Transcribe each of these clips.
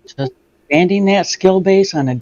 Just expanding that skill base on a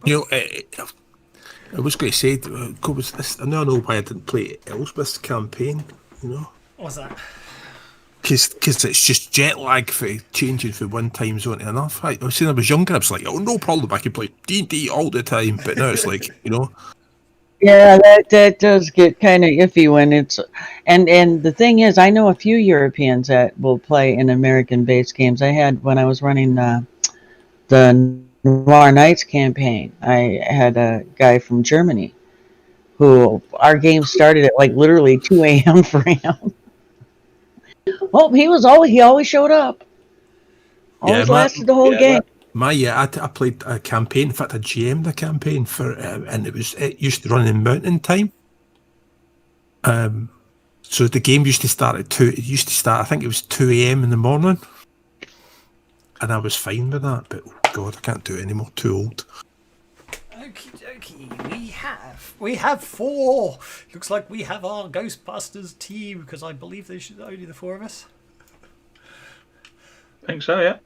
You know, I was going to say, I know why I didn't play Elsbeth's campaign, you know. What's that? Because it's just jet lag for changing from one time zone to another. I was saying I was younger, I was like, oh, no problem, I could play D&D all the time. But now it's like, you know. Yeah, that does get kind of iffy when it's, and the thing is, I know a few Europeans that will play in American-based games. I had when I was running the Noir Knights campaign. I had a guy from Germany who our game started at like literally 2 a.m. for him. Well, he always showed up. Always lasted the whole game. I played a campaign. In fact, I GM'd a campaign for, and it used to run in Mountain Time. So the game used to start at 2. It used to start, I think it was 2 a.m. in the morning, and I was fine with that. But oh God, I can't do it anymore. Too old. Okie dokie, we have 4. Looks like we have our Ghostbusters team because I believe there's only the 4 of us. I think so, yeah.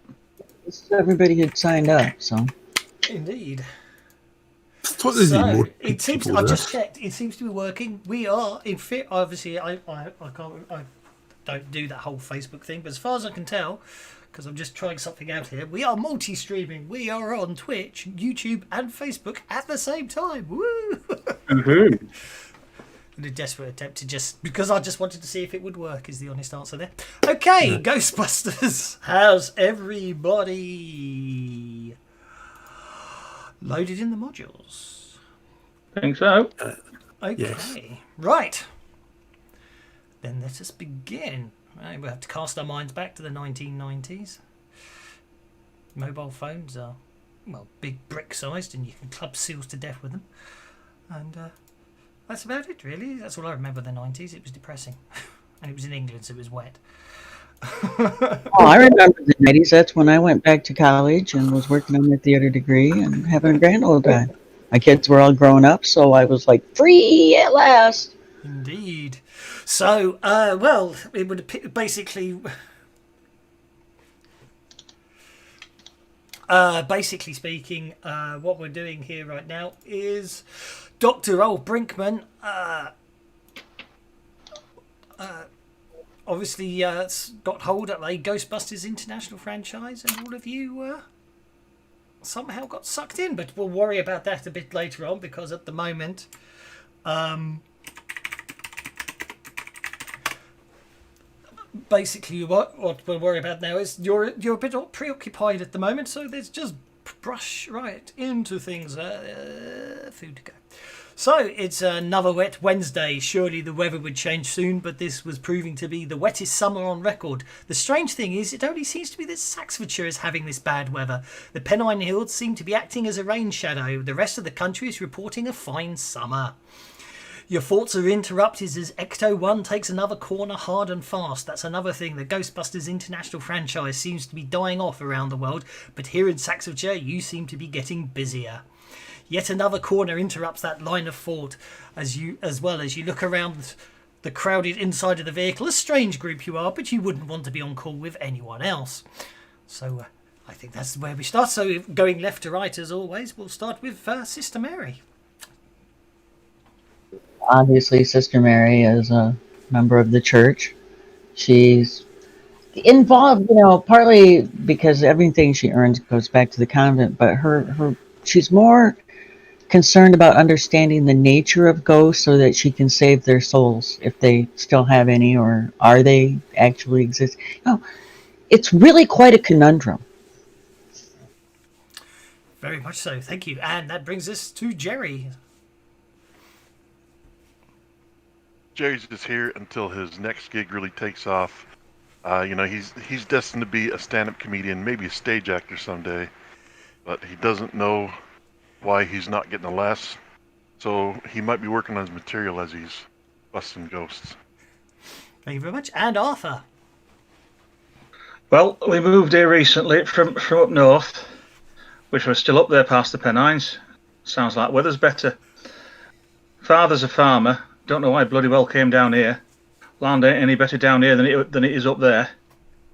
Everybody had signed up, so. Indeed. So it seems. I just checked. It seems to be working. We are in fit. Obviously, I don't do that whole Facebook thing, but as far as I can tell, because I'm just trying something out here, we are multi-streaming. We are on Twitch, YouTube, and Facebook at the same time. Woo! Mm-hmm. In a desperate attempt to because I just wanted to see if it would work, is the honest answer there. Okay, yeah. Ghostbusters. How's everybody loaded in the modules? I think so. Okay, yes. Right. Then let us begin. Right, we'll have to cast our minds back to the 1990s. Mobile phones are, well, big brick-sized, and you can club seals to death with them. And that's about it, really. That's all I remember of the 90s. It was depressing. And it was in England, so it was wet. I remember the 90s. That's when I went back to college and was working on my theater degree and having a grand old time. My kids were all grown up, so I was like free at last. Indeed. So, well, it would basically... basically speaking, what we're doing here right now is Dr. Old Brinkman obviously got hold of a Ghostbusters international franchise, and all of you somehow got sucked in. But we'll worry about that a bit later on, because at the moment, basically what we'll worry about now is you're a bit preoccupied at the moment, so let's just brush right into things. Food to go. So it's another wet Wednesday. Surely the weather would change soon, but this was proving to be the wettest summer on record. The strange thing is, it only seems to be that Saxfordshire is having this bad weather. The Pennine Hills seem to be acting as a rain shadow. The rest of the country is reporting a fine summer. Your thoughts are interrupted as Ecto 1 takes another corner hard and fast. That's another thing. The Ghostbusters international franchise seems to be dying off around the world, but here in Saxfordshire you seem to be getting busier. Yet another corner interrupts that line of thought as well as you look around the crowded inside of the vehicle. A strange group you are, but you wouldn't want to be on call with anyone else. So I think that's where we start. So going left to right as always, we'll start with Sister Mary. Obviously, Sister Mary is a member of the church. She's involved, partly because everything she earns goes back to the convent, but she's more concerned about understanding the nature of ghosts so that she can save their souls if they still have any, or are they actually exist. It's really quite a conundrum. Very much so, thank you. And that brings us to Jerry. Jerry's just here until his next gig really takes off. He's destined to be a stand-up comedian, maybe a stage actor someday, but he doesn't know why he's not getting a less. So he might be working on his material as he's busting ghosts. Thank you very much. And Arthur. Well, we moved here recently from up north, which was still up there past the Pennines. Sounds like weather's better. Father's a farmer. Don't know why bloody well came down here. Land ain't any better down here than it is up there.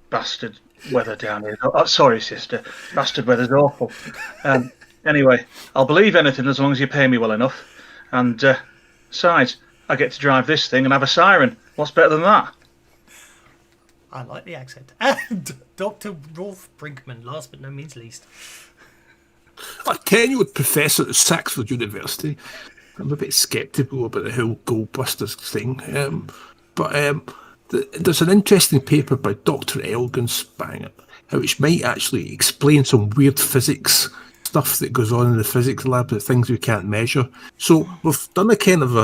Bastard weather down here. Oh, sorry, sister. Bastard weather's awful. Anyway, I'll believe anything as long as you pay me well enough. And besides, I get to drive this thing and have a siren. What's better than that? I like the accent. And Dr. Rolf Brinkman, last but no means least. A tenured professor at Saxford University. I'm a bit sceptical about the whole Ghostbusters thing. There's an interesting paper by Dr. Elgenspanger, which might actually explain some weird physics stuff that goes on in the physics lab, the things we can't measure. So we've done a kind of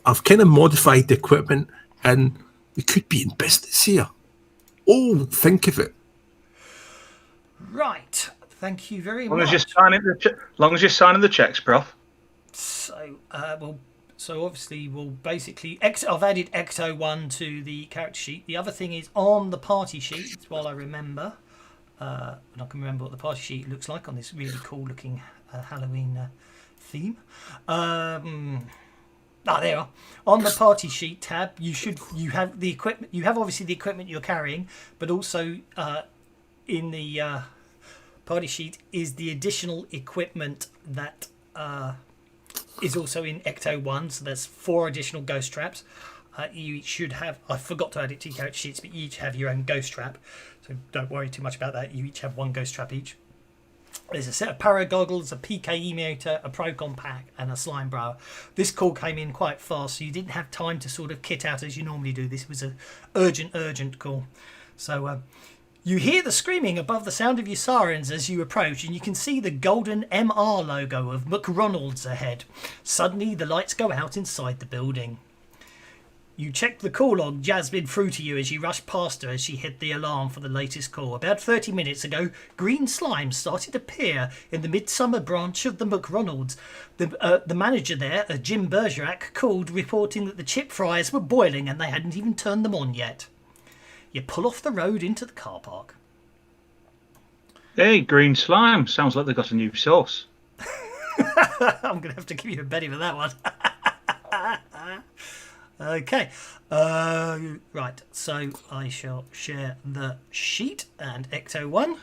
I've kind of modified the equipment, and we could be in business here. Oh, think of it. Right. Thank you very Long much. as you're signing the checks, Prof. So obviously we'll basically I've added Ecto 1 to the character sheet. The other thing is on the party sheet, while I remember, and I can remember what the party sheet looks like on this really cool looking Halloween theme. There you are. On the party sheet tab, you have the equipment. You have obviously the equipment you're carrying, but also in the party sheet is the additional equipment that is also in Ecto 1. So there's 4 additional ghost traps. You each should have. I forgot to add it to your character sheets, but you each have your own ghost trap. So don't worry too much about that. You each have 1 ghost trap each. There's a set of para goggles, a PKE meter, a Procon pack, and a slime brower. This call came in quite fast, so you didn't have time to sort of kit out as you normally do. This was an urgent call. So you hear the screaming above the sound of your sirens as you approach, and you can see the golden MR logo of McRonald's ahead. Suddenly, the lights go out inside the building. You check the call log Jasmine through to you as you rush past her as she hit the alarm for the latest call. About 30 minutes ago, green slime started to appear in the Midsummer branch of the McRonald's. The manager there, Jim Bergerac, called reporting that the chip fryers were boiling and they hadn't even turned them on yet. You pull off the road into the car park. Hey, green slime. Sounds like they got a new sauce. I'm going to have to give you a Betty for that one. Okay, right, so I shall share the sheet and Ecto 1.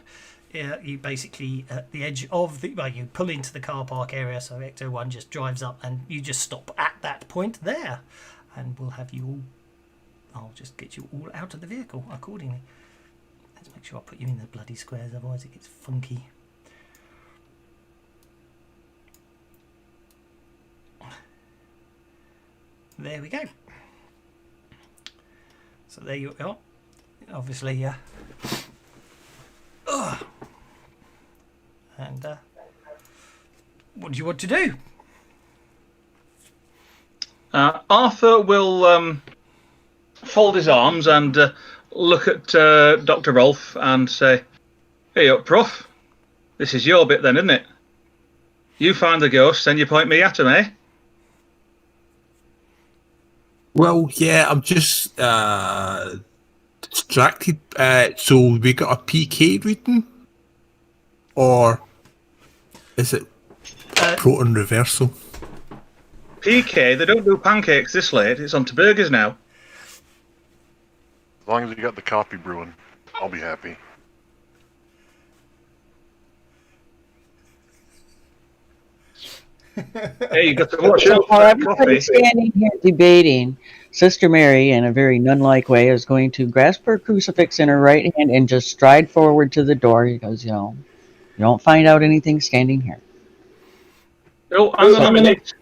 You basically, at the edge of you pull into the car park area, so Ecto 1 just drives up and you just stop at that point there. And we'll have you all, I'll just get you all out of the vehicle accordingly. Let's make sure I put you in the bloody squares, otherwise it gets funky. There we go. So there you are. Obviously, and what do you want to do? Arthur will fold his arms and look at Dr. Rolf and say, "Hey up, Prof. This is your bit then, isn't it? You find the ghost, then you point me at him, eh?" Well, yeah, I'm just distracted. So we got a PK reading? Or is it proton reversal? PK, they don't do pancakes this late. It's on to burgers now. As long as you got the coffee brewing, I'll be happy. Hey, you got to watch So out for while that everybody's coffee. standing here debating, Sister Mary, in a very nun-like way, is going to grasp her crucifix in her right hand and just stride forward to the door. He goes, you don't find out anything standing here. Oh, hang on a minute.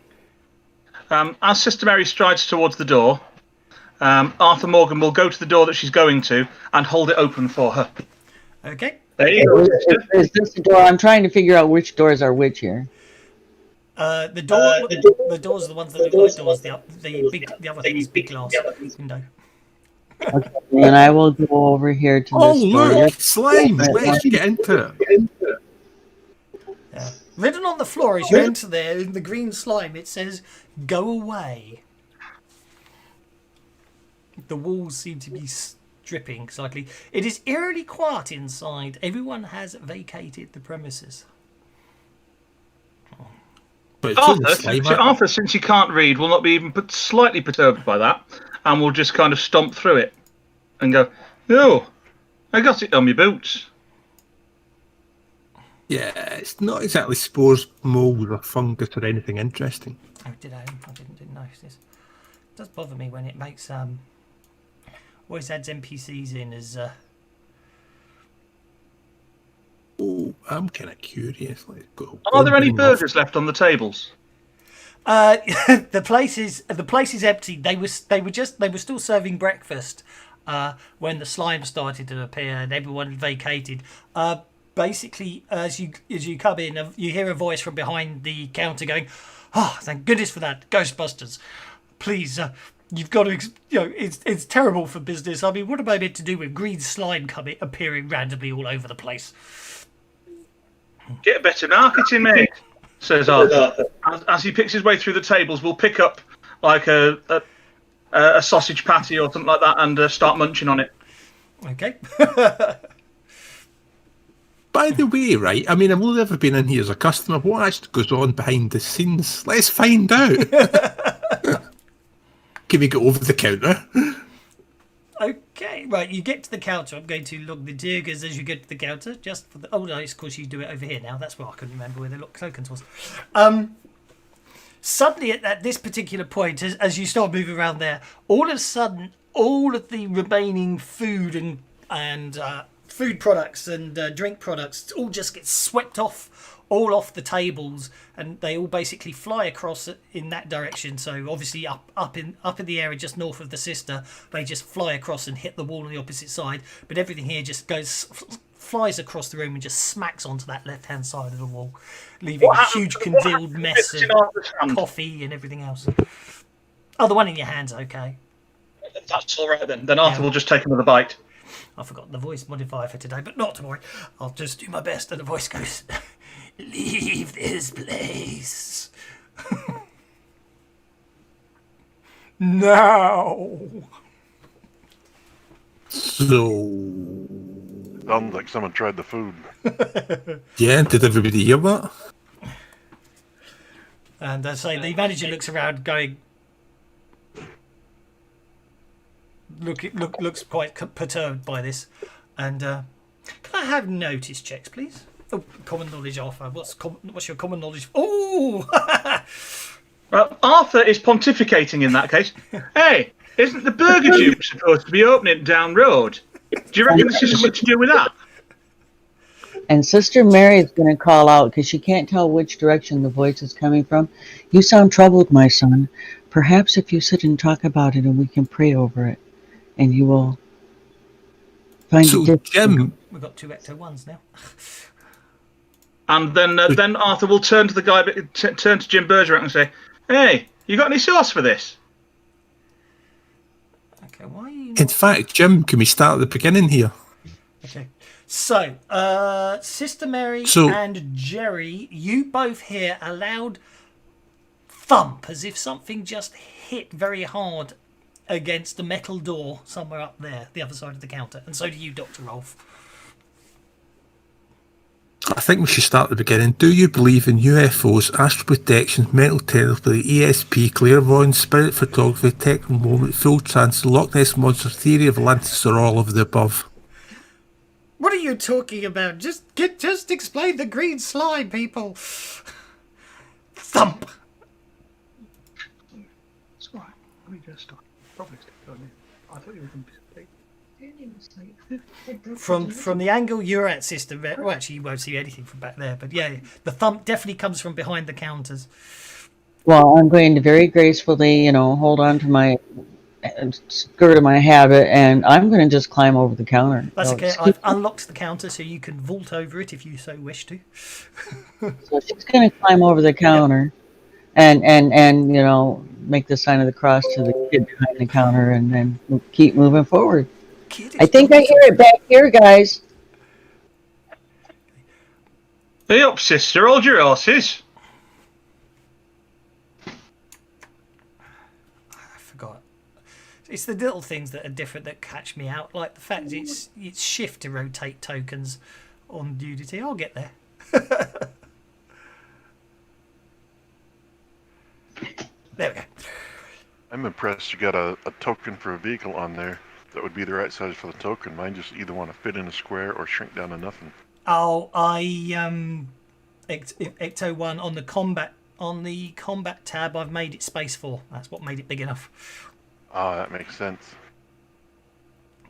As Sister Mary strides towards the door, Arthur Morgan will go to the door that she's going to and hold it open for her. Okay. There you go, sister. Is this the door? I'm trying to figure out which doors are which here. The doors are the ones that look like doors. The other thing is big glass window. Okay, and I will go over here to Oh, this door. look! Slime! Let's get into it. Yeah. Written on the floor as you enter there in the green slime, it says, "Go away." The walls seem to be dripping slightly. It is eerily quiet inside. Everyone has vacated the premises. But it's only slime, Arthur, since you can't read, will not be even slightly perturbed by that, and will just kind of stomp through it and go, "Oh, I got it on my boots." Yeah, it's not exactly spores, mold, or fungus, or anything interesting. Oh, I didn't notice this. It does bother me when it makes always adds NPCs in as Oh, I'm kind of curious. Let's go. Are there any burgers left on the tables? the place is empty. They were still serving breakfast when the slime started to appear and everyone vacated. Basically, as you come in, you hear a voice from behind the counter going, "Oh, thank goodness for that, Ghostbusters! Please, you've got to, it's terrible for business. I mean, what am I meant to do with green slime appearing randomly all over the place?" Get better marketing, mate, says Arthur. As he picks his way through the tables, we'll pick up like a sausage patty or something like that and start munching on it. Okay. By the way, right, I mean, I've only ever been in here as a customer. What actually goes on behind the scenes? Let's find out. Can we go over the counter? Okay, right, you get to the counter. I'm going to log the diggers as you get to the counter, just for the... Oh, no, of course you do it over here now. That's why I couldn't remember where the tokens was. Suddenly, at this particular point, as you start moving around there, all of a sudden, all of the remaining food and food products and drink products all just get swept all off the tables, and they all basically fly across in that direction. So obviously up in the area just north of the sister, they just fly across and hit the wall on the opposite side. But everything here just flies across the room and just smacks onto that left hand side of the wall, leaving a huge congealed mess of coffee and everything else. Oh, the one in your hand's okay. That's all right then. Then Arthur will just take another bite. I forgot the voice modifier for today, but not to worry. I'll just do my best, and the voice goes, "Leave this place now." So, Sounds like someone tried the food. yeah, did everybody hear that? And I say the manager looks around, going, looks quite perturbed by this, and can I have notice checks, please? Oh, common knowledge offer. What's your common knowledge? Oh, Well, Arthur is pontificating in that case. Hey, isn't the burger tube supposed to be opening down road? Do you reckon this is something to do with that? And Sister Mary is going to call out because she can't tell which direction the voice is coming from. "You sound troubled, my son. Perhaps if you sit and talk about it and we can pray over it, and you will find So, it different." Jim, we've got 2 Ecto 1s now. And then Arthur will turn to the guy, turn to Jim Bergerac and say, "Hey, you got any sauce for this?" Okay, why are you? in fact, Jim, can we start at the beginning here? Okay. So, Sister Mary So- and Jerry, you both hear a loud thump as if something just hit very hard against a metal door somewhere up there, the other side of the counter. And so do you, Dr. Rolf. I think we should start at the beginning. Do you believe in UFOs, astral protection, mental telepathy, ESP, clairvoyance, spirit photography, techno moment, full trance, Loch Ness monster, theory of Atlantis, or all of the above? What are you talking about? Just explain the green slime, people. Thump. It's all right. Let me just stop. Probably stick on it. I thought you were going to be From the angle you're at, Sister Mary, well, actually you won't see anything from back there, but yeah, the thump definitely comes from behind the counters. Well, I'm going to very gracefully, hold on to my skirt of my habit, and I'm going to just climb over the counter. That's So okay. excuse I've me. unlocked the counter so you can vault over it if you so wish to. So she's going to climb over the counter, and make the sign of the cross to the kid behind the counter, and then keep moving forward. Kid I is think I hear it back here, guys. Hey up, sister, hold your horses. I forgot. It's the little things that are different that catch me out, like the fact it's shift to rotate tokens on Unity. I'll get there. There we go. I'm impressed you got a token for a vehicle on there that would be the right size for the token. Mine just either want to fit in a square or shrink down to nothing. Oh, Ecto 1 on the combat tab. I've made it space 4. That's what made it big enough. Ah, that makes sense.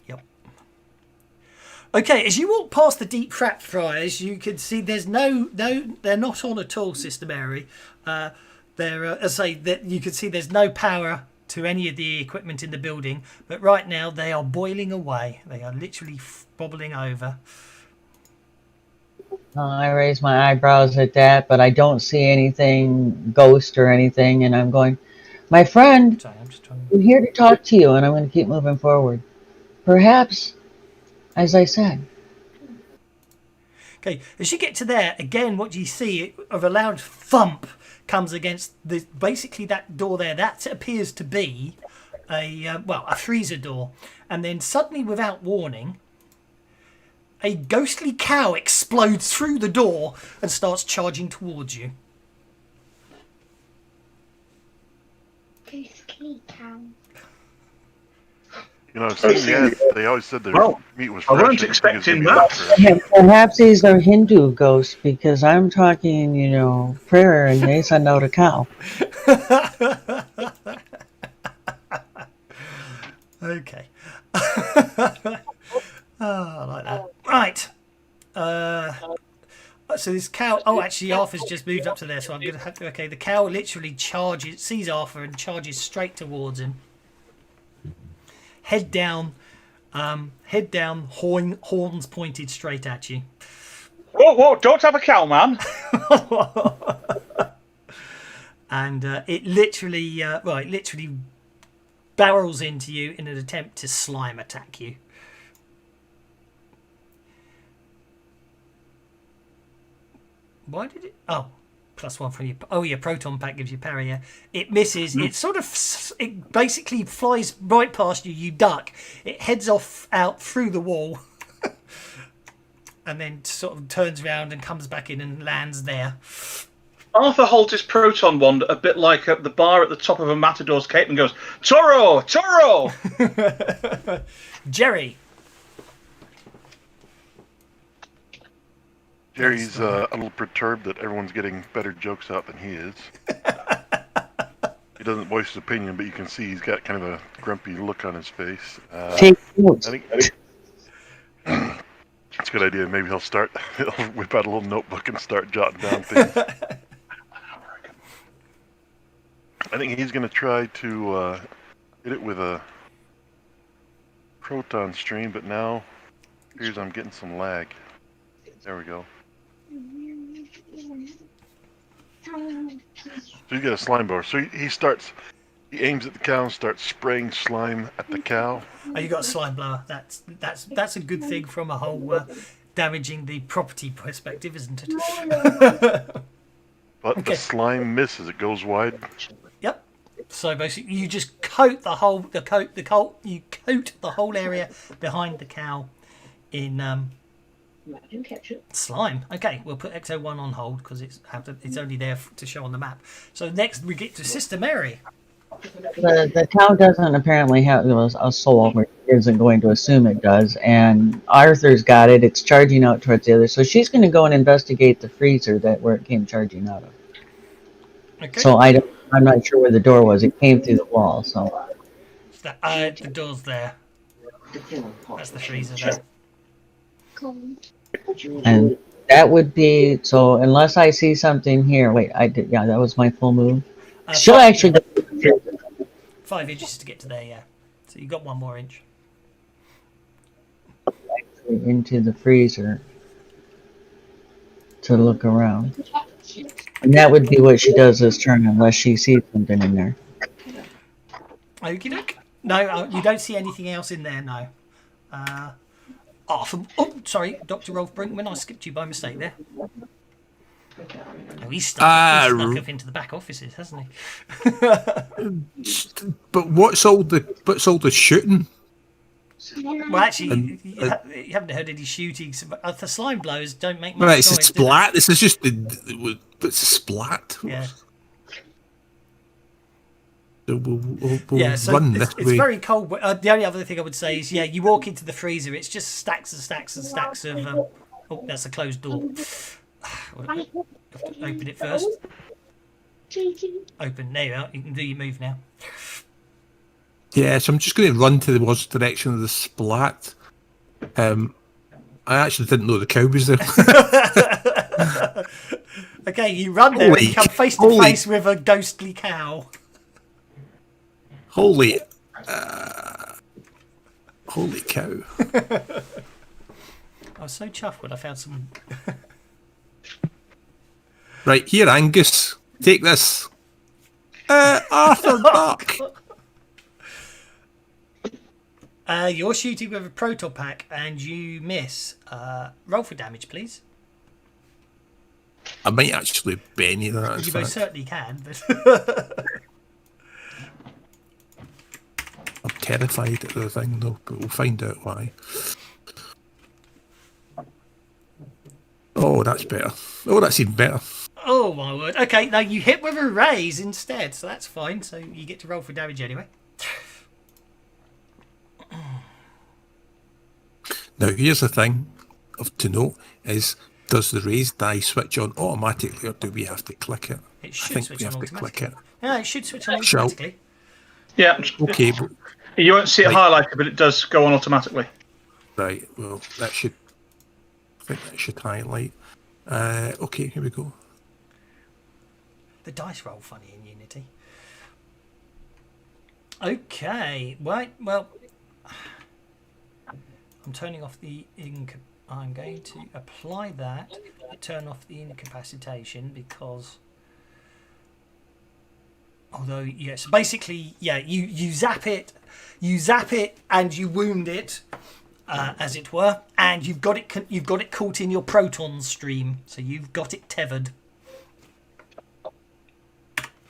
Yep. Okay, as you walk past the deep fat fryers, you can see there's no, they're not on at all, Sister Mary. As I say, that you can see there's no power to any of the equipment in the building, but right now they are boiling away. They are literally bobbling over. I raise my eyebrows at that, but I don't see anything ghost or anything, and I'm going, my friend, Sorry, I'm just trying. I'm here to talk to you, and I'm going to keep moving forward. Perhaps, as I said. Okay, as you get to there, again, what you see of a loud thump comes against basically that door there. That appears to be a freezer door, and then suddenly, without warning, a ghostly cow explodes through the door and starts charging towards you. Ghostly cow. You know, I've seen the ads. They always said their meat was I fresh. weren't think it's expecting gonna be that. fresh. Perhaps these are Hindu ghosts, because I'm talking, prayer, and they send out a cow. Okay. I like that. Right. So this cow. Oh, actually, Arthur's just moved up to there, so I'm gonna have to. Okay, the cow literally sees Arthur and charges straight towards him. Head down, horns pointed straight at you. Whoa, don't have a cow, man. And it literally barrels into you in an attempt to slime attack you. Why did it? Oh, +1 from your. Oh, your proton pack gives you parry. Yeah, it misses. It basically flies right past you. You duck. It heads off out through the wall, and then sort of turns around and comes back in and lands there. Arthur holds his proton wand a bit like the bar at the top of a matador's cape and goes, Toro! Toro! Jerry. Jerry's a little perturbed that everyone's getting better jokes out than he is. He doesn't voice his opinion, but you can see he's got kind of a grumpy look on his face. Take notes. I think it's a good idea. Maybe he'll whip out a little notebook and start jotting down things. I think he's going to try to hit it with a proton stream, but now here's I'm getting some lag. There we go. So you got a slime blower. So he aims at the cow and starts spraying slime at the cow. Oh, you got a slime blower. That's a good thing from a whole damaging the property perspective, isn't it? But the slime misses. It goes wide. Yep. So basically, you just coat the whole area behind the cow in slime. Okay, we'll put Ecto 1 on hold because it's only there to show on the map. So next we get to Sister Mary. The cow doesn't apparently have a soul, or isn't going to assume it does, and Arthur's got it. It's charging out towards the other, so she's going to go and investigate the freezer where it came charging out of. Okay. So I'm not sure where the door was. It came through the wall, so. The door's there. That's the freezer there. And that would be, so unless I see something here, wait, that was my full move. She'll actually go 5 inches to get to there, yeah. So you got 1 more inch. into the freezer to look around. And that would be what she does this turn, unless she sees something in there. Okie doke. No, you don't see anything else in there, no. Sorry, Dr. Rolf Brinkman, I skipped you by mistake there. Oh, he's snuck up into the back offices, hasn't he? But what's all the shooting? Well, actually, you haven't heard any shooting. The slime blows don't make much Right, it's noise. a splat. This is just it's a splat. Yeah. So we'll Yeah, so run it's this way. very cold. The only other thing I would say is, you walk into the freezer, it's just stacks and stacks and stacks of Oh, that's a closed door. We'll have to open it first. Open. There you are. You can do your move now. Yeah, so I'm just going to run to the worst direction of the splat. I actually didn't know the cow was there. Okay, you run there and you come face to face with a ghostly cow. Holy cow. I was so chuffed when I found some. Right, here, Angus. Take this. Arthur Duck. You're shooting with a proton pack and you miss. Roll for damage, please. I might actually Benny that. You most certainly can, but I'm terrified of the thing, though, but we'll find out why. Oh, that's better. Oh, that's even better. oh my word. Okay, now you hit with a raise instead, so that's fine. So you get to roll for damage anyway. Now, here's the thing to note is, does the raised die switch on automatically, or do we have to click it? It I should think switch we on have to click automatically. it. Yeah, it should switch on Shall- automatically. Yeah. Okay, but, You won't see it Right. highlighted, but it does go on automatically. right, well, I think that should highlight. Okay, here we go. The dice roll funny in Unity. Okay, right, well, I'm turning off the I'm going to apply that, turn off the incapacitation because, although yes, basically, yeah, you zap it, and you wound it, as it were, and you've got it caught in your proton stream, so you've got it tethered.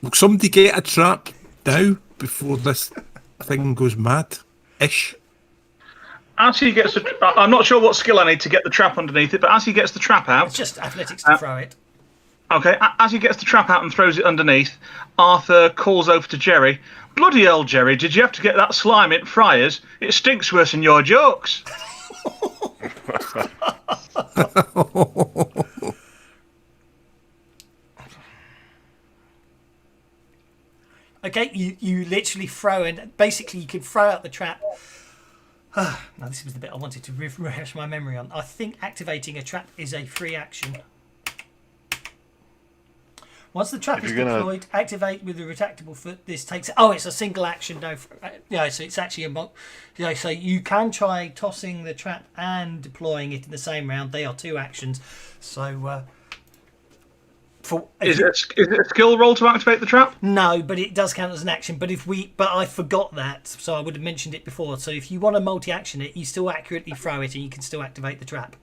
Will somebody get a trap now before this thing goes mad-ish? As he gets I'm not sure what skill I need to get the trap underneath it, but as he gets the trap out, It's just athletics to throw it. okay, as he gets the trap out and throws it underneath, Arthur calls over to Jerry. Bloody hell, Jerry, did you have to get that slime in Friars? It stinks worse than your jokes. Okay, you literally throw, and basically you can throw out the trap. Now this was the bit I wanted to refresh my memory on. I think activating a trap is a free action. Once the trap If is you're gonna- deployed, activate with the retractable foot. This takes. Oh, it's a single action. No, yeah. So it's actually so you can try tossing the trap and deploying it in the same round. They are two actions. So Is it a skill roll to activate the trap? No, but it does count as an action. But I forgot that, so I would have mentioned it before. So if you want to multi-action it, you still accurately throw it, and you can still activate the trap.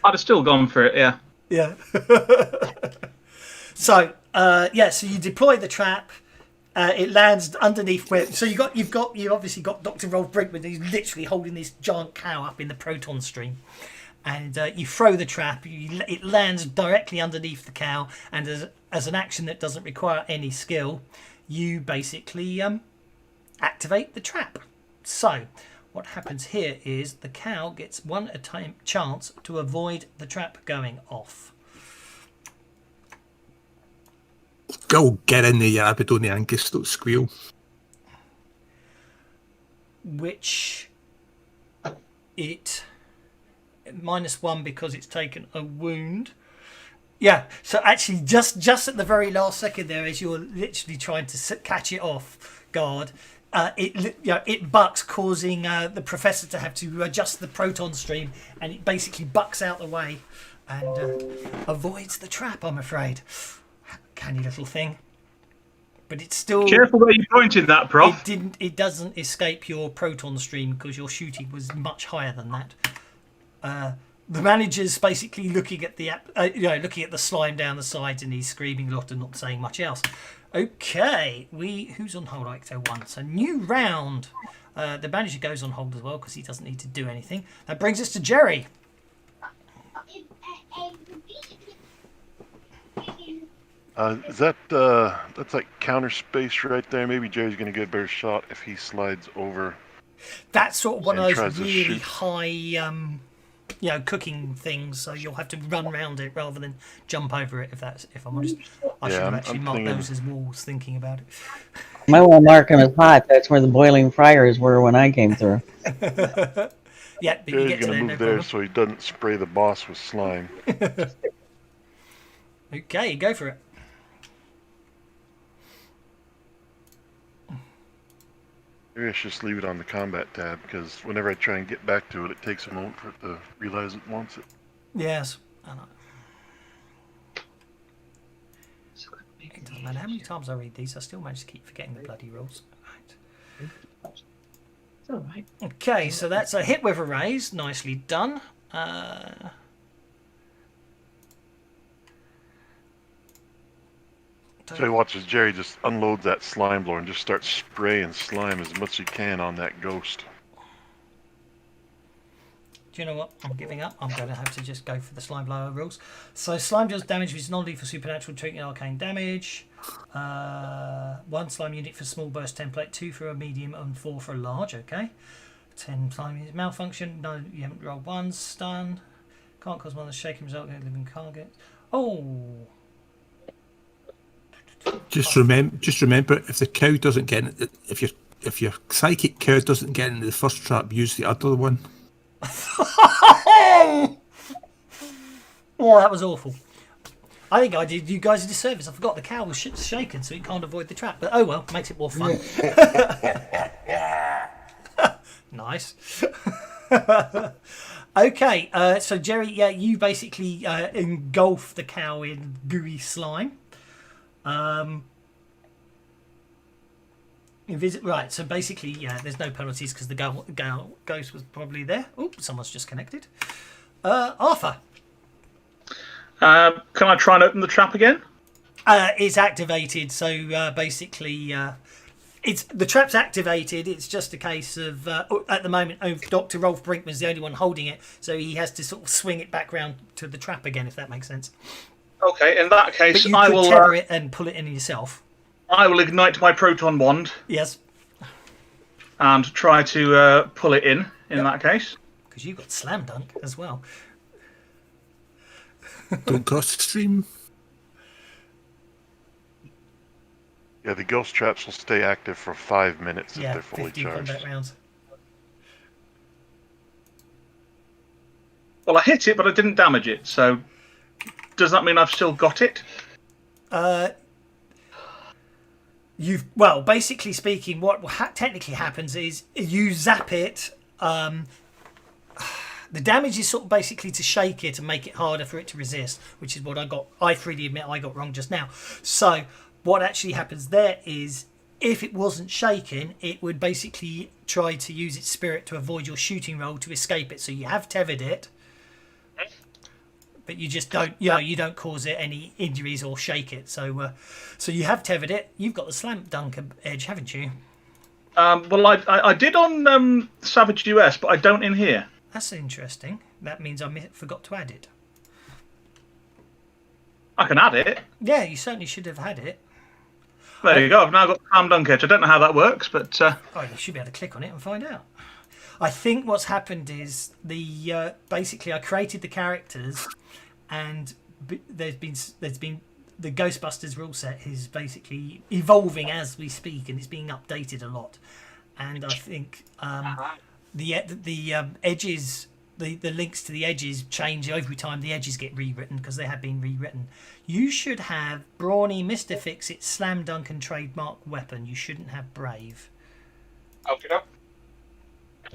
I'd have still gone for it, yeah. Yeah. So so you deploy the trap. It lands underneath where. So you've obviously got Dr. Rolf Brinkman. He's literally holding this giant cow up in the proton stream. And you throw the trap, it lands directly underneath the cow, and as an action that doesn't require any skill, you basically activate the trap. So what happens here is the cow gets one chance to avoid the trap going off. Go get in there, you Aberdeen Angus, don't squeal. Which it... -1 because it's taken a wound. Yeah, so actually just at the very last second there, as you're literally trying to catch it off guard, it bucks, causing the professor to have to adjust the proton stream, and it basically bucks out the way and avoids the trap, I'm afraid. Canny little thing. But it's still... Careful where you pointed that, Prof. It doesn't escape your proton stream because your shooting was much higher than that. The manager's basically looking at the slime down the sides, and he's screaming a lot and not saying much else. Okay, who's on hold? Icto 1. So new round. The manager goes on hold as well because he doesn't need to do anything. That brings us to Jerry. Is that that's like counter space right there? Maybe Jerry's gonna get a better shot if he slides over. That's sort of one of And those tries to really shoot. high cooking things, so you'll have to run around it rather than jump over it. If I'm honest, I should have actually marked those as walls. Thinking about it. My one mark them as hot. That's where the boiling fires were when I came through. Yeah, but you Jerry's get to gonna there, move no there problem. so he doesn't spray the boss with slime. Okay, go for it. Maybe I should just leave it on the combat tab, because whenever I try and get back to it, it takes a moment for it to realize it wants it. Yes, I know. It doesn't matter how many times I read these, I still manage to keep forgetting the bloody rules. Right. It's all right. Okay, so that's a hit with a raise. Nicely done. So he watches Jerry just unloads that slime blower and just starts spraying slime as much as he can on that ghost. Do you know what? I'm giving up. I'm going to have to just go for the slime blower rules. So slime deals damage with non-lethal supernatural treatment arcane damage. 1 slime unit for small burst template, 2 for a medium, and 4 for a large. Okay. 10 slime units malfunction. No, you haven't rolled 1. Stun. Can't cause one to shake himself against living target. Oh. Just remember, if the cow doesn't get in, if your psychic cow doesn't get into the first trap, use the other one. Oh, that was awful. I think I did you guys a disservice. I forgot the cow was shaken, so it can't avoid the trap. But oh well, makes it more fun. Nice. Okay, so Jerry, yeah, you basically engulf the cow in gooey slime. Right, so basically, yeah, there's no penalties because the ghost was probably there. Oh, someone's just connected. Arthur. Can I try and open the trap again? It's activated, so basically, the trap's activated. It's just a case of at the moment, Dr. Rolf Brinkman's the only one holding it, so he has to sort of swing it back round to the trap again, if that makes sense. Okay, in that case, But you I could will tether it and pull it in yourself. I will ignite my proton wand Yes, and try to pull it in that case. because you've got slam dunk as well. Don't cross the stream. Yeah, the ghost traps will stay active for 5 minutes if Yeah, they're fully 15 charged. combat rounds. Well, I hit it, but I didn't damage it. So, does that mean I've still got it? Basically speaking, what technically happens is you zap it. The damage is sort of basically to shake it and make it harder for it to resist, which is what I freely admit I got wrong just now. So what actually happens there is, if it wasn't shaken, it would basically try to use its spirit to avoid your shooting roll to escape it. So you have tethered it, but you just don't, you don't cause it any injuries or shake it. So you have tethered it. You've got the slam dunk edge, haven't you? Well, I did on Savage US, but I don't in here. That's interesting. That means I forgot to add it. I can add it. Yeah, you certainly should have had it. There you go. I've now got the slam dunk edge. I don't know how that works, but Oh, you should be able to click on it and find out. I think what's happened is basically I created the characters, and there's been the Ghostbusters rule set is basically evolving as we speak, and it's being updated a lot. And I think the edges, the links to the edges change every time the edges get rewritten, because they have been rewritten. You should have Brawny, Mr. Fix-It, Slam Dunk and Trademark Weapon. You shouldn't have Brave. okay.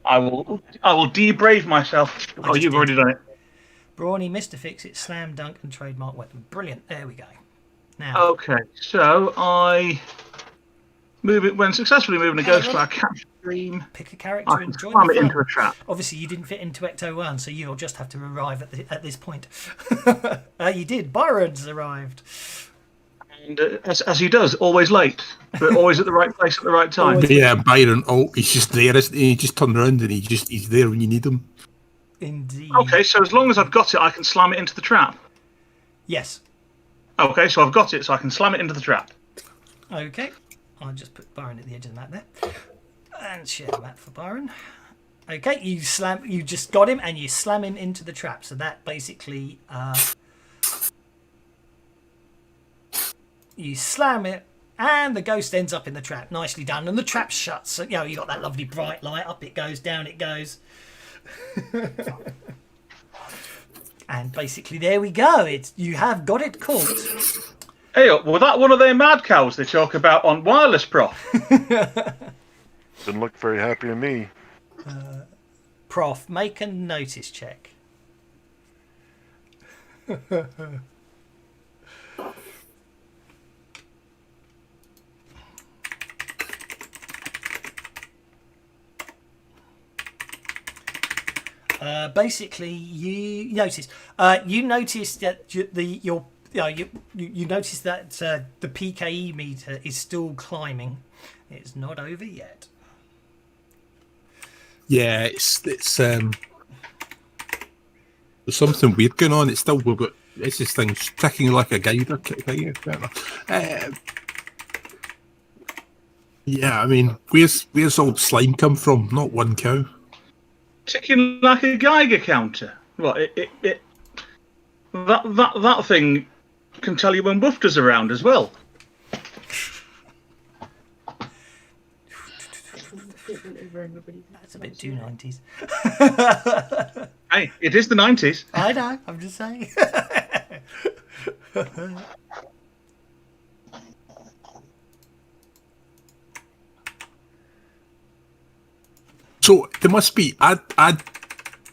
I will debrave myself. Oh, you've already done it. Brawny, Mr. Fix-It, Slam Dunk and Trademark Weapon. Brilliant. There we go. Now. Okay, so I move it when successfully moving a ghost by a capture stream. Pick a character I can and join slam the it fun. into a trap. Obviously, you didn't fit into Ecto 1, so you'll just have to arrive at this point. You did. Byron's arrived. And as he does, always late, but always at the right place at the right time. Always. Yeah, Byron. Oh, he's just there, isn't he? He just turned around and he's there when you need him. Indeed. Okay, so as long as I've got it, I can slam it into the trap. Yes. Okay, so I've got it, so I can slam it into the trap. Okay. I'll just put Byron at the edge of the map there. And share the map for Byron. Okay, you just got him and you slam him into the trap. So that basically, you slam it and the ghost ends up in the trap. Nicely done. And the trap shuts. So, you got that lovely bright light. Up it goes, down it goes. And basically there we go. You have got it caught. Hey, was that one of their mad cows they talk about on Wireless, Prof? Didn't look very happy to me. Prof, make a notice check. Basically, you notice that you notice that the PKE meter is still climbing. It's not over yet. Yeah, it's there's something weird going on. It's still it's this thing ticking like a geyser. Yeah, I mean, where's all the slime come from? Not one cow. Ticking like a Geiger counter. What? That thing can tell you when Woofters around as well. That's a bit too 90s. Hey, it is the 90s. I know, I'm just saying. So there must be. I'd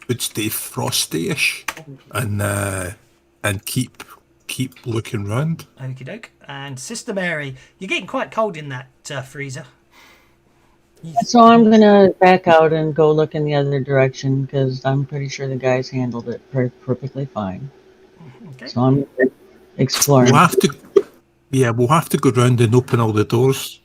would stay frosty-ish and keep looking round. Okie doke. And Sister Mary, you're getting quite cold in that freezer. So I'm going to back out and go look in the other direction because I'm pretty sure the guys handled it perfectly fine. Okay. So I'm exploring. We'll have to go round and open all the doors.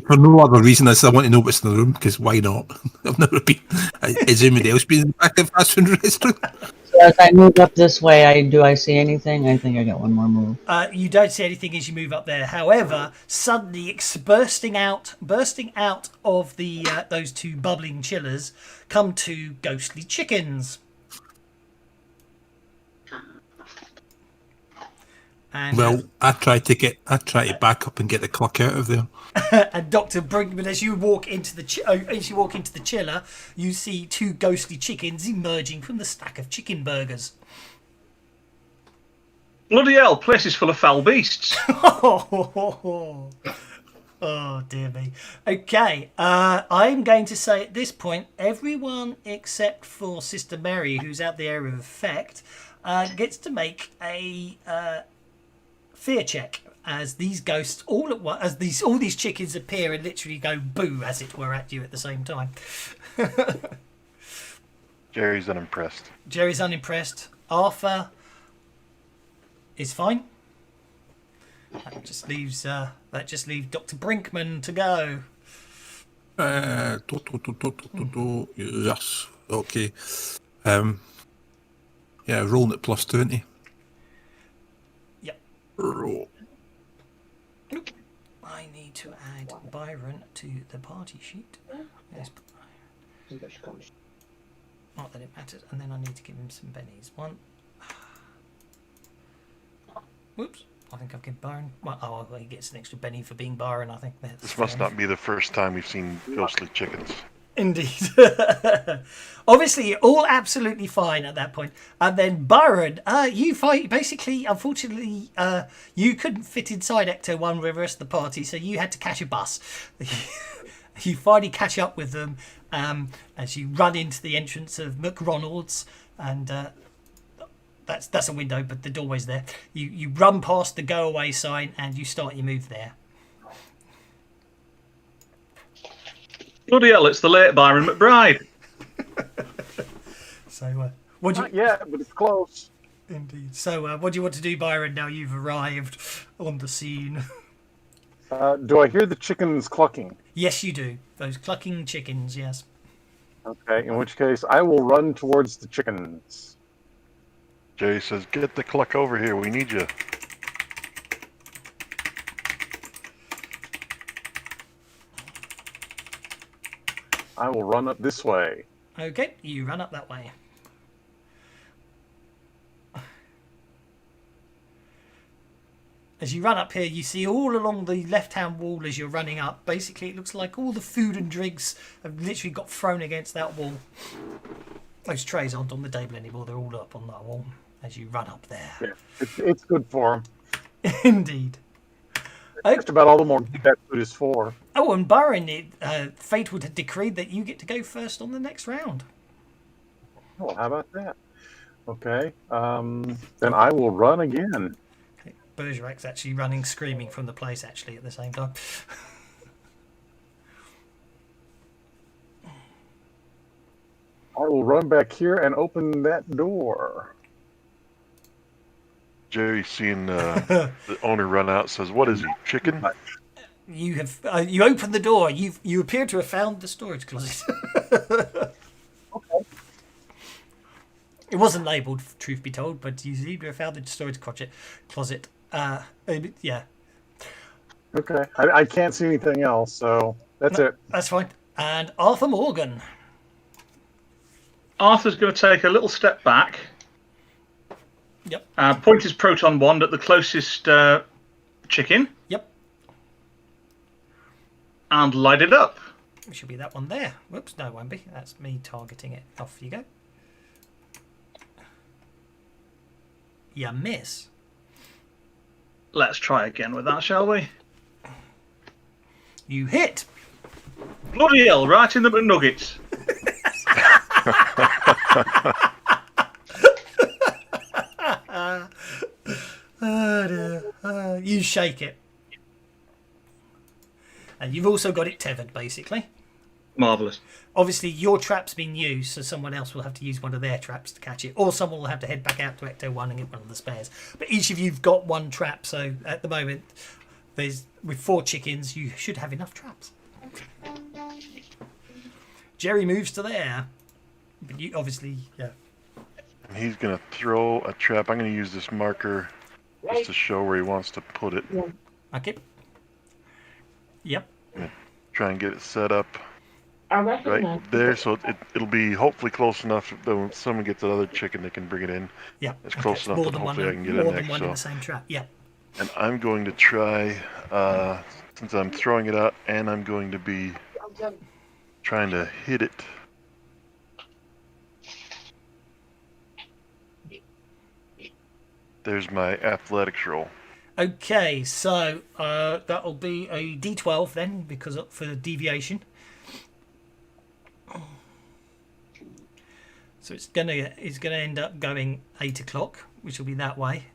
For no other reason as I want to know what's in the room, because why not? I've never been. Has anybody else been in the back of fast food restaurant? So as I move up this way, do I see anything? I think I got one more move. You don't see anything as you move up there. However, suddenly it's bursting out of the those two bubbling chillers come two ghostly chickens. And, Well, I try to back up and get the cluck out of there. and Dr. Brinkman, as you walk into the chiller, you see two ghostly chickens emerging from the stack of chicken burgers. Bloody hell, place is full of foul beasts. Oh dear me. Okay, I'm going to say at this point, everyone except for Sister Mary, who's out the area of effect, gets to make a fear check as these ghosts all at once, as all these chickens appear and literally go boo, as it were, at you at the same time. Jerry's unimpressed. Jerry's unimpressed. Arthur is fine. That just leaves Dr. Brinkman to go. Yes. Okay. Yeah, rolling at plus 20. Yep. Roll. I need to add Byron to the party sheet. Yes. Not that it matters. And then I need to give him some bennies. One. Whoops. I think I've given Byron. Well, he gets an extra Benny for being Byron, I think. This must not be the first time we've seen ghostly chickens. Indeed. Obviously, all absolutely fine at that point. And then Byron, you fight. Basically, unfortunately, you couldn't fit inside Ecto 1 with the rest of the party, so you had to catch a bus. You finally catch up with them as you run into the entrance of McRonald's, and that's a window, but the doorway's there. You run past the go away sign and you start your move there. Bloody hell, it's the late Byron McBride. So, what do you? Not yet, but it's close. Indeed. So, what do you want to do, Byron? Now you've arrived on the scene. Do I hear the chickens clucking? Yes, you do. Those clucking chickens. Yes. Okay, in which case I will run towards the chickens. Jerry says, "Get the cluck over here. We need you." I will run up this way. Okay, you run up that way. As you run up here, you see all along the left-hand wall as you're running up, basically it looks like all the food and drinks have literally got thrown against that wall. Those trays aren't on the table anymore, they're all up on that wall as you run up there. Yeah, it's good for them. Indeed. Just about all the more that food is for. Oh, and Byron, fate would have decreed that you get to go first on the next round. Oh, how about that? Okay. Then I will run again. Okay. Bergerak's actually running, screaming from the place, actually, at the same time. I will run back here and open that door. Jerry, seeing the owner run out, says, "What is he, chicken?" You have you open the door. You appear to have found the storage closet. Okay. It wasn't labelled, truth be told, but you seem to have found the storage closet. Yeah, Okay. I can't see anything else, so that's it. that's fine. And Arthur Morgan. Arthur's going to take a little step back. Yep. Point his proton wand at the closest chicken. Yep. And light it up. It should be that one there. Whoops, no, it won't be. That's me targeting it. Off you go. You miss. Let's try again with that, shall we? You hit. Bloody hell, right in the McNuggets. You shake it. And you've also got it tethered, basically. Marvellous. Obviously, your trap's been used, so someone else will have to use one of their traps to catch it, or someone will have to head back out to Ecto 1 and get one of the spares. But each of you've got one trap, so at the moment, with 4 chickens, you should have enough traps. Jerry moves to there. But you obviously, yeah. And he's going to throw a trap. I'm going to use this marker just to show where he wants to put it. Okay. Yep. Try and get it set up I recognize right there, so it'll be hopefully close enough that when someone gets that other chicken, they can bring it in. Yeah. It's close enough more that than one, hopefully I can get more in than next. one in the So. same trap. Yeah. And I'm going to try, since I'm throwing it out, and I'm going to be trying to hit it. There's my athletics roll. Okay, so that'll be a D12 then, because for the deviation. So it's gonna end up going 8 o'clock, which will be that way.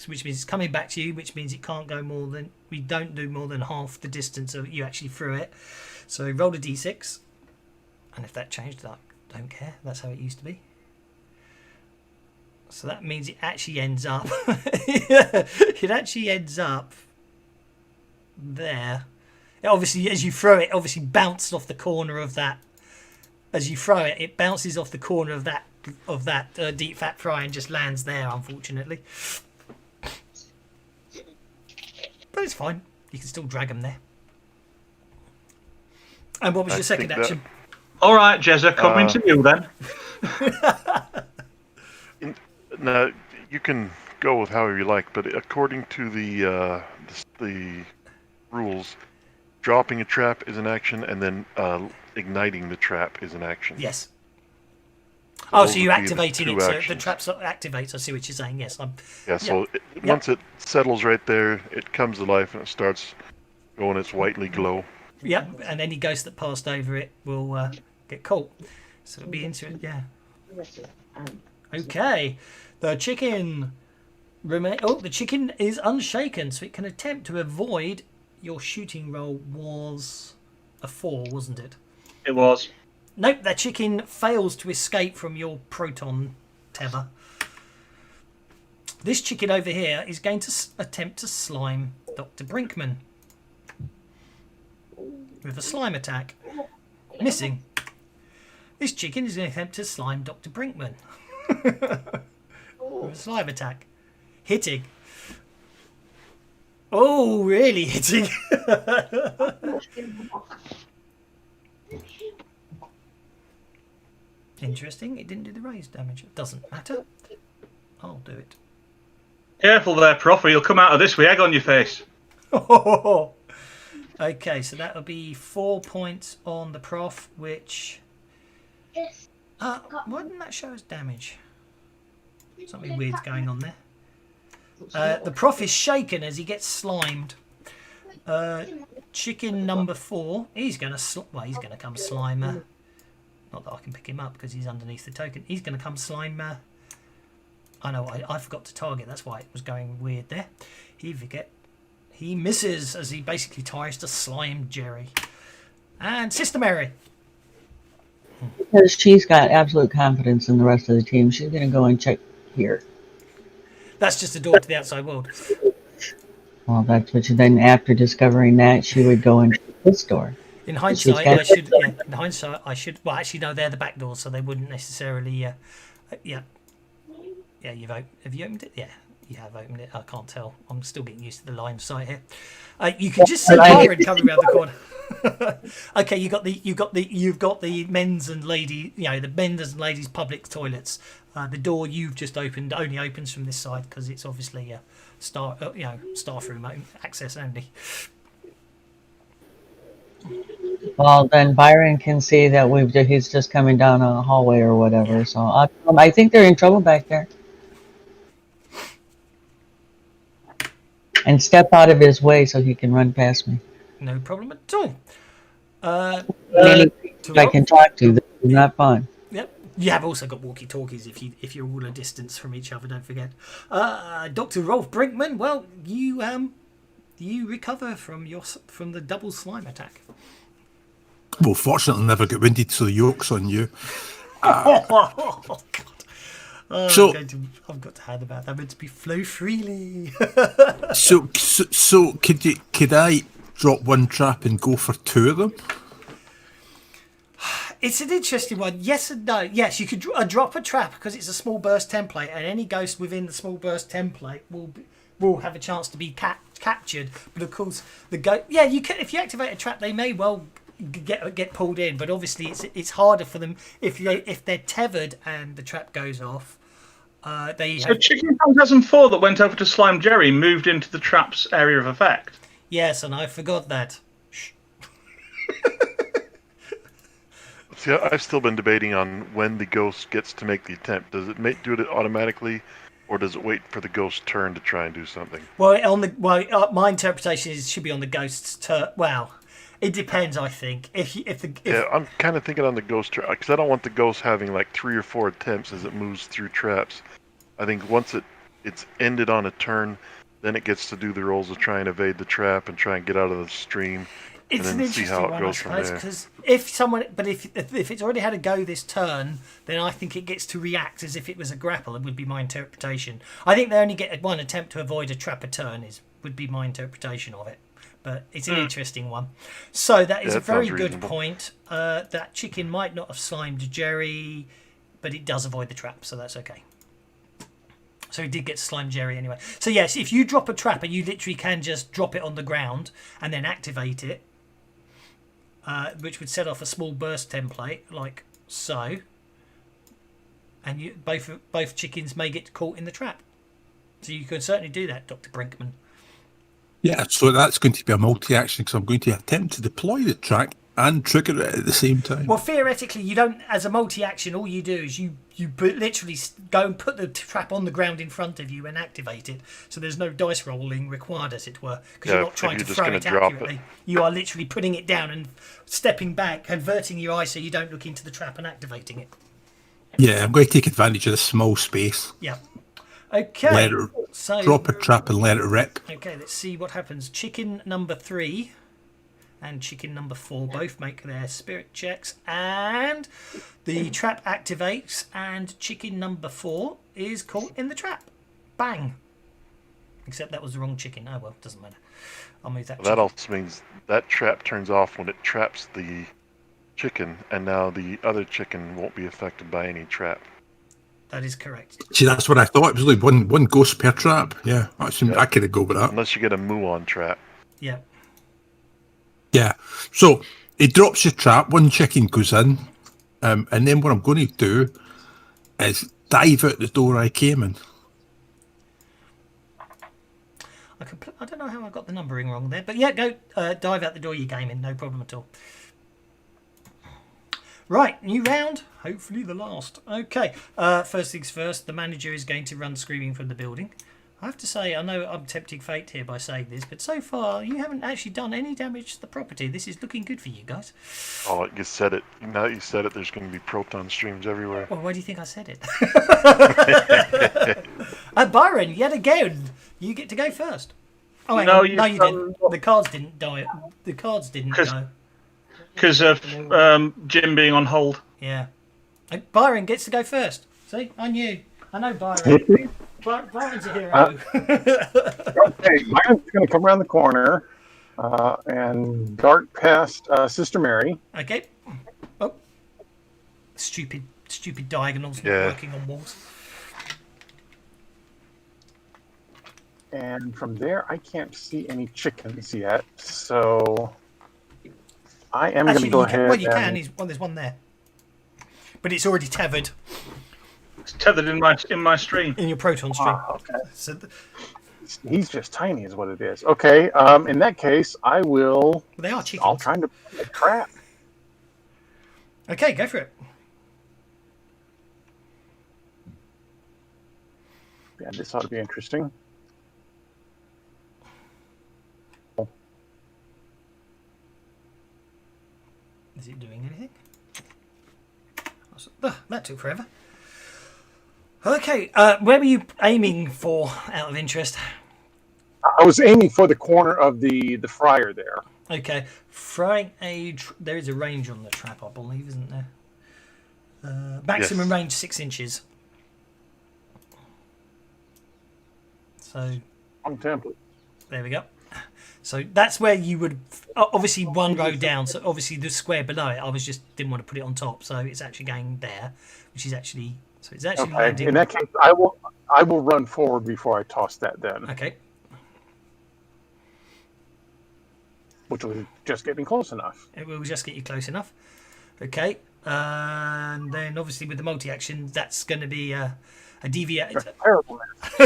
Which means it's coming back to you, which means it can't go more than we don't do more than half the distance of you actually threw it. So roll a D6, and if that changed, I don't care. That's how it used to be. So that means it actually ends up. It actually ends up there. It obviously, as you throw it, obviously bounced off the corner of that. As you throw it, it bounces off the corner of that deep fat fry and just lands there. Unfortunately, but it's fine. You can still drag them there. And what was your second action? All right, Jezza, coming to you then. Now, you can go with however you like, but according to the rules, dropping a trap is an action, and then igniting the trap is an action. Yes. So Oh, those so you would be activated the it, two so the actions. trap activates. I see what you're saying. Yes, So once it settles right there, it comes to life and it starts going its whitely glow. Yep, and any ghost that passed over it will get caught. So it'll be into it. Yeah. Okay. The chicken the chicken is unshaken, so it can attempt to avoid. Your shooting roll was a 4, wasn't it? It was. Nope, that chicken fails to escape from your proton tether. This chicken over here is going to attempt to slime Dr. Brinkman with a slime attack. Missing. This chicken is going to attempt to slime Dr. Brinkman with a slime attack. Hitting. Oh, really hitting. Interesting. It didn't do the raised damage. It doesn't matter. I'll do it. Careful there, Prof, or you'll come out of this with egg on your face. Okay, so that'll be 4 points on the Prof, which... why didn't that show us damage? Something weird's going on there. The Prof is shaken as he gets slimed. Chicken number 4. He's going to come Slimer. Not that I can pick him up because he's underneath the token. He's going to come Slimer. I know, I forgot to target. That's why it was going weird there. He misses as he basically tries to slime Jerry. And Sister Mary. Because she's got absolute confidence in the rest of the team. She's going to go and check here. That's just a door to the outside world. Well, that's what she then, after discovering that, she would go and check this door. In hindsight, I should. Yeah, in hindsight, I should. Well, actually, no, they're the back doors, so they wouldn't necessarily. Yeah. Have you opened it? Yeah, you have opened it. I can't tell. I'm still getting used to the line of sight here. You can just see Byron coming around the corner. Okay, you've got the men's and lady. The men's and ladies' public toilets. The door you've just opened only opens from this side because it's obviously a staff room access only. Well, then Byron can see that he's just coming down a hallway or whatever. Yeah. So I think they're in trouble back there. And step out of his way so he can run past me. No problem at all. I can talk to. This is not fun. Yep. You have also got walkie-talkies if you're all a distance from each other. Don't forget. Dr. Rolf Brinkman. Well, you recover from the double slime attack. Well, fortunately, I never get winded, so the yoke's on you. Oh, God. So I've got to hand about that meant to be flow freely. so could I drop one trap and go for 2 of them? It's an interesting one. Yes and no. Yes, you could drop a trap because it's a small burst template, and any ghost within the small burst template will have a chance to be captured. But of course, you can, if you activate a trap, they may well get pulled in. But obviously, it's harder for them if they're tethered and the trap goes off. Chicken Phantasm 4 that went over to Slime Jerry moved into the trap's area of effect. Yes, and I forgot that. See, I've still been debating on when the ghost gets to make the attempt. Does it do it automatically, or does it wait for the ghost's turn to try and do something? Well, my interpretation is it should be on the ghost's turn. Well, it depends. I think Yeah, I'm kind of thinking on the ghost turn because I don't want the ghost having like 3 or 4 attempts as it moves through traps. I think once it's ended on a turn, then it gets to do the rolls of try and evade the trap and try and get out of the stream. It's and then see how it goes from there. Because if it's already had a go this turn, then I think it gets to react as if it was a grapple. It would be my interpretation. I think they only get one attempt to avoid a trap a turn. Would be my interpretation of it. But it's an interesting one. So that is a very good point. That chicken might not have slimed Jerry, but it does avoid the trap, so that's okay. So he did get to slime Jerry anyway. So yes, if you drop a trap and you literally can just drop it on the ground and then activate it, which would set off a small burst template like so, and both chickens may get caught in the trap. So you can certainly do that, Dr. Brinkman. Yeah, so that's going to be a multi-action because I'm going to attempt to deploy the track and trigger it at the same time. Well, theoretically, you don't. As a multi-action, all you do is you literally go and put the trap on the ground in front of you and activate it. So there's no dice rolling required, as it were, because you're not trying to throw it accurately. You are literally putting it down and stepping back, converting your eye so you don't look into the trap and activating it. Yeah, I'm going to take advantage of the small space. Yeah. Okay. Drop a trap and let it rip. Okay, let's see what happens. Chicken number 3 and chicken number 4 both make their spirit checks, and the trap activates, and chicken number 4 is caught in the trap. Bang. Except that was the wrong chicken. Oh well, doesn't matter. I'll move that. That also means that trap turns off when it traps the chicken, and now the other chicken won't be affected by any trap. That is correct. See, that's what I thought. It was only one ghost per trap. Yeah, I could go with that. Unless you get a Muon trap. Yeah. Yeah. So it drops your trap. One chicken goes in. And then what I'm going to do is dive out the door I came in. I don't know how I got the numbering wrong there, but yeah, go dive out the door you came in, no problem at all. Right, new round, hopefully the last. Okay, first things first, the manager is going to run screaming from the building. I have to say, I know I'm tempting fate here by saying this, but so far you haven't actually done any damage to the property. This is looking good for you guys. Oh, you said it. Now that you said it, there's going to be proton streams everywhere. Well, why do you think I said it? Byron, yet again, you get to go first. Oh, hang on. No, you didn't. The cards didn't die. The cards didn't go. Because of Jim being on hold. Yeah. Byron gets to go first. See, I knew. I know Byron. Byron's a hero. Okay, mine's going to come around the corner and dart past Sister Mary. Okay. Oh. Stupid diagonals not working on walls. And from there, I can't see any chickens yet, so I am going to go ahead. Well, you can. There's one there, but it's already tethered. It's tethered in my stream. In your proton stream. Okay. So he's just tiny, is what it is. Okay. In that case, I will. They are chickens. I'll try to put a trap. Okay, go for it. Yeah, this ought to be interesting. Is it doing anything? That took forever. Okay, where were you aiming for, out of interest? I was aiming for the corner of the fryer there. Okay, throwing there is a range on the trap, I believe, isn't there? Maximum range 6 inches. So on template. There we go. So that's where you would obviously one row down. So obviously the square below it, I didn't want to put it on top. So it's actually going there, which is actually okay. landing. In that case, I will run forward before I toss that then. Okay. Which will just get me close enough. It will just get you close enough. Okay. And then obviously with the multi-action, that's going to be a deviate. That's terrible.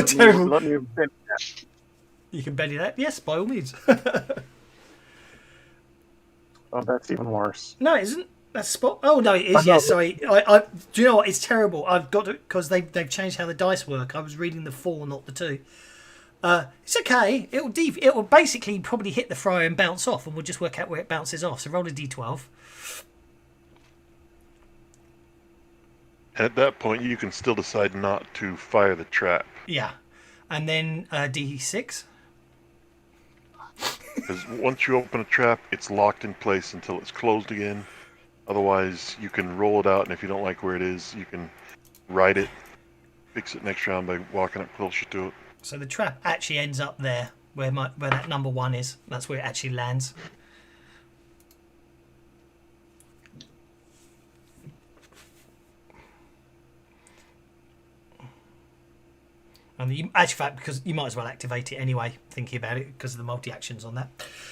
Terrible. Let me bend that. You can belly that? Yes, by all means. Oh, that's even worse. No, it isn't. That's spot. Oh no, it is. Yes, sorry. I do you know what? It's terrible. I've got to because they've changed how the dice work. I was reading the 4, not the 2. It's okay. It will basically probably hit the fryer and bounce off, and we'll just work out where it bounces off. So roll a d12. At that point, you can still decide not to fire the trap. Yeah, and then d6. Because once you open a trap, it's locked in place until it's closed again. Otherwise, you can roll it out, and if you don't like where it is, you can ride it, fix it next round by walking up closer to it. So the trap actually ends up there, where that number 1 is. That's where it actually lands. And because you might as well activate it anyway, thinking about it, because of the multi-actions on that.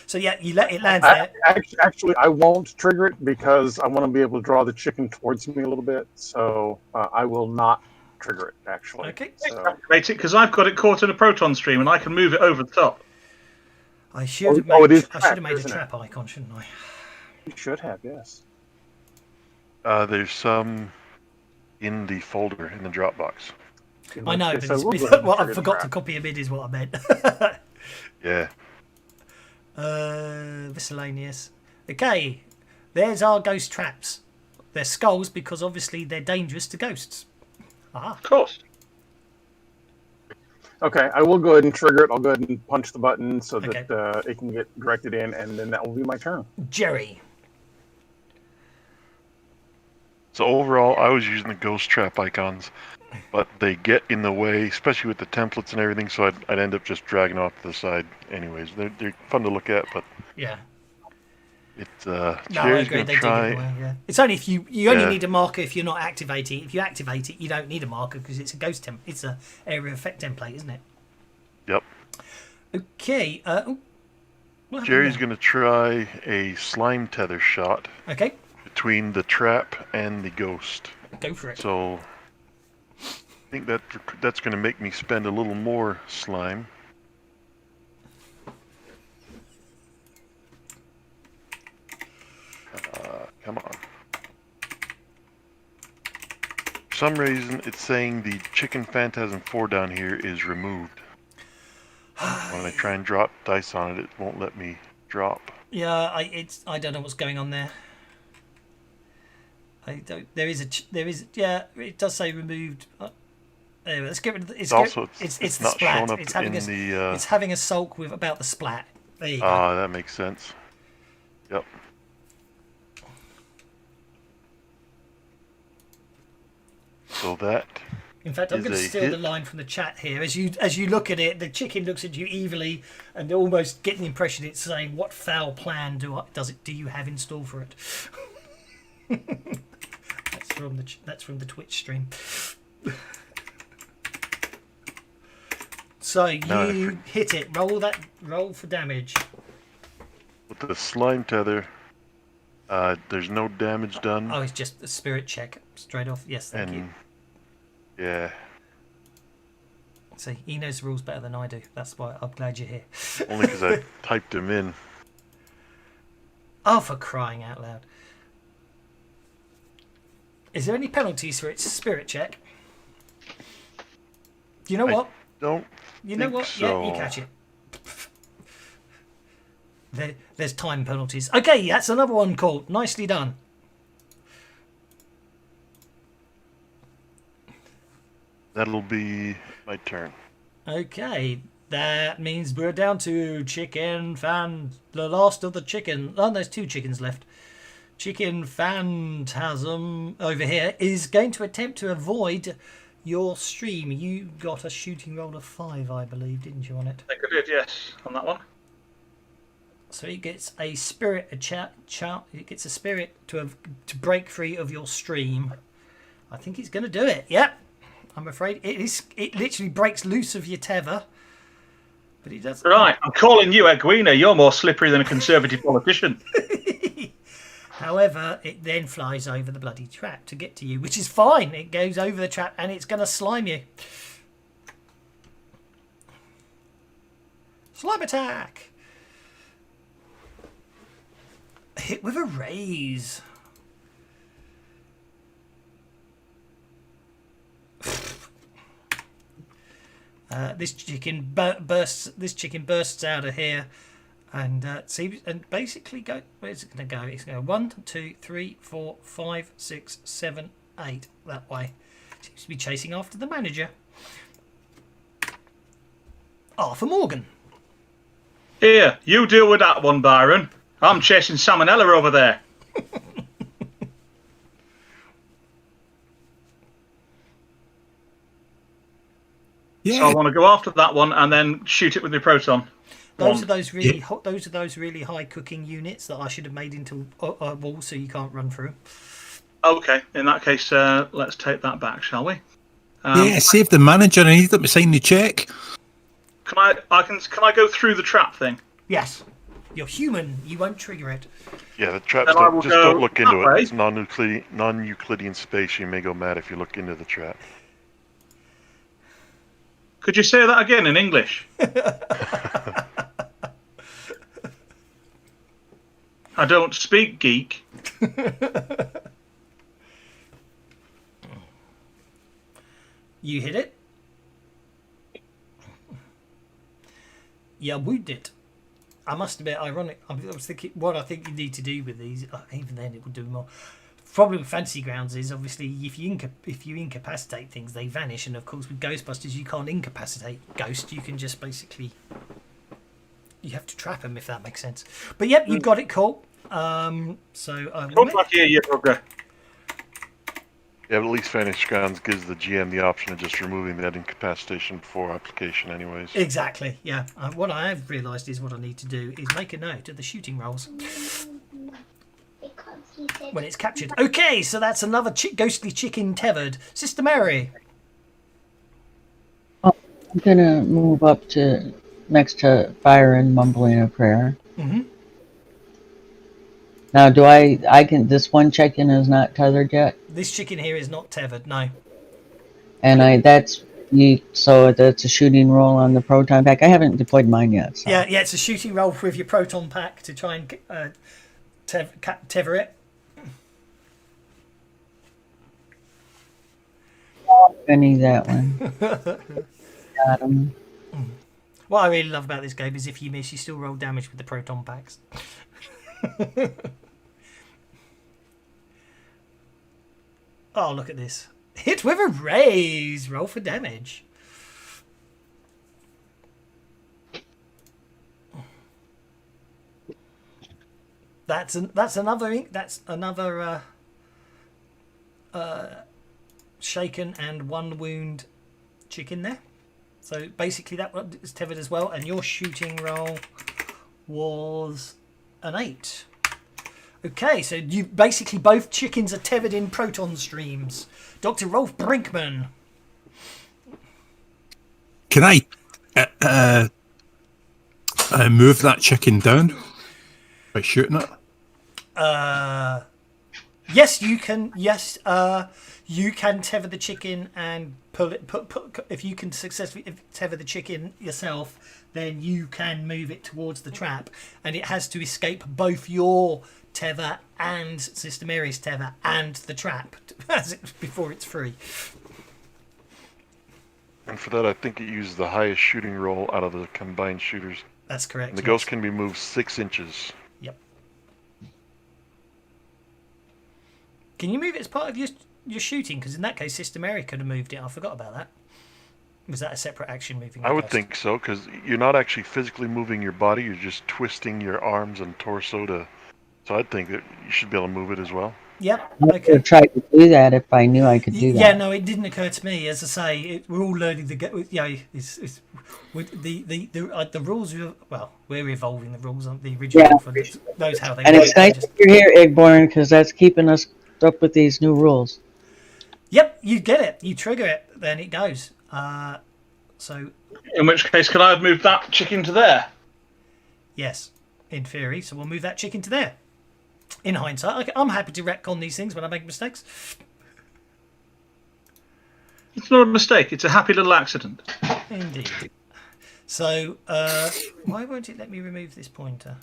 So yeah, it lands there. Actually, I won't trigger it because I want to be able to draw the chicken towards me a little bit. So I will not trigger it, actually. Okay. So. Activate it because I've got it caught in a proton stream and I can move it over the top. I should have made a trap icon, shouldn't I? You should have, yes. There's some in the folder in the Dropbox. I know, but what I forgot to copy them in is what I meant. Yeah. Miscellaneous. Okay, there's our ghost traps. They're skulls because obviously they're dangerous to ghosts. Aha. Of course. Okay, I will go ahead and trigger it. I'll go ahead and punch the button so that it can get directed in, and then that will be my turn. Jerry. So overall, I was using the ghost trap icons, but they get in the way, especially with the templates and everything, so I'd end up just dragging off to the side anyways. They're fun to look at, but yeah. It's I agree. They do get in the way, yeah. It's only if you only need a marker if you're not activating. If you activate it, you don't need a marker because it's a ghost it's a area effect template, isn't it? Yep. Okay. Jerry's going to try a slime tether shot. Okay. between the trap and the ghost. Go for it. So I think that's going to make me spend a little more slime. Come on. For some reason, it's saying the Chicken Phantasm 4 down here is removed. When I try and drop dice on it, it won't let me drop. Yeah, I don't know what's going on there. Yeah, it does say removed. Anyway, let's get rid of the, it's the not splat. showing up It's having it's having a sulk with about the splat. There you go. That makes sense. Yep. So that. In fact, I'm going to steal the line from the chat here. As you look at it, the chicken looks at you evilly, and almost getting the impression it's saying, "What foul plan do you have in store for it?" That's from the Twitch stream. So you hit it. Roll for damage. With the slime tether, there's no damage done. Oh, it's just a spirit check straight off. Yes, thank you. Yeah. See, he knows the rules better than I do. That's why I'm glad you're here. Only because I typed them in. Oh, for crying out loud. Is there any penalties for its spirit check? You know what? You know what? So. Yeah, you catch it. There's time penalties. Okay, that's another one called. Nicely done. That'll be my turn. Okay, that means we're down to Chicken Fan. The last of the chicken. Oh, there's 2 chickens left. Chicken Phantasm over here is going to attempt to avoid your stream. You got a shooting roll of 5, I believe, didn't you, on it? I think I did, yes, on that one. So it gets a spirit, it gets a spirit to break free of your stream. I think it's going to do it. Yep. I'm afraid it literally breaks loose of your tether. But it does. Right, I'm calling you Egwina. You're more slippery than a Conservative politician. However, it then flies over the bloody trap to get to you, which is fine. It goes over the trap and it's going to slime you. Slime attack. Hit with a raise. This chicken bursts out of here, and basically where's it going to go? It's going to go 1, 2, 3, 4, 5, 6, 7, 8 that way. Seems to be chasing after the manager. Arthur Morgan. Here, you deal with that one, Byron. I'm chasing salmonella over there. Yeah. So I want to go after that one and then shoot it with my proton. Those are those really high cooking units that I should have made into a wall so you can't run through. Okay, in that case, let's take that back, shall we? Save the manager. I need them to sign the check. Can I go through the trap thing? Yes. You're human. You won't trigger it. Yeah, the traps don't look into it. It's non-Euclidean space. You may go mad if you look into the trap. Could you say that again in English? I don't speak geek. You hit it. You wounded it. I must admit, ironic. I was thinking what I think you need to do with these. Even then, it will do more. Problem with Fantasy Grounds is obviously if you incapacitate things, they vanish, and of course with Ghostbusters you can't incapacitate ghosts. You can just basically you have to trap them if that makes sense. But yep, you got it, cool. So I will. Come back here, you bugger. Yeah, but at least Fantasy Grounds gives the GM the option of just removing that incapacitation before application anyways. Exactly, yeah. What I have realised is what I need to do is make a note of the shooting rolls when it's captured. Okay, so that's another ghostly chicken tethered. Sister Mary. I'm going to move up to next to Byron mumbling a prayer. Mm-hmm. Now, this one chicken is not tethered yet? This chicken here is not tethered, no. And so that's a shooting roll on the proton pack. I haven't deployed mine yet. So. Yeah, it's a shooting roll with your proton pack to try and tether it. I need that one. Got him. What I really love about this game is if you miss, you still roll damage with the proton packs. Oh, look at this. Hit with a raise. Roll for damage. That's another shaken and one wound chicken there. So basically that one is tethered as well, and your shooting roll was an 8. Okay, so you basically both chickens are tethered in proton streams. Dr. Rolf Brinkman. Can I move that chicken down by shooting it? Yes, you can. Yes, you can tether the chicken and pull it. If you can successfully tether the chicken yourself, then you can move it towards the trap, and it has to escape both your tether and Sister Mary's tether and the trap before it's free. And for that, I think it uses the highest shooting roll out of the combined shooters. That's correct. And the ghost can be moved 6 inches. Yep. Can you move it as part of your shooting? Because in that case, Sister Mary could have moved it. I forgot about that. Was that a separate action moving? I would think so, because you're not actually physically moving your body. You're just twisting your arms and torso to... So I'd think that you should be able to move it as well. Yep. I would have tried to do that if I knew I could do that. Yeah, no, it didn't occur to me. As I say, we're all learning the. With the rules. Well, we're evolving the rules on the original. For knows how they. And it's nice that you're here, Igborn, because that's keeping us up with these new rules. Yep, you get it. You trigger it, then it goes. So. In which case, can I have moved that chicken to there? Yes, in theory. So we'll move that chicken to there. In hindsight, I'm happy to retcon these things when I make mistakes. It's not a mistake. It's a happy little accident. Indeed. So, why won't it let me remove this pointer?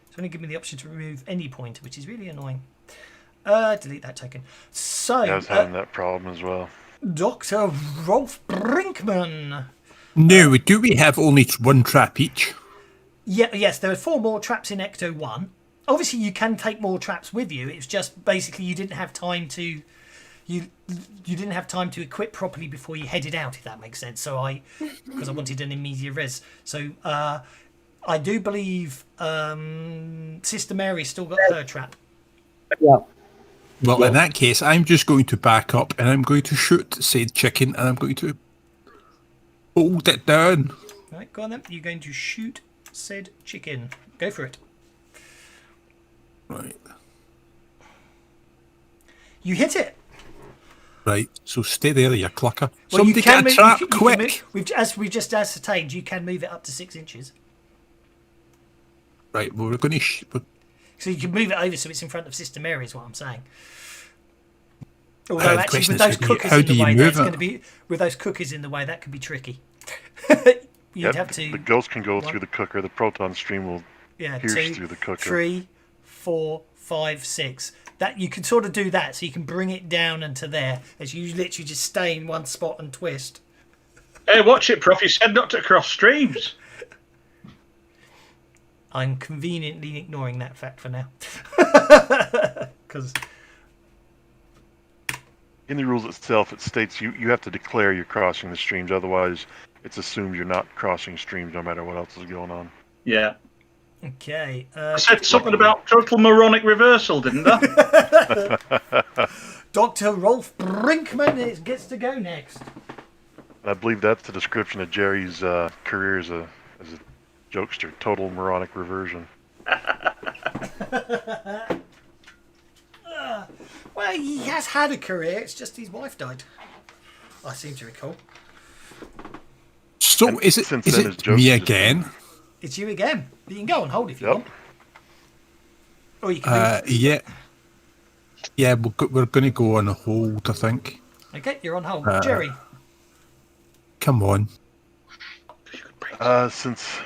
It's only given me the option to remove any pointer, which is really annoying. Delete that token. So, I was having that problem as well. Dr. Rolf Brinkman. No, do we have only one trap each? Yes, there are 4 more traps in Ecto 1. Obviously, you can take more traps with you. It's just basically you didn't have time to you didn't have time to equip properly before you headed out, if that makes sense. So because I wanted an immediate res. So I do believe Sister Mary still got her trap. Yeah. Well, in that case, I'm just going to back up and I'm going to shoot said chicken and I'm going to hold it down. Right, go on then. You're going to shoot said chicken. Go for it. Right. You hit it. Right. So stay there, you clucker. Well, Somebody get a trap, quick. As we've just ascertained, you can move it up to 6 inches. Right. Well, we're going to... So you can move it over so it's in front of Sister Mary, is what I'm saying. Although actually, with those cookies in the way, that's going to be with those cookies in the way, that could be tricky. You'd have to. The ghost can go through the cooker. The proton stream will pierce through the cooker. 3, 4, 5, 6. That you can sort of do that, so you can bring it down into there as you literally just stay in one spot and twist. Hey, watch it, Prof. You said not to cross streams. I'm conveniently ignoring that fact for now. Because in the rules itself, it states you have to declare you're crossing the streams. Otherwise, it's assumed you're not crossing streams no matter what else is going on. Yeah. Okay. I said something about total moronic reversal, didn't I? Dr. Rolf Brinkman gets to go next. I believe that's the description of Jerry's career as a jokester. Total moronic reversion. Well, he has had a career. It's just his wife died. I seem to recall. So is it me again? It's you again. You can go on hold if you want. Or you can move. Yeah. Yeah, we're going to go on a hold, I think. Okay, you're on hold. Jerry. Come on. Since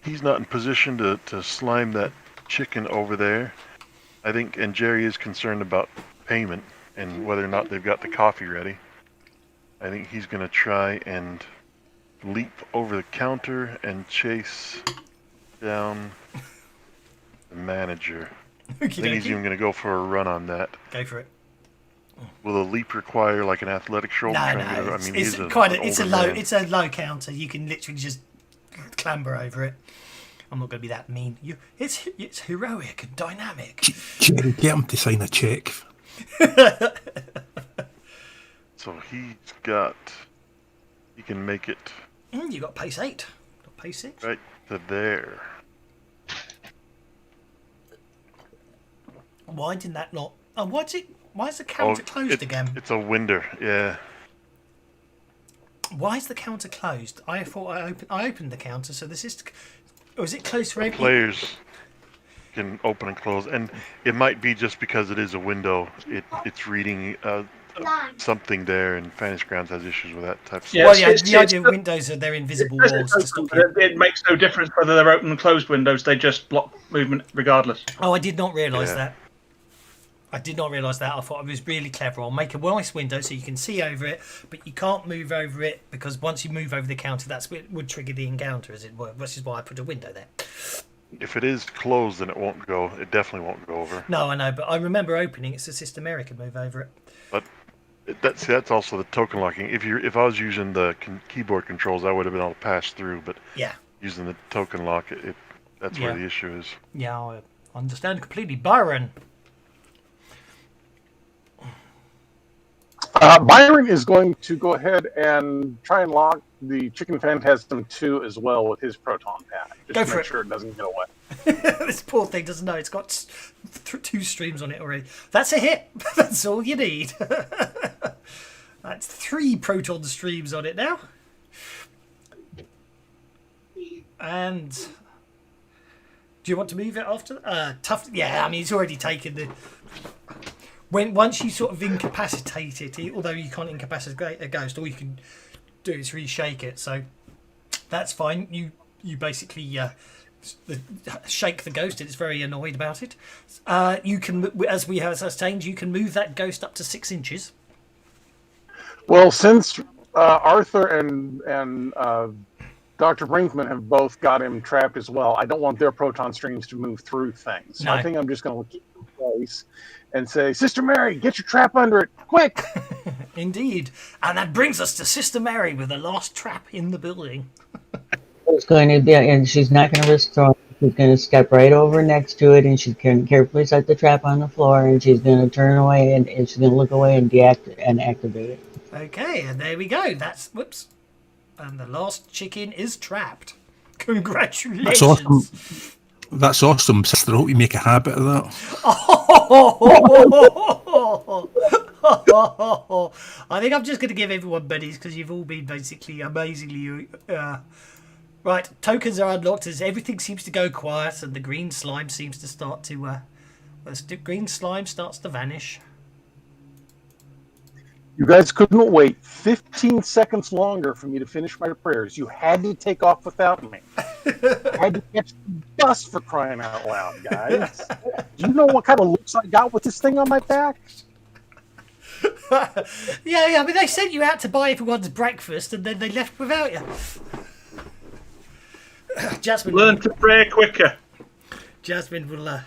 he's not in position to slime that chicken over there, I think, and Jerry is concerned about payment and whether or not they've got the coffee ready. I think he's going to try and leap over the counter and chase down the manager. I think he's even going to go for a run on that. Go for it. Will a leap require like an athletic shoulder? No. It's a low counter. You can literally just clamber over it. I'm not going to be that mean. It's heroic and dynamic. Jerry, get him to sign a check. So he can make it You got pace 8. Got pace 6. right to there. Why did that not? Oh, why is the counter closed again? It's a window, yeah. Why is the counter closed? I thought I opened the counter, so this is. Or is it closed for every Players can open and close, and it might be just because it is a window. It's reading something there, and Fantasy Grounds has issues with that type of Yeah, stuff. the idea of windows are they're invisible It says walls it's to open, stop but you. it makes no difference whether they're open and closed windows. They just block movement regardless. Oh, I did not realise Yeah. that. I did not realise that. I thought it was really clever. I'll make a nice window so you can see over it, but you can't move over it because once you move over the counter, that's what would trigger the encounter, as it were. Which is why I put a window there. If it is closed, then it won't go. It definitely won't go over. No, I know, but I remember opening it so Sister Mary could move over it. But that's also the token locking. If I was using the keyboard controls, I would have been able to pass through. But Yeah, using the token lock, that's where Yeah. the issue is. yeah, I understand completely. Byron. Byron is going to go ahead and try and lock the Chicken Phantasm 2 as well with his proton pack, just Go to for make it. sure it doesn't get away. This poor thing doesn't know it's got 2 streams on it already. That's a hit. That's all you need. That's 3 proton streams on it now. And do you want to move it after? Tough. Yeah, I mean it's already taken the. Once you sort of incapacitate it, although you can't incapacitate a ghost, all you can do is reshake it. So that's fine. You basically shake the ghost. It's very annoyed about it. You can, as we have sustained, you can move that ghost up to 6 inches. Well, since Arthur and Dr. Brinkman have both got him trapped as well, I don't want their proton streams to move through things. So No. I think I'm just going to keep it in place and say, Sister Mary, get your trap under it, quick! Indeed. And that brings us to Sister Mary with the last trap in the building. It's going to be, and she's not going to risk throwing. She's going to step right over next to it, and she's going to carefully set the trap on the floor, and she's going to turn away, and she's going to look away and activate it. Okay, and there we go. Whoops. And the last chicken is trapped. Congratulations. That's awesome. That's awesome, sister. I hope you make a habit of that. I think I'm just going to give everyone buddies because you've all been basically amazingly. Right, tokens are unlocked as everything seems to go quiet and the green slime seems to start to. The green slime starts to vanish. You guys couldn't wait 15 seconds longer for me to finish my prayers. You had to take off without me. I had to catch the bus for crying out loud, guys. Do you know what kind of looks I got with this thing on my back? Yeah, I mean, they sent you out to buy everyone's breakfast and then they left without you. Jasmine. Learn to pray quicker. Jasmine will.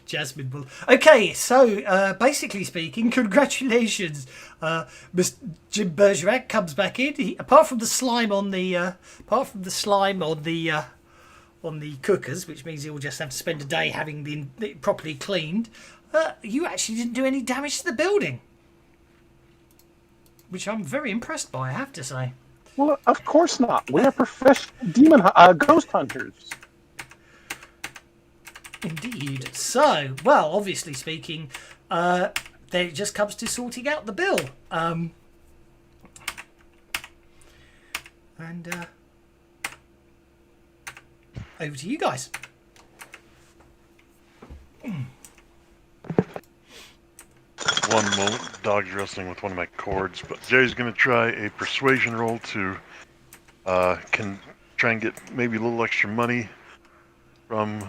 Jasmine will. Okay, so basically speaking, congratulations. Mr. Jim Bergerac comes back in. Apart from the slime on the cookers, which means he'll just have to spend a day having been properly cleaned. You actually didn't do any damage to the building, which I'm very impressed by, I have to say. Well, of course not. We are professional ghost hunters. Indeed. So, well, obviously speaking, there it just comes to sorting out the bill. And over to you guys. One moment, dog's wrestling with one of my cords, but Jerry's gonna try a persuasion roll to can try and get maybe a little extra money from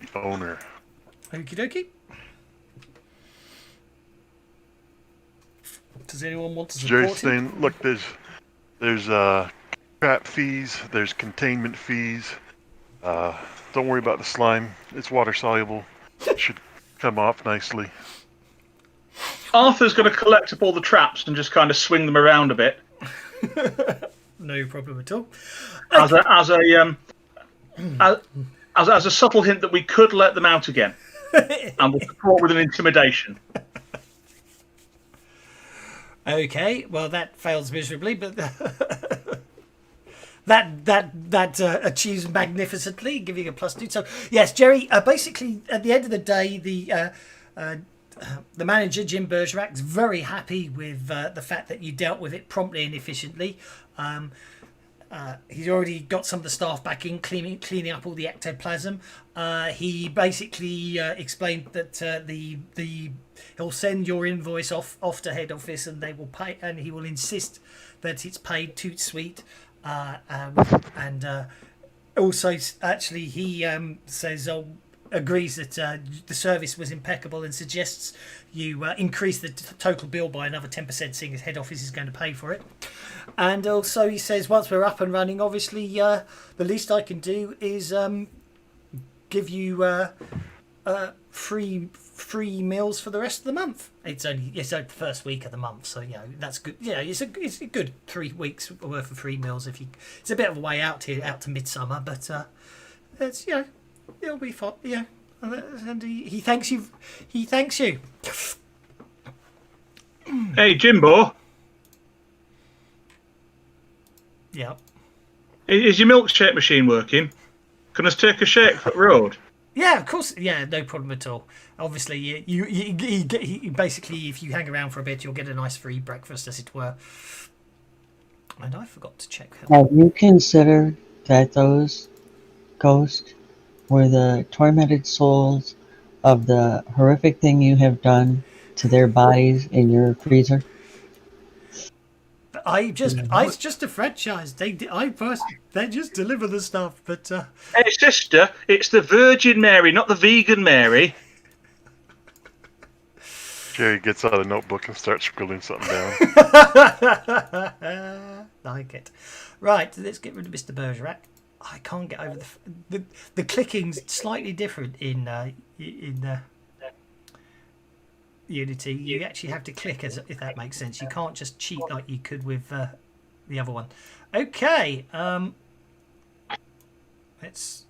the owner. Okie dokie. Does anyone want to support Jerry's him? saying, look, there's trap fees, there's containment fees. Don't worry about the slime. It's water soluble. It should come off nicely. Arthur's going to collect up all the traps and just kind of swing them around a bit. No problem at all. As a subtle hint that we could let them out again. And we'll support with an intimidation. Okay, well that fails miserably, but that achieves magnificently, giving a +2. So yes, Jerry. Basically, at the end of the day, the manager Jim Bergerac is very happy with the fact that you dealt with it promptly and efficiently. He's already got some of the staff back in cleaning up all the ectoplasm. He basically explained that he'll send your invoice off to head office and they will pay, and he will insist that it's paid tout suite. And also, actually, he says agrees that the service was impeccable and suggests you increase the total bill by another 10%, seeing as head office is going to pay for it. And also he says once we're up and running, obviously the least I can do is give you free meals for the rest of the month. It's only the first week of the month, so that's good. Yeah, it's a good 3 weeks worth of free meals. It's a bit of a way out to midsummer, but it's it'll be fun. Yeah, and he thanks you. He thanks you. Hey, Jimbo. Yeah. Is your milkshake machine working? Can I take a shake for the road? Yeah, of course. Yeah, no problem at all. Obviously, you basically, if you hang around for a bit, you'll get a nice free breakfast, as it were. And I forgot to check. Have you considered that those ghosts were the tormented souls of the horrific thing you have done to their bodies in your freezer? It's just a franchise. They just deliver the stuff. But hey, sister, it's the Virgin Mary, not the vegan Mary. Jerry gets out a notebook and starts scribbling something down. Like it. Right, let's get rid of Mr. Bergerac. I can't get over the clicking's slightly different in Unity. You actually have to click, if that makes sense. You can't just cheat like you could with the other one. Okay, let's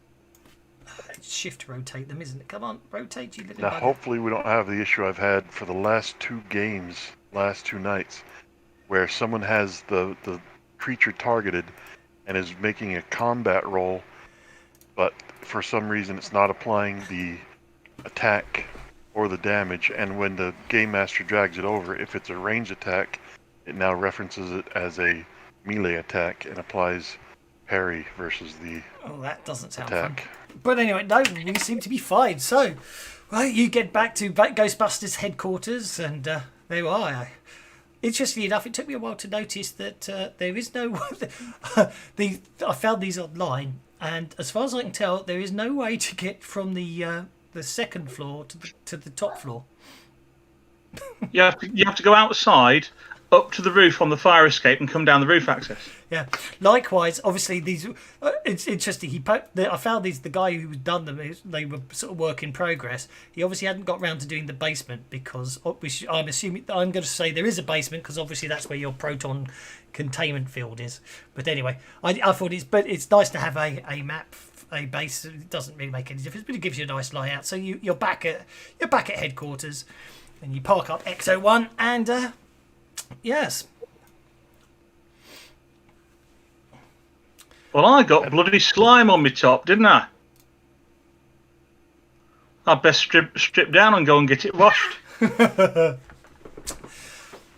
shift rotate them, isn't it? Come on, rotate, you little Now, bugger. hopefully we don't have the issue I've had for the last 2 games, last 2 nights, where someone has the creature targeted and is making a combat roll, but for some reason it's not applying the attack or the damage, and when the game master drags it over, if it's a ranged attack, it now references it as a melee attack and applies parry versus the That doesn't sound attack. fun. But anyway, no, we seem to be fine. So, well, you get back to Ghostbusters headquarters, and there you are. Interestingly enough, it took me a while to notice that there is no I found these online, and as far as I can tell, there is no way to get from the second floor to the top floor. You have to go outside, up to the roof on the fire escape, and come down the roof access. Yeah. Likewise, obviously these. It's interesting. I found these. The guy who done them, they were sort of work in progress. He obviously hadn't got round to doing the basement because I'm assuming I'm going to say there is a basement because obviously that's where your proton containment field is. But anyway, I thought it's nice to have a map, a base. It doesn't really make any difference, but it gives you a nice layout. So you're back at headquarters, and you park up XO1, and yes. Well, I got bloody slime on my top, didn't I? I'd best strip down and go and get it washed.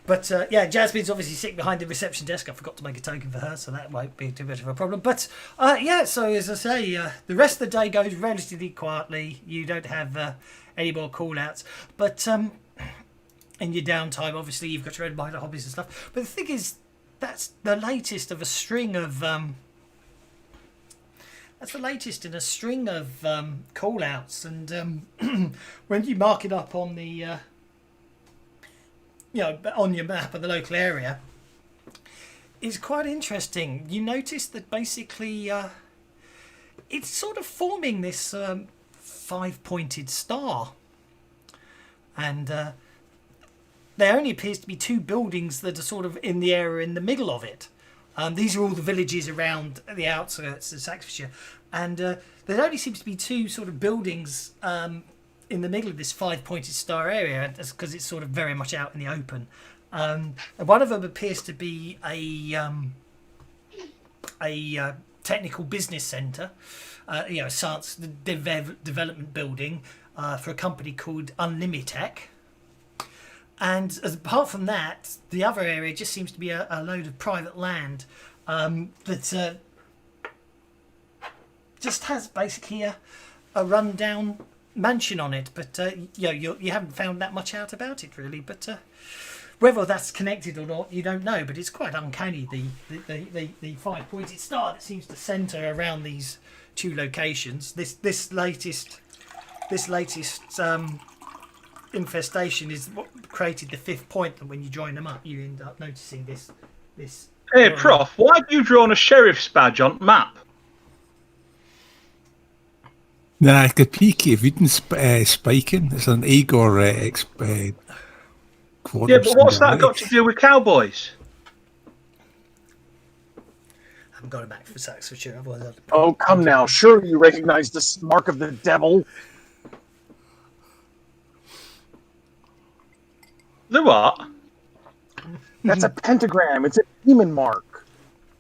But yeah, Jasmine's obviously sitting behind the reception desk. I forgot to make a token for her, so that won't be too much of a problem. But yeah, so as I say, the rest of the day goes relatively quietly. You don't have any more call-outs. But in your downtime, obviously, you've got your own minor hobbies and stuff. But the thing is, that's the latest of a string of... that's the latest in a string of call-outs. And when you mark it up on the... on your map of the local area, it's quite interesting. You notice that basically it's sort of forming this 5-pointed star, and there only appears to be 2 buildings that are sort of in the area in the middle of it. These are all the villages around the outskirts of Saxfordshire, and there only seems to be 2 sort of buildings in the middle of this 5-pointed star area, because it's sort of very much out in the open. And one of them appears to be a technical business centre, a science development building for a company called Unlimitech. And apart from that, the other area just seems to be a load of private land that just has basically a rundown mansion on it, but you haven't found that much out about it really. But whether that's connected or not, you don't know. But it's quite uncanny, the 5-pointed star that seems to centre around these 2 locations. This latest infestation is what created the 5th point, that when you join them up, you end up noticing this. Hey, Prof, why have you drawn a sheriff's badge on map? Nah, the peaky Eden spiking. It's an Igor Yeah, but what's that got to do with cowboys? I'm going back for Saxfordshire. Otherwise, Oh, come now. Sure, you recognize the mark of the devil. The what? That's a pentagram. It's a demon mark.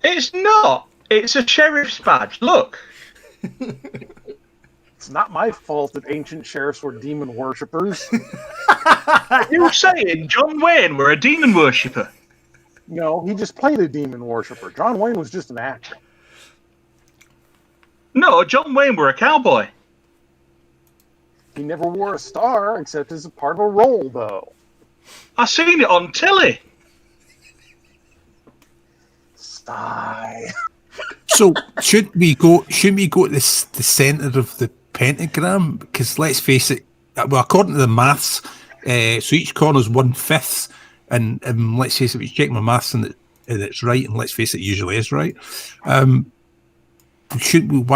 It's not. It's a sheriff's badge. Look. It's not my fault that ancient sheriffs were demon worshippers. You saying John Wayne were a demon worshipper? No, he just played a demon worshipper. John Wayne was just an actor. No, John Wayne were a cowboy. He never wore a star except as a part of a role, though. I seen it on telly. Sigh. So shouldn't we go to the centre of the pentagram? Because let's face it, well, according to the maths, so each corner's 1/5, and let's face it, we check my maths and it's right, and let's face it, usually is right. Why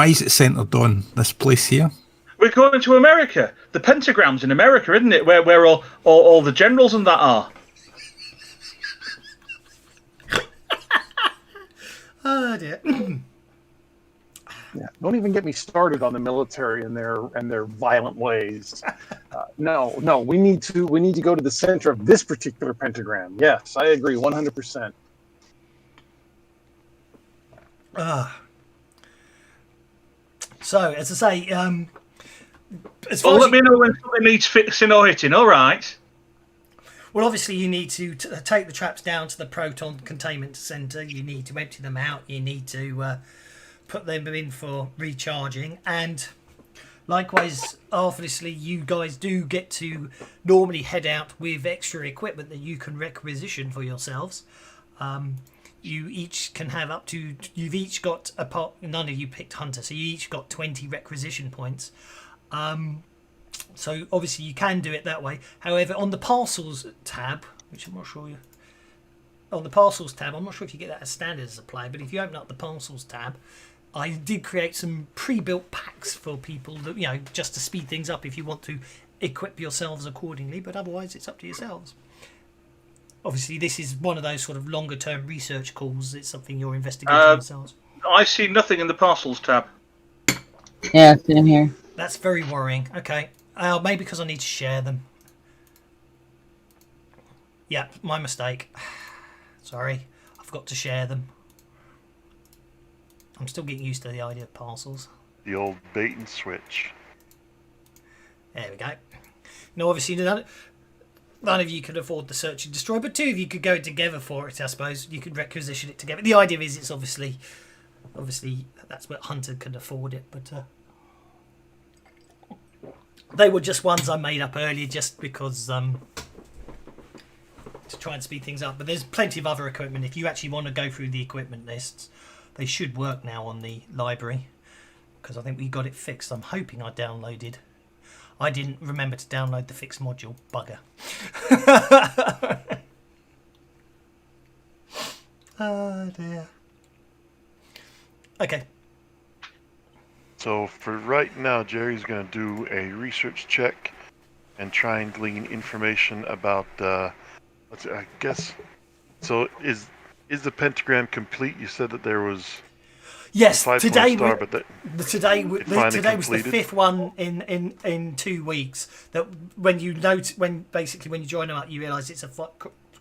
is it centred on this place here? We're going to America. The pentagram's in America, isn't it? Where all the generals and that are. oh dear. Yeah, don't even get me started on the military and their violent ways. No, we need to go to the center of this particular pentagram. Yes, I agree, 100%. So, as I say, as far Well, as let me know when something needs fixing or hitting. All right. well, obviously, you need to take the traps down to the proton containment center. You need to empty them out. You need to put them in for recharging, and likewise, obviously, you guys do get to normally head out with extra equipment that you can requisition for yourselves. You each can have up to. You've each got a part. None of you picked Hunter, so you each got 20 requisition points. So obviously you can do it that way. However, on the parcels tab, which I'm not sure you. On the parcels tab, I'm not sure if you get that as standard as a player, but if you open up the parcels tab, I did create some pre-built packs for people that just to speed things up if you want to equip yourselves accordingly. But otherwise, it's up to yourselves. Obviously, this is one of those sort of longer-term research calls. It's something you're investigating yourselves. I see nothing in the parcels tab. Yeah, same here. That's very worrying. Okay. Maybe because I need to share them. Yeah, my mistake. Sorry. I forgot to share them. I'm still getting used to the idea of parcels. The old bait and switch. There we go. Now, obviously, none of you could afford the search and destroy, but 2 of you could go together for it. I suppose you could requisition it together. The idea is it's obviously that's where Hunter can afford it, but they were just ones I made up earlier, just because to try and speed things up. But there's plenty of other equipment. If you actually want to go through the equipment lists, they should work now on the library, because I think we got it fixed. I'm hoping I downloaded. I didn't remember to download the fixed module. Bugger. Oh dear. Okay. So for right now, Jerry's going to do a research check and try and glean information about. Let's see, I guess. So is the pentagram complete? You said that there was. Yes, a 5-point today star, we- but that Today finally today was the completed? 5th one in 2 weeks. That when you when you join them up, you realise it's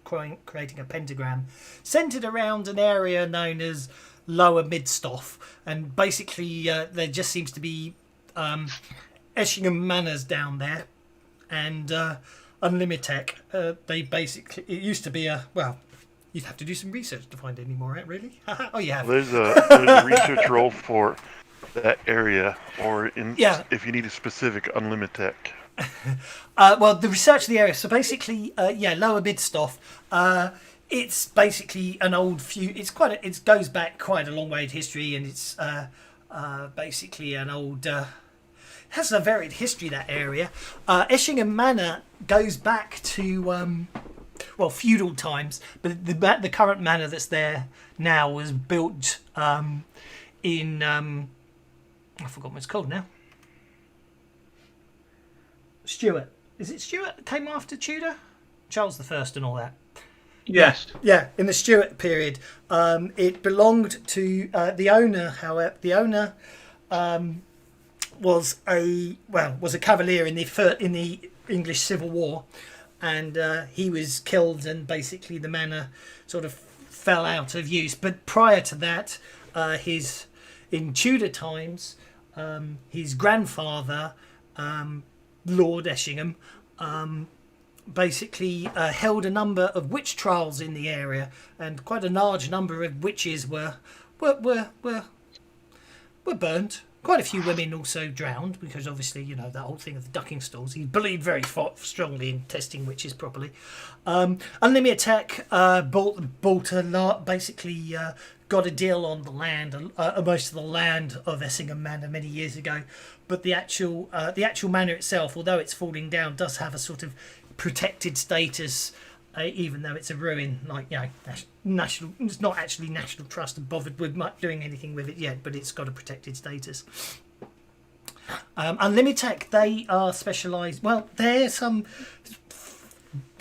creating a pentagram centered around an area known as Lower Midstoff, and basically there just seems to be Eshingham Manors down there, and Unlimitech. They basically, it used to be you'd have to do some research to find any more out, really. Oh, you have. there's a research role for that area, or if you need a specific Unlimitech. Well, the research of the area. So basically, Lower Midstoff. It's basically an old few. It goes back quite a long way in history, and it's basically an old. Has a varied history, that area. Eshingham Manor goes back to feudal times, but the current manor that's there now was built in I forgot what it's called now. Stuart. Is it Stuart that came after Tudor? Charles the First and all that. Yes. Yeah, in the Stuart period. It belonged to the owner, however. The owner was a cavalier in the English Civil War, and he was killed, and basically the manor sort of fell out of use. But prior to that, in Tudor times, his grandfather, Lord Eshingham, basically held a number of witch trials in the area, and quite a large number of witches were burnt. Quite a few women also drowned, because obviously, that whole thing of the ducking stalls. He believed very strongly in testing witches properly. Unlimited Tech basically got a deal on the land, most of the land of Essingham Manor many years ago. But the actual manor itself, although it's falling down, does have a sort of protected status, even though it's a ruin. National. It's not actually National Trust and bothered with doing anything with it yet, but it's got a protected status. Unlimitech, they are specialised. Well, they're some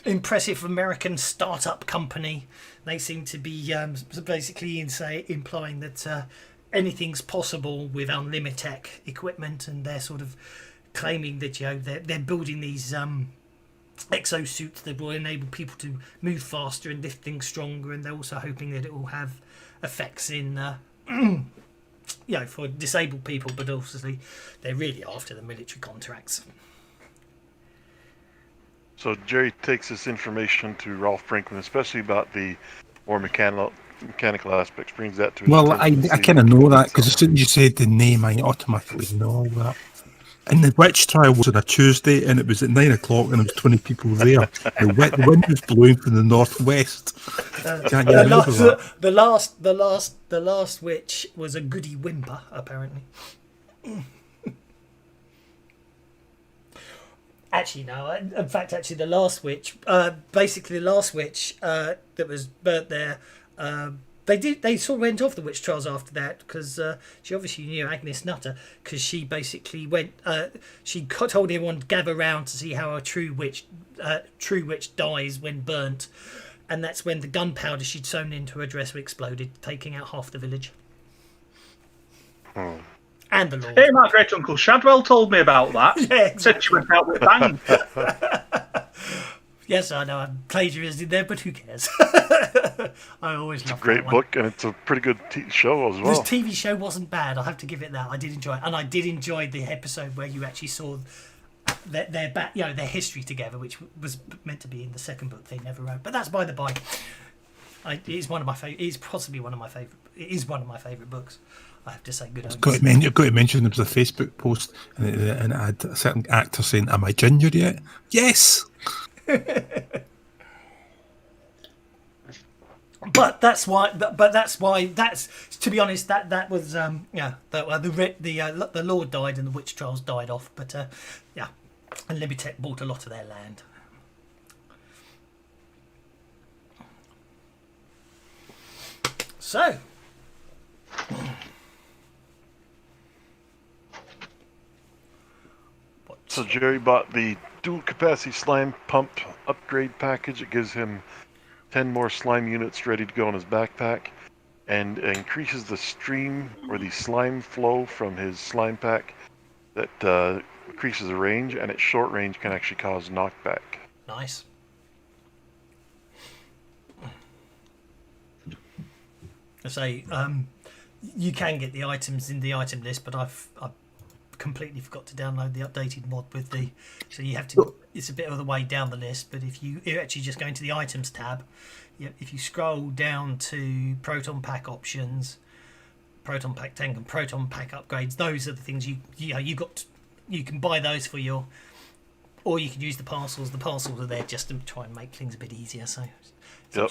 impressive American startup company. They seem to be basically implying that anything's possible with Unlimitech equipment, and they're sort of claiming that they're building these exosuits that will enable people to move faster and lift things stronger, and they're also hoping that it will have effects in for disabled people, but obviously they're really after the military contracts. So Jerry takes this information to Rolf Brinkman, especially about the more mechanical aspects, brings that to his Well, attention to I see kind of what he know can that, because as soon as you said the name, I automatically know that. And the witch trial was on a Tuesday, and it was at 9 o'clock, and there was 20 people there. The wind was blowing from the northwest. Can't you remember that? The last witch was a Goody Whimper, apparently. Actually, no. In fact, the last witch, that was burnt there. They sort of went off the witch trials after that, because she obviously knew Agnes Nutter, because she basically went. She told everyone to gather round to see how a true witch dies when burnt, and that's when the gunpowder she'd sewn into her dress exploded, taking out half the village. And the Lord. Hey, my great uncle Shadwell told me about that. Yeah, exactly. Said she went out with a bang. Yes, I know I'm plagiarising there, but who cares? I always love It's a great book, and it's a pretty good show as well. This TV show wasn't bad. I have to give it that. I did enjoy it, and I did enjoy the episode where you actually saw their history together, which was meant to be in the second book they never wrote. But that's by the by. It's one of my favorite. It's possibly one of my favorite. It is one of my favorite books. I have to say, good. You've got to mention there was a Facebook post and it had a certain actor saying, "Am I ginger yet?" Yes. But that's why. That's to be honest. That was the Lord died and the witch trials died off. But and Libertech bought a lot of their land. So. So Jerry bought the dual capacity slime pump upgrade package. It gives him 10 more slime units ready to go in his backpack and increases the stream or the slime flow from his slime pack that increases the range, and at short range can actually cause knockback. Nice. I say, you can get the items in the item list, but I've completely forgot to download the updated mod with the. So you have to. It's a bit of the way down the list, but if you actually just go into the items tab, if you scroll down to proton pack options, proton pack tank, and proton pack upgrades, those are the things you can buy those for your, or you can use the parcels. The parcels are there just to try and make things a bit easier. So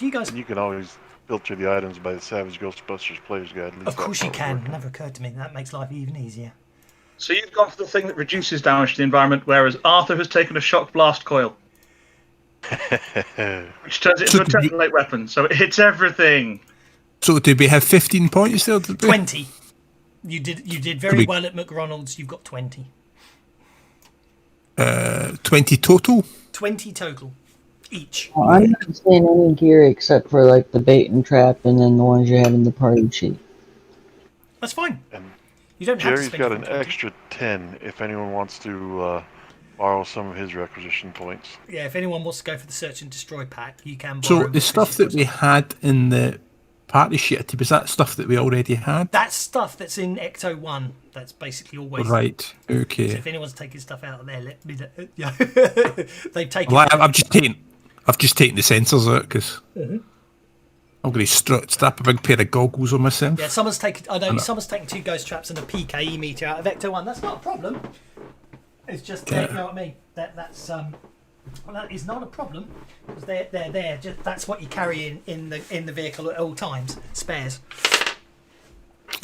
you guys, and you can always filter the items by the Savage Ghostbusters Player's Guide. Of course you can. Never occurred to me. That makes life even easier. So you've gone for the thing that reduces damage to the environment, whereas Arthur has taken a shock blast coil, which turns it into a template weapon. So it hits everything. So did we have 15 points there? 20. You did very well at McRonald's. You've got 20. 20 total? 20 total. Each. Well, I'm not seeing any gear except for like the bait and trap and then the ones you have in the party sheet. That's fine. And you don't have to Jerry's spend got an 20. extra 10 if anyone wants to borrow some of his requisition points. Yeah, if anyone wants to go for the search and destroy pack, you can borrow. So the stuff that we had in the party sheet, was that stuff that we already had? That's stuff that's in Ecto 1. That's basically always. Right, okay. So if anyone's taking stuff out of there, let me know. Yeah. They've taken. Well, I've just taken the sensors out because I'm going to strap a big pair of goggles on myself. Yeah, someone's taken 2 ghost traps and a PKE meter out of Ecto 1. That's not a problem. It's just you know what I mean. That is not a problem because they're there. Just that's what you carry in the vehicle at all times. Spares.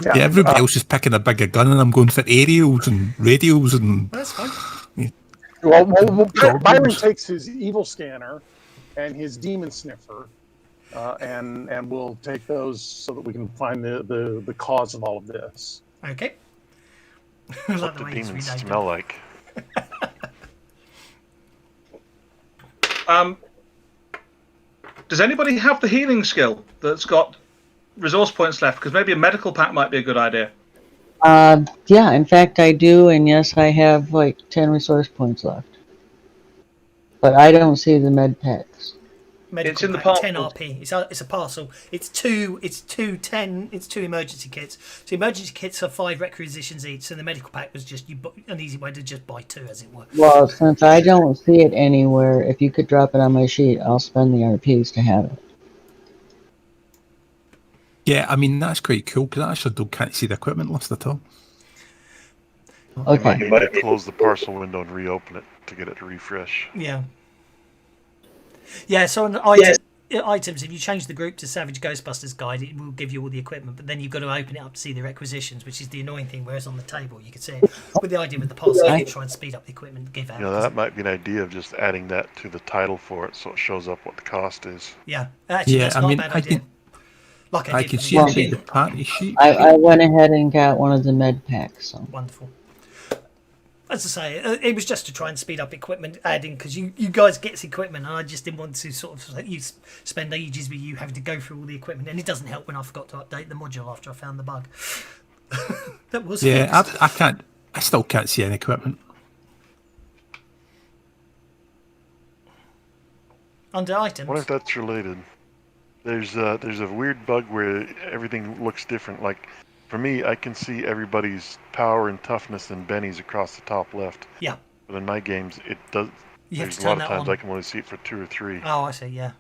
Yeah, everybody else is picking a bigger gun, and I'm going for aerials and radios and. That's fine. Well, Byron takes his evil scanner and his demon sniffer, and we'll take those so that we can find the cause of all of this. Okay. What do demons smell like? Does anybody have the healing skill that's got resource points left? Because maybe a medical pack might be a good idea. Yeah, in fact I do, and yes, I have like 10 resource points left. But I don't see the med packs. Medical it's in the pack, parcel. 10 RP. It's a parcel. It's two emergency kits. So emergency kits are 5 requisitions each. So the medical pack was just an easy way to just buy 2, as it were. Well, since I don't see it anywhere, if you could drop it on my sheet, I'll spend the RPs to have it. Yeah, I mean that's quite cool because I actually can't see the equipment list at all. Okay. You might close the parcel window and reopen it to get it to refresh. Yeah. Yeah, so on items, if you change the group to Savage Ghostbusters Guide, it will give you all the equipment, but then you've got to open it up to see the requisitions, which is the annoying thing, whereas on the table you can see it. With the idea with the parcel, you can try and speed up the equipment and give out. That might be an idea of just adding that to the title for it so it shows up what the cost is. Yeah, actually, that's not a bad idea. I can see it the party sheet. I went ahead and got one of the med packs. So. Wonderful. As I say, it was just to try and speed up equipment adding because you guys get equipment, and I just didn't want to sort of let you spend ages with you having to go through all the equipment, and it doesn't help when I forgot to update the module after I found the bug. That was fixed. I still can't see any equipment. Under items. I wonder if that's related. There's a weird bug where everything looks different. Like for me, I can see everybody's power and toughness and Benny's across the top left. Yeah. But in my games, it does. You have There's to a lot turn of that times on. I can only see it for 2 or 3. Oh, I see. Yeah,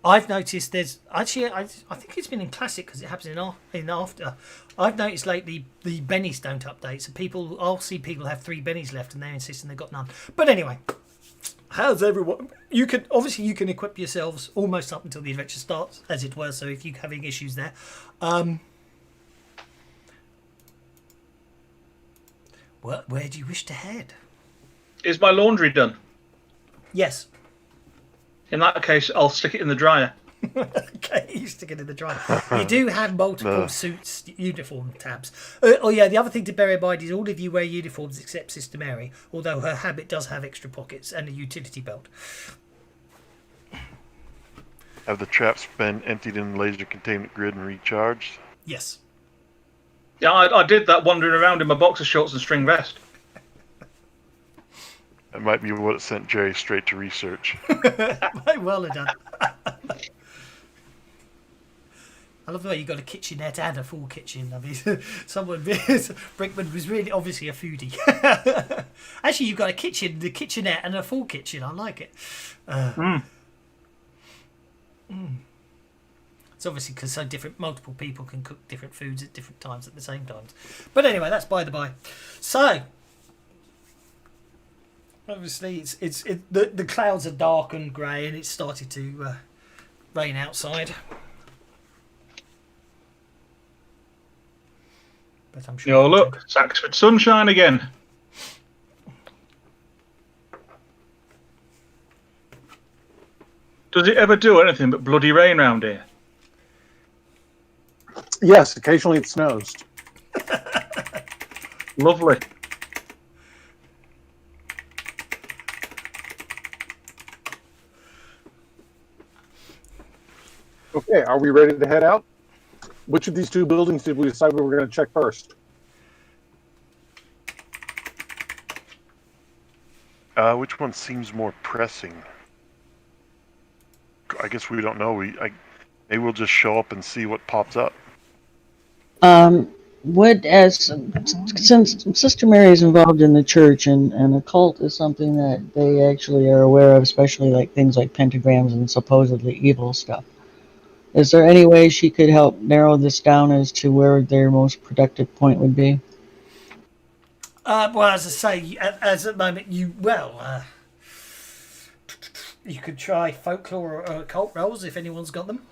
I've noticed there's actually I think it's been in classic because it happens in after. I've noticed lately the bennies don't update, so I'll see people have 3 bennies left and they're insisting they've got none. But anyway, how's everyone? You can equip yourselves almost up until the adventure starts, as it were. So if you're having issues there, where do you wish to head? Is my laundry done? Yes. In that case, I'll stick it in the dryer. Okay, you stick it in the dryer. You do have multiple suits, uniform tabs. Oh yeah, the other thing to bear in mind is all of you wear uniforms except Sister Mary, although her habit does have extra pockets and a utility belt. Have the traps been emptied in the laser containment grid and recharged? Yes. Yeah, I did that wandering around in my boxer shorts and string vest. That might be what sent Jerry straight to research. Well done. I love the way you got a kitchenette and a full kitchen. I mean, Brickman was really obviously a foodie. Actually, you've got the kitchenette and a full kitchen. I like it. It's obviously because multiple people can cook different foods at different times at the same times. But anyway, that's by the by. So, obviously, the clouds are dark and grey, and it's started to rain outside. But I'm sure. Oh, look, Saxford sunshine again. Does it ever do anything but bloody rain round here? Yes, occasionally it snows. Lovely. Okay, are we ready to head out? Which of these 2 buildings did we decide we were going to check first? Which one seems more pressing? I guess we don't know. Maybe we'll just show up and see what pops up. Since Sister Mary is involved in the church and a cult is something that they actually are aware of, especially like things like pentagrams and supposedly evil stuff. Is there any way she could help narrow this down as to where their most productive point would be? Well, as I say, as at the moment, you could try folklore or occult rolls if anyone's got them.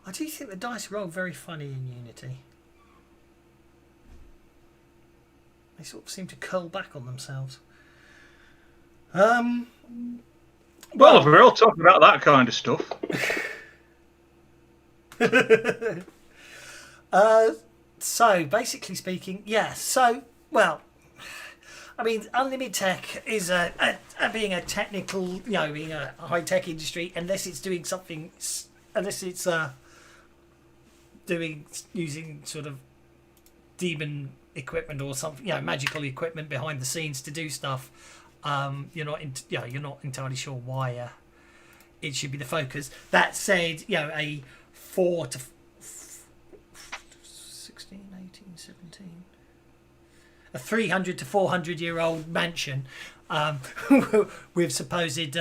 I do think the dice roll very funny in Unity. They sort of seem to curl back on themselves. Well, if we're all talking about that kind of stuff. So, basically speaking, yeah. So, well, I mean, Unlimited Tech is being a technical, being a high-tech industry, unless it's doing something, unless it's using sort of demon equipment or something, magical equipment behind the scenes to do stuff. You're not entirely sure why it should be the focus. That said, a 4 to 16, 18, 17, a 300 to 400 year old mansion with supposed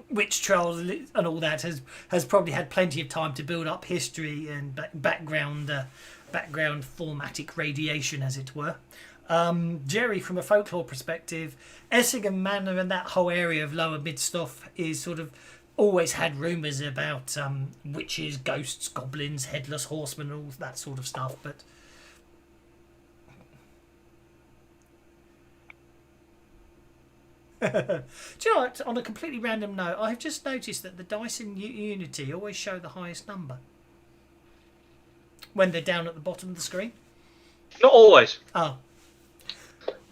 witch trials and all that has probably had plenty of time to build up history and background formatic radiation, as it were. Jerry, from a folklore perspective, Essingham Manor and that whole area of Lower Midstoff is sort of always had rumours about witches, ghosts, goblins, headless horsemen, all that sort of stuff. But do you know what? On a completely random note, I've just noticed that the dice in Unity always show the highest number when they're down at the bottom of the screen. Not always. Oh.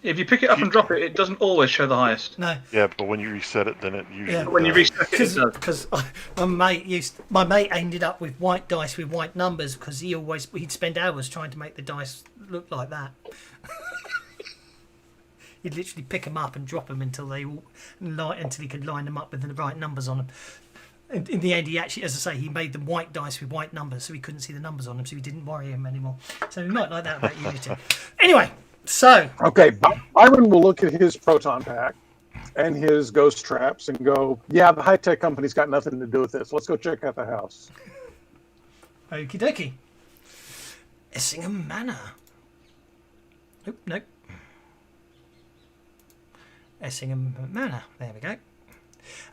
If you pick it up and drop it, it doesn't always show the highest. No. Yeah, but when you reset it, then it usually. Yeah. When you reset it, it does. Because my mate ended up with white dice with white numbers because he'd spend hours trying to make the dice look like that. He'd literally pick them up and drop them until he could line them up with the right numbers on them. In the end, he actually, as I say, he made them white dice with white numbers, so he couldn't see the numbers on them, so he didn't worry him anymore. So we might like that about Unity. Anyway, so Okay, Byron will look at his proton pack and his ghost traps and go, yeah, the high-tech company's got nothing to do with this. Let's go check out the house. okie dokie. Essingham Manor. Nope, nope. Essingham Manor. There we go.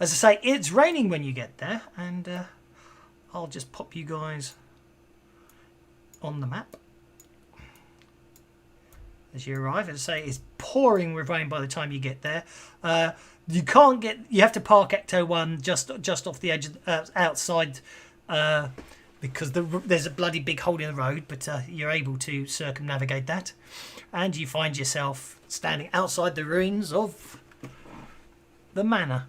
As I say, it's raining when you get there, and I'll just pop you guys on the map as you arrive. As I say, it's pouring with rain by the time you get there. You can't get. You have to park Ecto 1 just off the edge of, outside, because there's a bloody big hole in the road. But you're able to circumnavigate that, and you find yourself standing outside the ruins of the manor.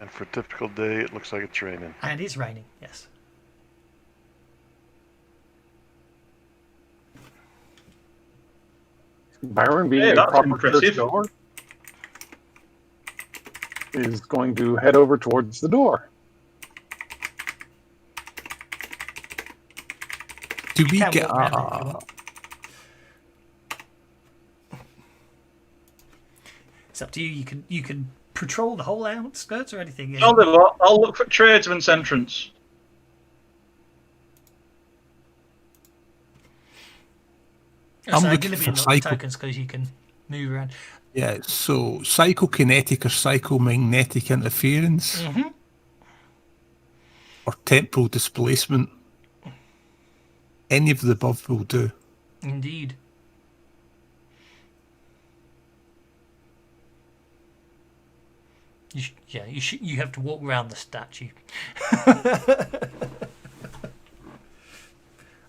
And for a typical day, it looks like it's raining. And it's raining, yes. Byron, being Hey, a that's proper impressive. churchgoer, is going to head over towards the door. Do we Can get walk round it if you want. It's up to you. You can patrol the whole outskirts or anything. I'll look for tradesman's entrance. I'm So looking give me for a lot of psycho- tokens because you can move around. Yeah, so psychokinetic or psychomagnetic interference Mm-hmm. or temporal displacement. Any of the above will do. Indeed. You have to walk around the statue.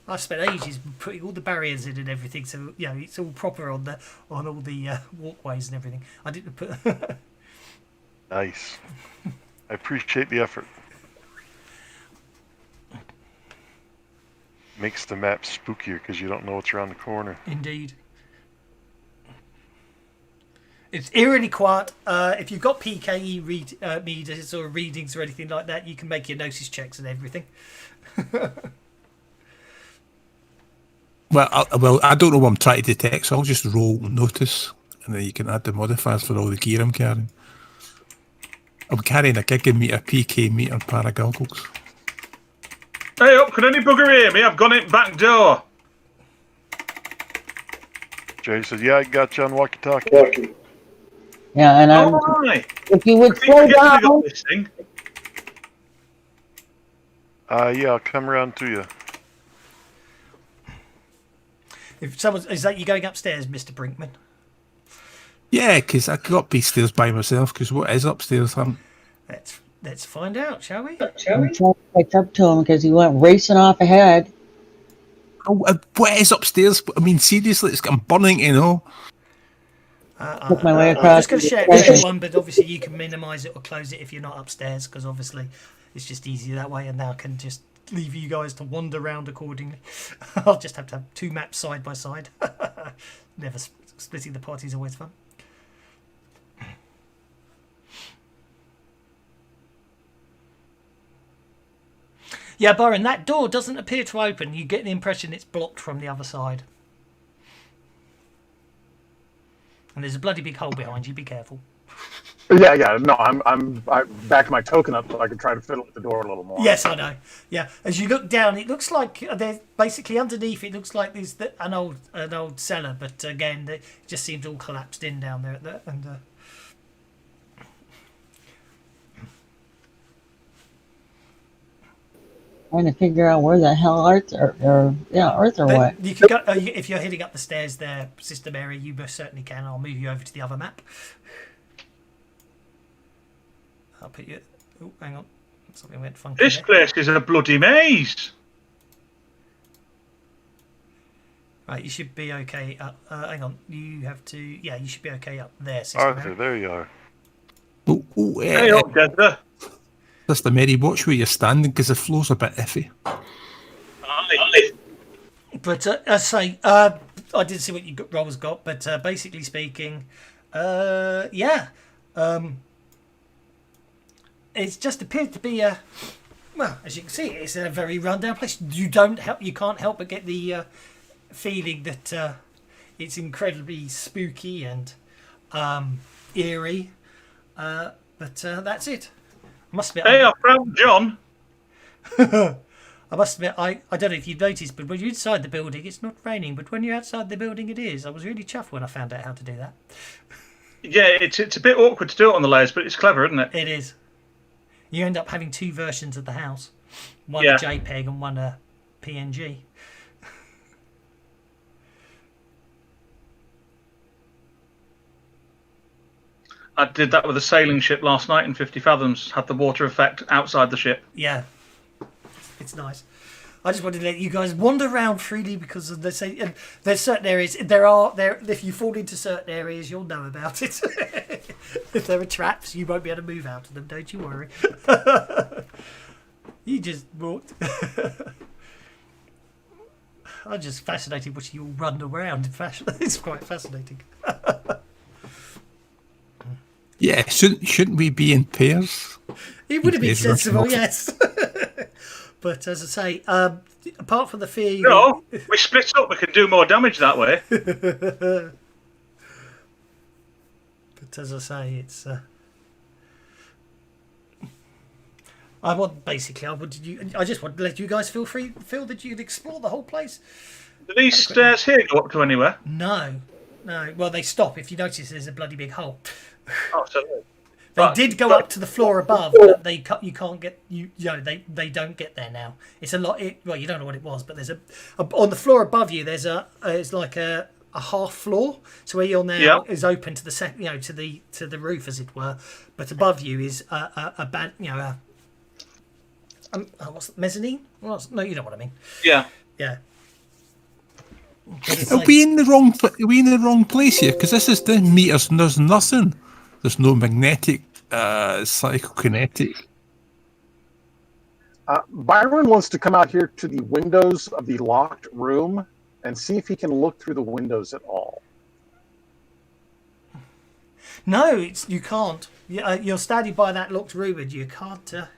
I've spent ages putting all the barriers in and everything, so it's all proper on all the walkways and everything. I didn't put. Nice. I appreciate the effort. Makes the map spookier because you don't know what's around the corner. Indeed. It's eerily quiet. If you've got PKE meters or readings or anything like that, you can make your notice checks and everything. Well, I don't know what I'm trying to detect, so I'll just roll notice, and then you can add the modifiers for all the gear I'm carrying. I'm carrying a gigameter, PK meter, paragoggles. Hey up, can any bugger hear me? I've gone in back door. Jay said, yeah, I got you on walkie-talkie. Yeah, and I'm, Alright. if you would I slow think we got down, this thing. Yeah, I'll come around to you. If someone is that you going upstairs, Mr. Brinkman? Yeah, because I got to be stairs by myself, because what is upstairs? Let's find out, shall we? I'm trying to catch up to him because he went racing off ahead. What is upstairs? I mean, seriously, I'm burning, you know. Took my way I'm across. just going to share it with everyone, but obviously you can minimise it or close it if you're not upstairs, because obviously it's just easier that way, and now I can just leave you guys to wander around accordingly. I'll just have to have two maps side by side. Never splitting the party is always fun. Yeah, Byron, that door doesn't appear to open. You get the impression it's blocked from the other side. And there's a bloody big hole behind you. Be careful. Yeah. No, I backed my token up so I could try to fiddle with the door a little more. Yes, I know. Yeah, as you look down, it looks like there's basically underneath. It looks like there's an old cellar, but again, it just seems all collapsed in down there. And Trying to figure out where the hell Arthur or what. you could go if you're heading up the stairs there, Sister Mary. You most certainly can. I'll move you over to the other map. I'll put you. Oh, hang on. Something went funky. This there. place is a bloody maze. Right, you should be okay. Hang on. You have to. Yeah, you should be okay up there, Sister Arthur, Mary. there you are. Hey up, Deborah. Sister Mary, watch where you're standing, because the floor's a bit iffy. Aye. But I say, I didn't see what you Rolls got, but basically speaking, yeah. it just appears to be a. Well, as you can see, it's a very rundown place. You can't help but get the feeling that it's incredibly spooky and eerie. But that's it. I must admit. Hey, I found John. I must admit, I don't know if you've noticed, but when you're inside the building, it's not raining. But when you're outside the building, it is. I was really chuffed when I found out how to do that. Yeah, it's a bit awkward to do it on the layers, but it's clever, isn't it? It is. You end up having two versions of the house. One Yeah. a JPEG and one a PNG. I did that with a sailing ship last night in 50 Fathoms. Had the water effect outside the ship. Yeah. It's nice. I just wanted to let you guys wander around freely because they say and there's certain areas if you fall into certain areas you'll know about it. If there are traps you won't be able to move out of them, don't you worry. You just walked. I'm just fascinated watching you all run around. It's quite fascinating. Yeah, shouldn't we be in pairs? It would have been It's rushing sensible, off. yes. But as I say, apart from the fear, No, we split up. We can do more damage that way. but as I say, it's. I just want to let you guys feel that you can explore the whole place. Do these stairs here go up to anywhere? No. Well, they stop if you notice. There's a bloody big hole. Oh, so They right. did go up to the floor above, but you can't get they don't get there now. It's a lot. Well, you don't know what it was, but there's on the floor above you. There's it's like a half floor. So where you're now is open to the to the roof, as it were. But above you is a bad what's the mezzanine? No, you know what I mean. Yeah. Yeah. Are we in the wrong place here? Because this is the meters and there's nothing. There's no magnetic, psychokinetic. Byron wants to come out here to the windows of the locked room and see if he can look through the windows at all. No, you can't. You're standing by that locked room and you can't. What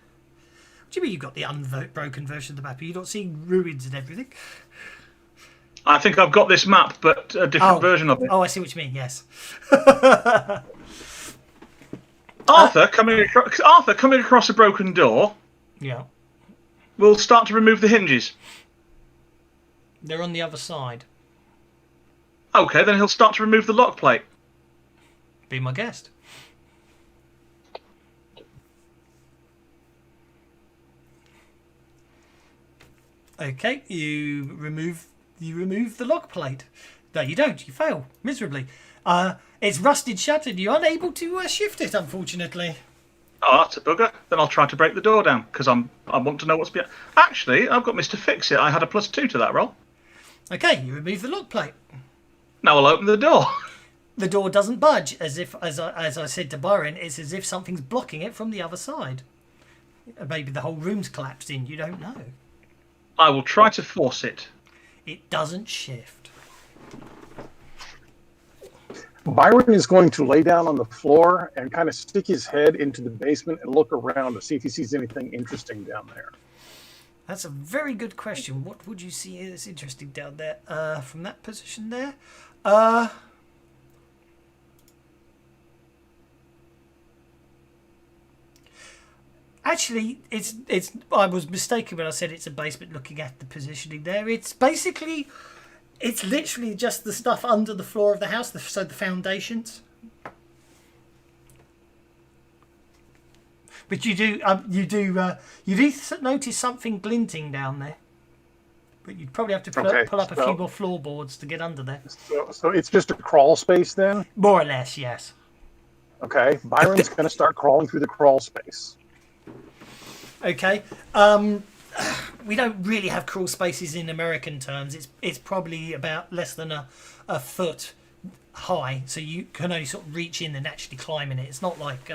do you mean you've got the unbroken version of the map? Are you not seeing ruins and everything? I think I've got this map, but a different version of it. Oh, I see what you mean. Yes. Arthur coming across a broken door. Yeah. We'll start to remove the hinges. They're on the other side. Okay, then he'll start to remove the lock plate. Be my guest. Okay, you remove the lock plate. No, you don't. You fail miserably. It's rusted shut and you're unable to shift it, unfortunately. Oh, that's a bugger. Then I'll try to break the door down because I want to know what's behind. Actually, I've got Mr. Fix It. I had a +2 to that roll. Okay, you remove the lock plate. Now I'll open the door. The door doesn't budge, as I said to Byron, it's as if something's blocking it from the other side. Maybe the whole room's collapsed in. You don't know. I will try to force it. It doesn't shift. Byron is going to lay down on the floor and kind of stick his head into the basement and look around to see if he sees anything interesting down there. That's a very good question. What would you see that's interesting down there? From that position there? Actually, it's. I was mistaken when I said it's a basement looking at the positioning there. It's literally just the stuff under the floor of the house, so the foundations. But you do notice something glinting down there. But you'd probably have to pull up a few more floorboards to get under there. So it's just a crawl space then? More or less, yes. Okay, Byron's going to start crawling through the crawl space. Okay. We don't really have crawl spaces in American terms. It's probably about less than a foot high, so you can only sort of reach in and actually climb in it. It's not like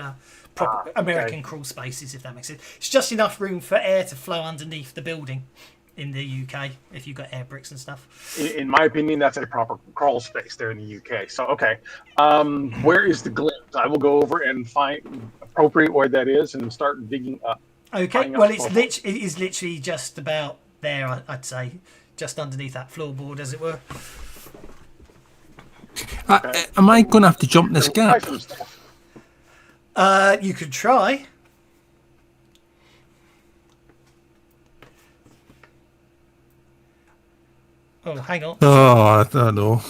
proper American crawl spaces, if that makes sense. It's just enough room for air to flow underneath the building in the UK if you've got air bricks and stuff. In my opinion, that's a proper crawl space there in the UK. So, okay. Where is the glint? I will go over and appropriate way that is and start digging up. Okay, Finding well, out it is literally just about there, I'd say, just underneath that floorboard, as it were. Am I going to have to jump this Try gap? some stuff. You could try. Oh, hang on. Oh, I don't know.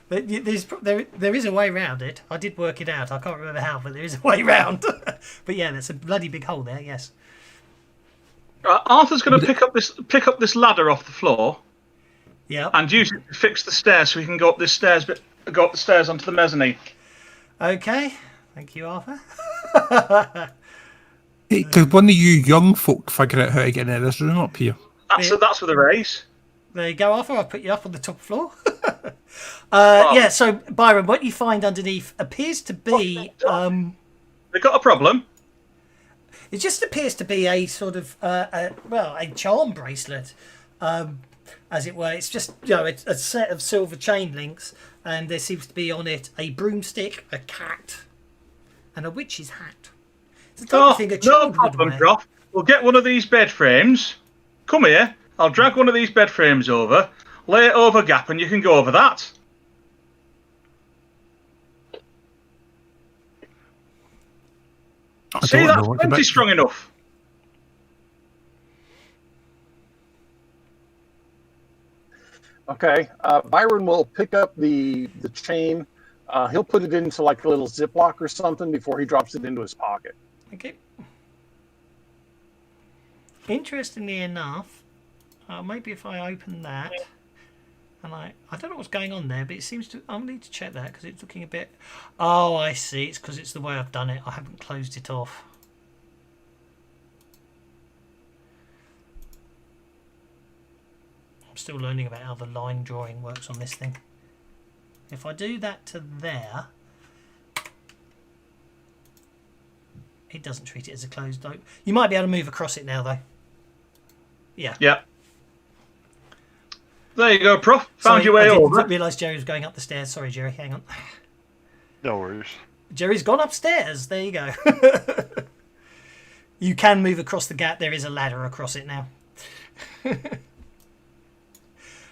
There is a way round it. I did work it out. I can't remember how, but there is a way round. But yeah, there's a bloody big hole there. Yes. Arthur's going to pick up this ladder off the floor Yeah. and use it to fix the stairs, so we can go up the stairs onto the mezzanine. Okay. Thank you, Arthur. Hey, could one of you young folk figure out how to get into this room up here? That's with a raise. There you go, Arthur. I'll put you up on the top floor. Yeah. So Byron, what you find underneath appears to be They've got a problem. it just appears to be a sort of a charm bracelet, as it were. It's just it's a set of silver chain links, and there seems to be on it a broomstick, a cat, and a witch's hat. It's the type of thing a No child would problem, wear. Prof. We'll get one of these bed frames. Come here. I'll drag one of these bed frames over, lay it over gap, and you can go over that. I See, don't that's know. It's a plenty bit- strong enough. Okay, Byron will pick up the chain. He'll put it into like a little Ziploc or something before he drops it into his pocket. Okay. Interestingly enough, maybe if I open that, and I don't know what's going on there, but it seems to. I'll need to check that because it's looking a bit. Oh, I see. It's because it's the way I've done it. I haven't closed it off. I'm still learning about how the line drawing works on this thing. If I do that to there, it doesn't treat it as a closed open. You might be able to move across it now, though. Yeah. Yeah. There you go, Prof. Found your way I over. didn't realise Jerry was going up the stairs. Sorry, Jerry. Hang on. No worries. Jerry's gone upstairs. There you go. You can move across the gap. There is a ladder across it now.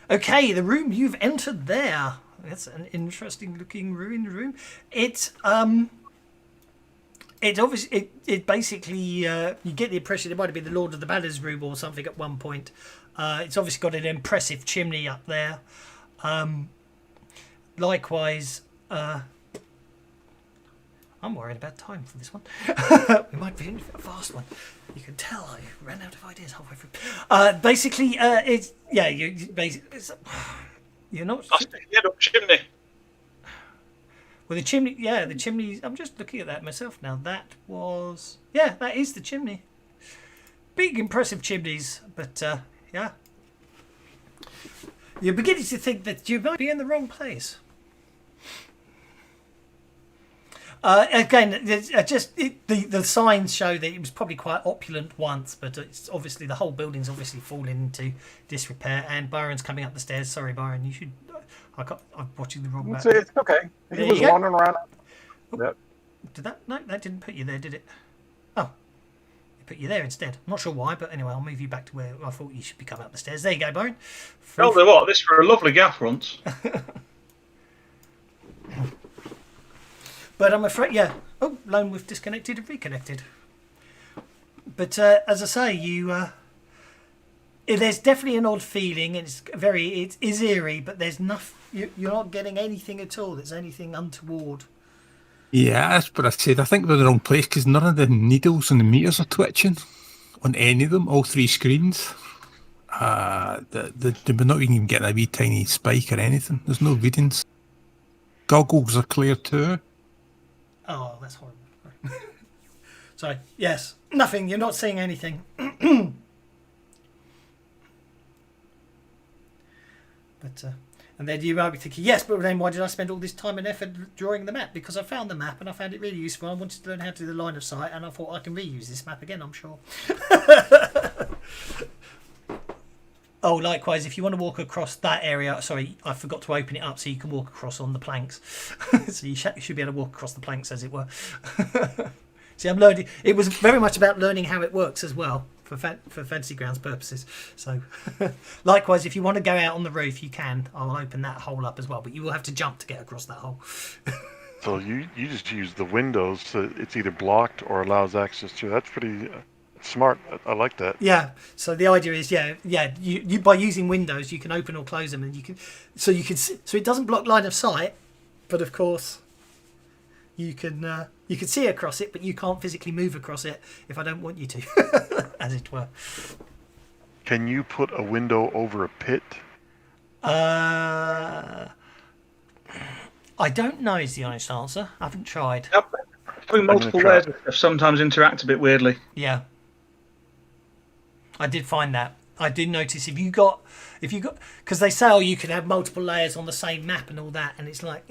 Okay, the room you've entered there. That's an interesting looking ruined room. It obviously it basically you get the impression it might have been the Lord of the Manors room or something at one point. It's obviously got an impressive chimney up there. Likewise, I'm worried about time for this one. We might be in a fast one. You can tell I ran out of ideas halfway through. Basically, it's you're not. I'll stick your head up chimney. Well, the chimney, the chimney. I'm just looking at that myself now. That is the chimney. Big, impressive chimneys, but yeah. You're beginning to think that you might be in the wrong place. Again, the signs show that it was probably quite opulent once, but it's obviously the whole building's obviously fallen into disrepair. And Byron's coming up the stairs. Sorry, Byron, you should. I'm watching the wrong map. It's okay. He There was you go. wandering around. Oh, Yep. Did that? No, that didn't put you there, did it? Oh, it put you there instead. I'm not sure why, but anyway, I'll move you back to where I thought you should be coming up the stairs. There you go, Byron. Tell you what, this for a lovely gaff once. But I'm afraid, yeah. Oh, lone wolf disconnected and reconnected. But as I say, there's definitely an odd feeling. It's eerie, but there's nothing. You're not getting anything at all. There's anything untoward. Yeah, that's what I said. I think we're in the wrong place because none of the needles and the meters are twitching on any of them, all three screens. We're not even getting a wee tiny spike or anything. There's no readings. Goggles are clear too. Oh, that's horrible. Sorry. Yes. Nothing. You're not seeing anything. But and then you might be thinking, yes, but then why did I spend all this time and effort drawing the map? Because I found the map and I found it really useful. I wanted to learn how to do the line of sight, and I thought I can reuse this map again, I'm sure. Oh, likewise, if you want to walk across that area, sorry, I forgot to open it up so you can walk across on the planks. So you should be able to walk across the planks, as it were. See, I'm learning. It was very much about learning how it works as well for Fantasy Grounds purposes. So, likewise, if you want to go out on the roof, you can. I'll open that hole up as well, but you will have to jump to get across that hole. So you just use the windows so it's either blocked or allows access to. That's pretty smart. I like that. Yeah. So the idea is, you by using windows, you can open or close them, and you can so it doesn't block line of sight, but of course, you can see across it, but you can't physically move across it if I don't want you to, as it were. Can you put a window over a pit? I don't know is the honest answer. I haven't tried. Yep. Having multiple try. layers of stuff sometimes interact a bit weirdly. Yeah. I did find that. I did notice if you got, because they say, you can have multiple layers on the same map and all that, and it's like,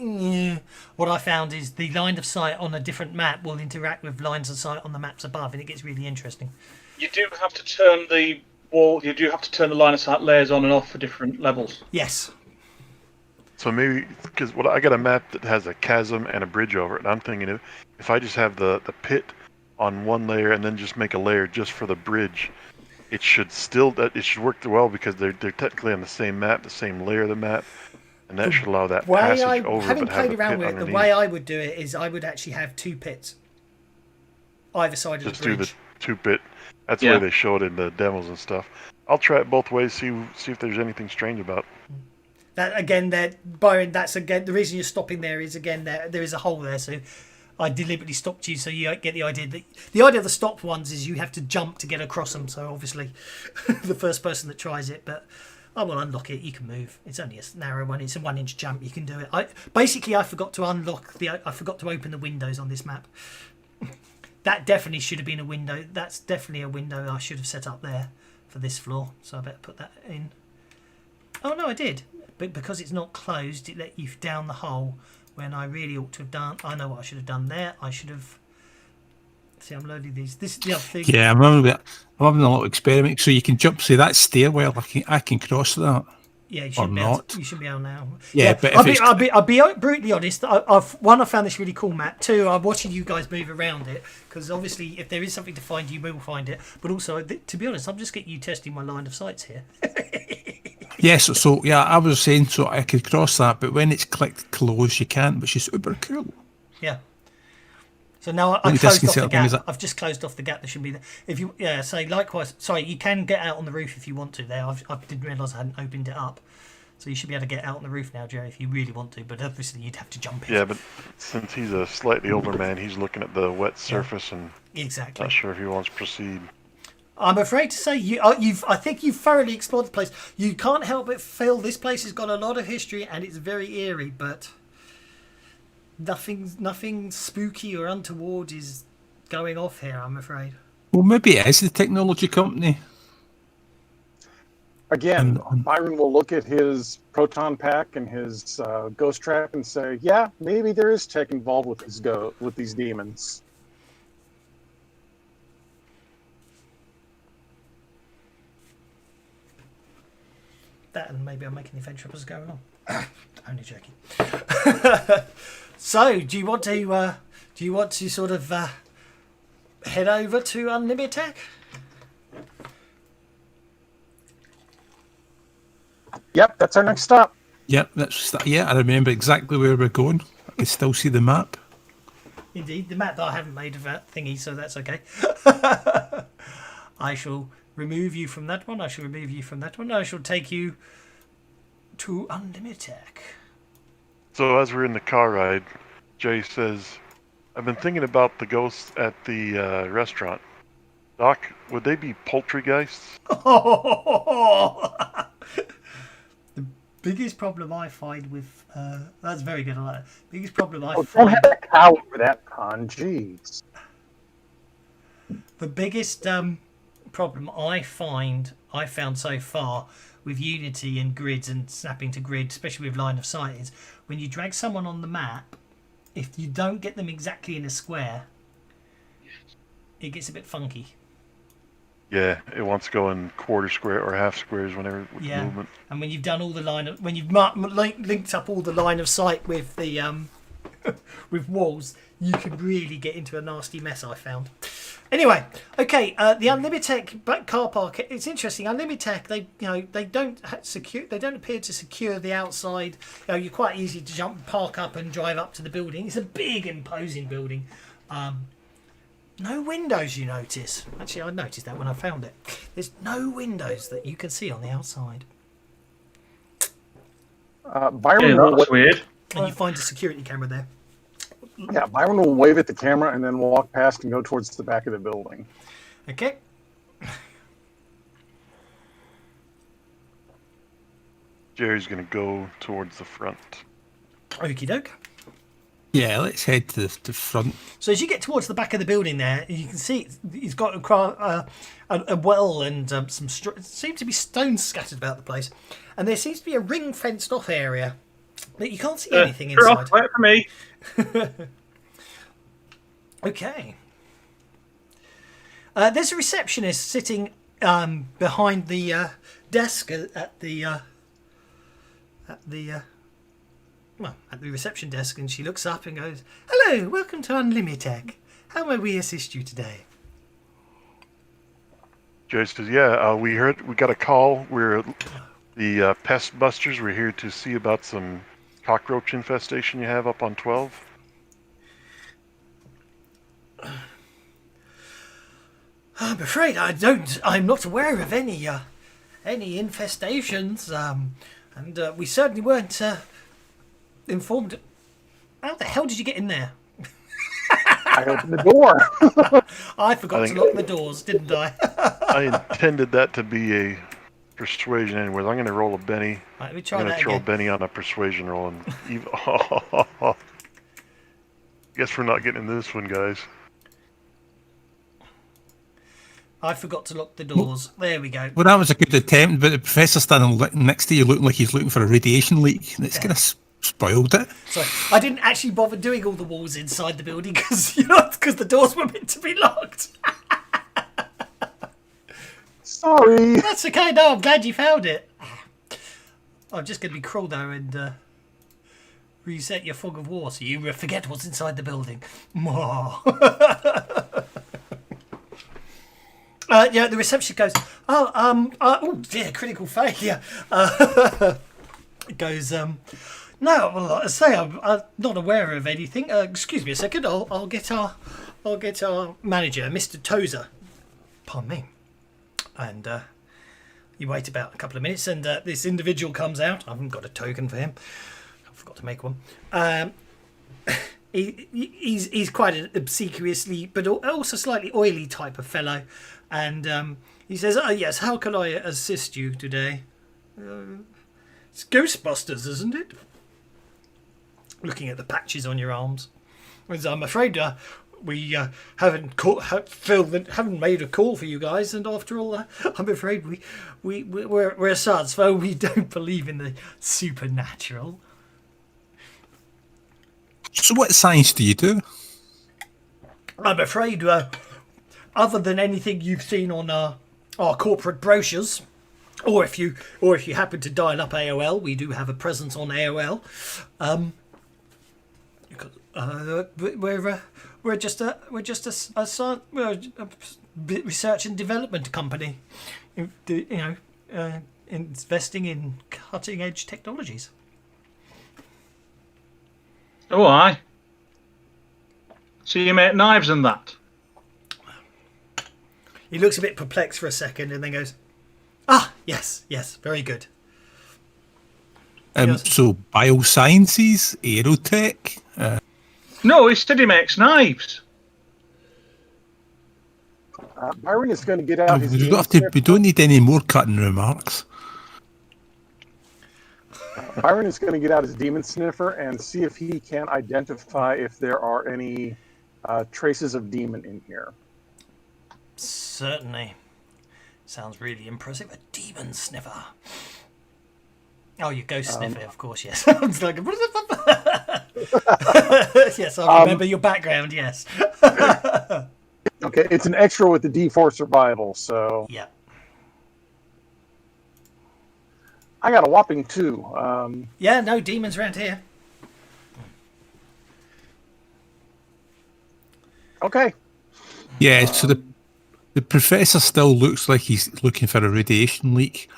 what I found is the line of sight on a different map will interact with lines of sight on the maps above, and it gets really interesting. You do have to turn the wall. You do have to turn the line of sight layers on and off for different levels. Yes. So maybe, because I got a map that has a chasm and a bridge over it, and I'm thinking if I just have the pit on one layer and then just make a layer just for the bridge, it should work well because they're technically on the same map, the same layer of the map, and that should allow that passage over. Having but have played around with it, underneath. the way I would do it is I would actually have 2 pits either side of Just the do bridge. the 2-bit. That's the way they show it in the demos and stuff. I'll try it both ways. See if there's anything strange about it. That again, Byron. That's again the reason you're stopping there is again there is a hole there. So I deliberately stopped you so you get the idea that the idea of the stopped ones is you have to jump to get across them. So obviously, the first person that tries it, but I will unlock it. You can move. It's only a narrow one. It's a 1-inch jump. You can do it. I forgot to I forgot to open the windows on this map. That definitely should have been a window. That's definitely a window I should have set up there for this floor. So I better put that in. Oh no, I did. But because it's not closed, it let you down the hole when I really ought to have done. I know what I should have done there. I should have. See, I'm loading these. This is the other thing. Yeah, I'm having a little experiment. So you can jump, say that stairwell. I can cross that. Yeah, you or should be able not. to, you should be able now. Yeah, but I'll be brutally honest. I found this really cool map. 2, I'm watching you guys move around it because obviously, if there is something to find, you will find it. But also, to be honest, I'm just getting you testing my line of sights here. Yes, so yeah, I was saying so I could cross that, but when it's clicked close, you can't, which is super cool. Yeah. So now I closed off the gap. I've just closed off the gap that should be there. If you say likewise, sorry, you can get out on the roof if you want to. There, I didn't realise I hadn't opened it up, so you should be able to get out on the roof now, Jerry, if you really want to. But obviously, you'd have to jump in. Yeah, but since he's a slightly older man, he's looking at the wet surface and exactly not sure if he wants to proceed. I'm afraid to say I think you've thoroughly explored the place. You can't help but feel this place has got a lot of history and it's very eerie, but nothing spooky or untoward is going off here, I'm afraid. Well, maybe it is the technology company. Again, Byron will look at his proton pack and his ghost trap and say, "Yeah, maybe there is tech involved with these demons." That and maybe I'm making the adventure up as going on. Only joking. So, do you want to sort of head over to Unlimited Tech? Yep, that's our next stop. Yep, I remember exactly where we're going. I can still see the map. Indeed, the map that I haven't made of that thingy, so that's okay. I shall remove you from that one. I shall remove you from that one. I shall take you to Unlimited Tech. So as we're in the car ride, Jay says, "I've been thinking about the ghosts at the restaurant. Doc, would they be poltergeists?" The biggest problem I find with that's very good. I like it. Biggest problem I Don't find. have a cow for that con. Jeez. The biggest problem I found so far with Unity and grids and snapping to grid, especially with line of sight, is when you drag someone on the map, if you don't get them exactly in a square, it gets a bit funky. Yeah, it wants to go in quarter square or half squares whenever with Yeah. the movement. And when you've done all the when you've linked up all the line of sight with the with walls, you can really get into a nasty mess, I found. Anyway, okay, the Unlimited car park. It's interesting. Unlimited, they don't appear to secure the outside. You're quite easy to park up and drive up to the building. It's a big, imposing building. No windows, you notice. Actually, I noticed that when I found it. There's no windows that you can see on the outside. Byron will that's weird. And you find a security camera there. Yeah, Byron will wave at the camera and then walk past and go towards the back of the building. Okay. Jerry's going to go towards the front. Okie doke. Yeah, let's head to the front. So as you get towards the back of the building there, you can see he's got a well and some seem to be stones scattered about the place. And there seems to be a ring fenced off area that you can't see anything inside. Wait for me. Okay. There's a receptionist sitting behind the desk at the reception desk, and she looks up and goes, "Hello, welcome to Unlimited. How may we assist you today?" Jerry says, "Yeah, we got a call. We're the pest busters. We're here to see about some cockroach infestation you have up on 12." I'm afraid I'm not aware of any infestations, and we certainly weren't informed. How the hell did you get in there? I opened the door. I forgot to lock the doors, didn't I? I intended that to be a persuasion anyways. I'm going to roll a Benny. Right, let me try I'm going that to throw a again. Benny on a persuasion roll. And guess we're not getting this one, guys. I forgot to lock the doors. There we go. Well, that was a good attempt, but the professor's standing next to you looking like he's looking for a radiation leak. And it's kind of spoiled it. So I didn't actually bother doing all the walls inside the building because the doors were meant to be locked. Sorry. That's okay. No, I'm glad you found it. I'm just going to be cruel though and reset your fog of war so you forget what's inside the building. Yeah, the reception goes, oh dear, critical failure. It goes, no, well, I say I'm not aware of anything. Excuse me a second. I'll get our manager, Mr. Tozer. Pardon me. And you wait about a couple of minutes, and this individual comes out. I haven't got a token for him. I forgot to make one. He's quite an obsequiously, but also slightly oily type of fellow. And he says, "Oh yes, how can I assist you today?" It's Ghostbusters, isn't it? Looking at the patches on your arms. I'm afraid we haven't made a call for you guys, and after all, I'm afraid we're suds, so we don't believe in the supernatural. So what science do you do? I'm afraid, other than anything you've seen on our corporate brochures, or if you happen to dial up AOL, we do have a presence on AOL. We're just a research and development company, investing in cutting edge technologies. Oh, aye. So you make knives and that? He looks a bit perplexed for a second and then goes, "Ah, yes, very good." So biosciences, aerotech. No, he said he makes knives. Byron is going to get out his. We don't need any more cutting remarks. Byron is going to get out his demon sniffer and see if he can identify if there are any traces of demon in here. Certainly. Sounds really impressive. A demon sniffer. Oh, you ghost sniffer, of course, yes. It's like, yes, I remember your background, yes. Okay, it's an extra with the D4 survival, so Yeah. I got a whopping 2. Yeah, no demons around here. Okay. Yeah, so the professor still looks like he's looking for a radiation leak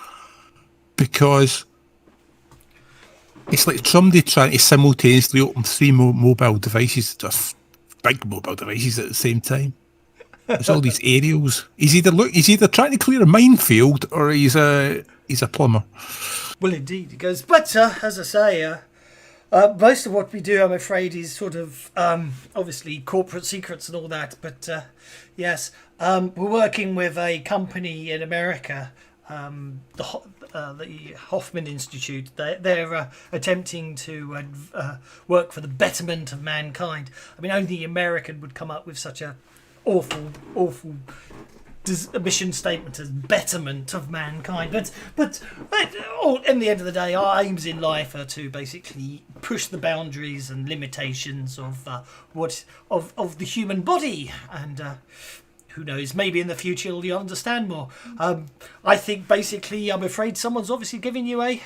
because it's like somebody trying to simultaneously open 3 mobile devices, big mobile devices at the same time. There's all these aerials. He's either trying to clear a minefield or he's a plumber. Well, indeed, it goes. But as I say, most of what we do, I'm afraid, is sort of obviously corporate secrets and all that. But yes, we're working with a company in America, the Hoffman Institute. They're attempting to work for the betterment of mankind. I mean, only the American would come up with such a awful mission statement as betterment of mankind, but in the end of the day, our aims in life are to basically push the boundaries and limitations of the human body, and who knows, maybe in the future you'll understand more. I think basically, I'm afraid someone's obviously giving you a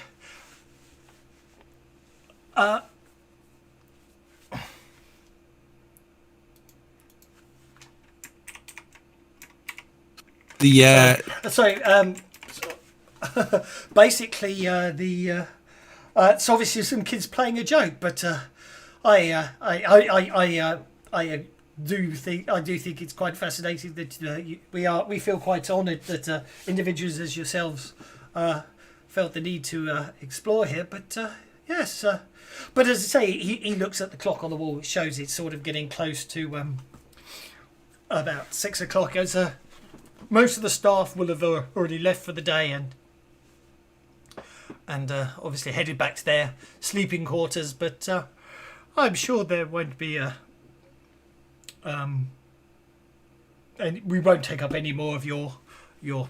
basically it's obviously some kids playing a joke, but I do think it's quite fascinating that we feel quite honoured that individuals as yourselves felt the need to explore here. But yes, but as I say, he looks at the clock on the wall, which shows it's sort of getting close to about 6 o'clock. As most of the staff will have already left for the day and obviously headed back to their sleeping quarters. But I'm sure there won't be and we won't take up any more of your of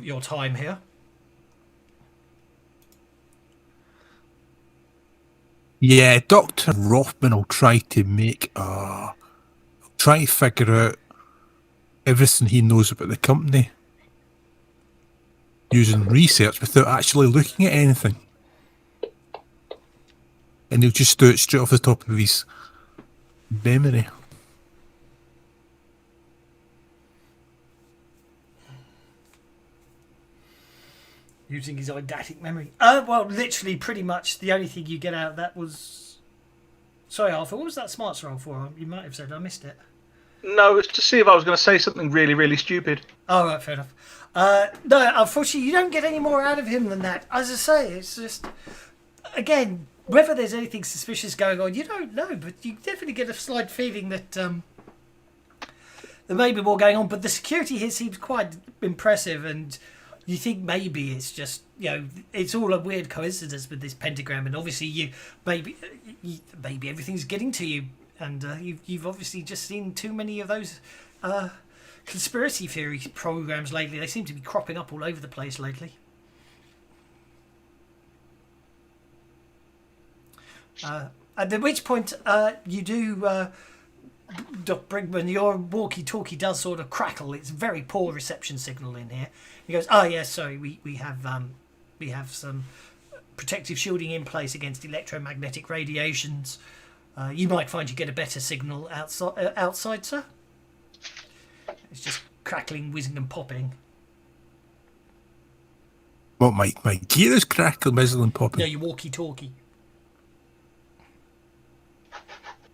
your time here. Yeah, Dr. Rothman will try to try to figure out everything he knows about the company using research without actually looking at anything. And he'll just do it straight off the top of his memory. Using his eidetic memory. Well, literally, pretty much the only thing you get out of that was... Sorry, Arthur, what was that smarts roll for? You might have said I missed it. No, it's to see if I was going to say something really, really stupid. Oh, right, fair enough. No, unfortunately, you don't get any more out of him than that. As I say, it's just... Again, whether there's anything suspicious going on, you don't know, but you definitely get a slight feeling that there may be more going on. But the security here seems quite impressive, and you think maybe it's just, it's all a weird coincidence with this pentagram, and obviously maybe everything's getting to you, and you've obviously just seen too many of those conspiracy theory programs lately. They seem to be cropping up all over the place lately. At which point you do, Dr. Brigman, your walkie-talkie does sort of crackle. It's a very poor reception signal in here. He goes, "Oh yes, sorry, we have some protective shielding in place against electromagnetic radiations. You might find you get a better signal outside, sir." It's just crackling, whizzing, and popping. What, my gear is crackling, whizzing, and popping? No, your walkie-talkie.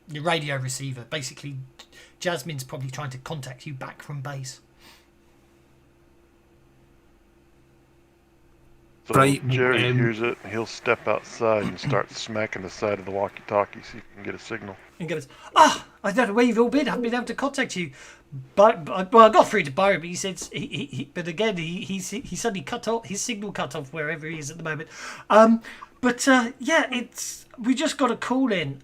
Your radio receiver. Basically, Jasmine's probably trying to contact you back from base. So Right, Jerry hears it, he'll step outside and start smacking the side of the walkie-talkie so he can get a signal. And goes, I don't know where you've all been. I haven't been able to contact you. But I got through to Byron, but he said, but again, he suddenly cut off his signal, cut off wherever he is at the moment. Yeah, we just got a call in.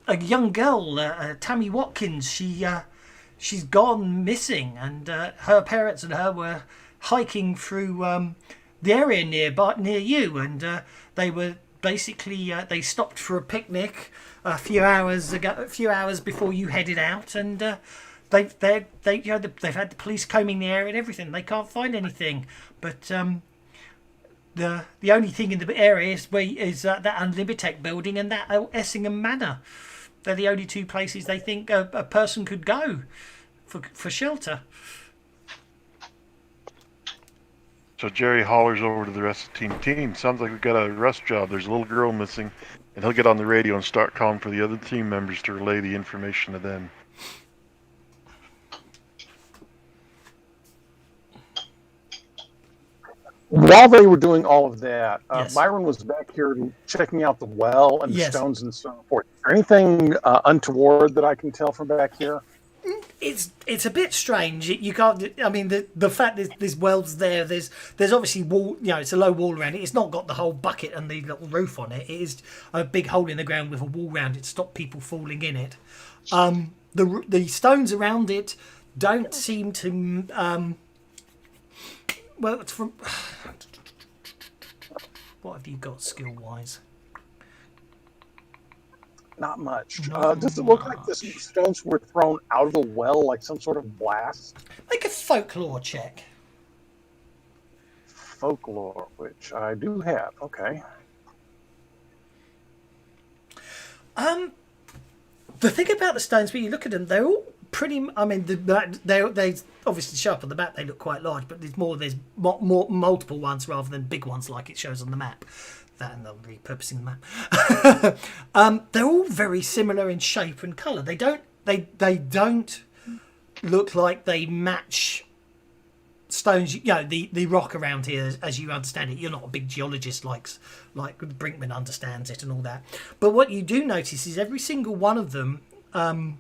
A young girl, Tammy Watkins. She's gone missing, and her parents and her were hiking through the area near you, and they were basically they stopped for a picnic a few hours before you headed out, and they've had the police combing the area and everything. They can't find anything, but the only thing in the area is that Unlimited building and that Essingham Manor. They're the only two places they think a person could go for shelter. So Jerry hollers over to the rest of Team Teen. Sounds like we've got a rest job. There's a little girl missing. And he'll get on the radio and start calling for the other team members to relay the information to them. While they were doing all of that, Yes. Byron was back here checking out the well and the Yes. stones and so forth. Is there anything untoward that I can tell from back here? It's a bit strange. You can't. I mean, the fact that there's wells there. There's obviously wall. It's a low wall around it. It's not got the whole bucket and the little roof on it. It is a big hole in the ground with a wall around it to stop people falling in it. The stones around it don't seem to. Well, it's from. What have you got skill wise? Not much. Not Does it look like the stones were thrown out of the well, like some sort of blast? Make a folklore check. Folklore, which I do have. Okay. The thing about the stones, when you look at them, they're all pretty. I mean, they obviously show up on the map. They look quite large, but there's more multiple ones rather than big ones like it shows on the map. That and they're repurposing the map. They're all very similar in shape and colour. They don't look like they match stones. The rock around here, as you understand it. You're not a big geologist like Brinkman understands it and all that. But what you do notice is every single one of them. Now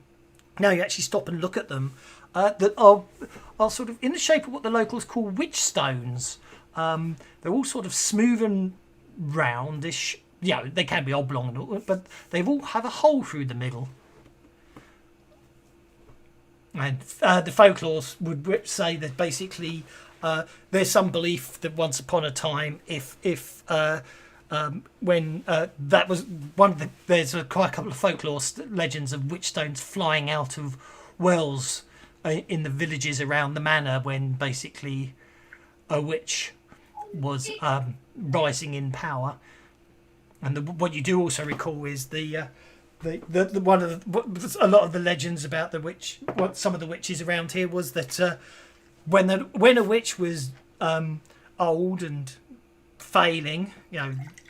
you actually stop and look at them. That are sort of in the shape of what the locals call witch stones. They're all sort of smooth and roundish. They can be oblong and all, but they all have a hole through the middle. And the folklore would say that basically there's some belief that once upon a time, when that was one of there's quite a couple of folklore legends of witch stones flying out of wells in the villages around the manor when basically a witch was rising in power. And what you do also recall is a lot of the legends about the witch. What some of the witches around here was that when a witch was old and failing,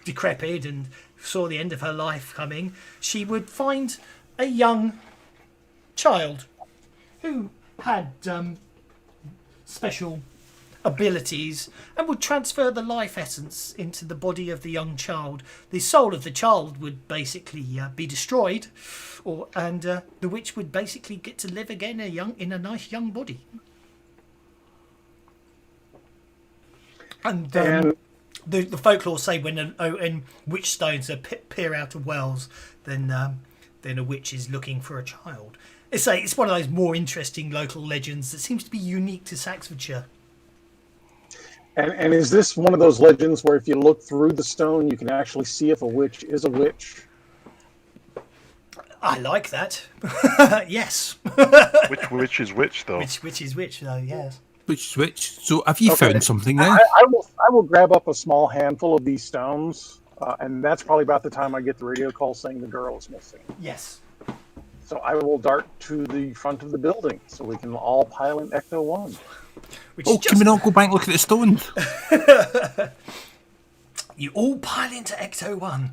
decrepit, and saw the end of her life coming, she would find a young child who had special abilities and would transfer the life essence into the body of the young child. The soul of the child would basically be destroyed, and the witch would basically get to live again in a nice young body. And the folklore say when witch stones appear out of wells, then a witch is looking for a child. It's one of those more interesting local legends that seems to be unique to Saxfordshire. And is this one of those legends where if you look through the stone, you can actually see if a witch is a witch? I like that. Yes. Which witch is which, though? Which is which, though, yes. Which? So have you Okay. found something now? I will grab up a small handful of these stones, and that's probably about the time I get the radio call saying the girl is missing. Yes. So I will dart to the front of the building so we can all pile in Ecto 1. Can we not go back and look at the stones? You all pile into Ecto 1.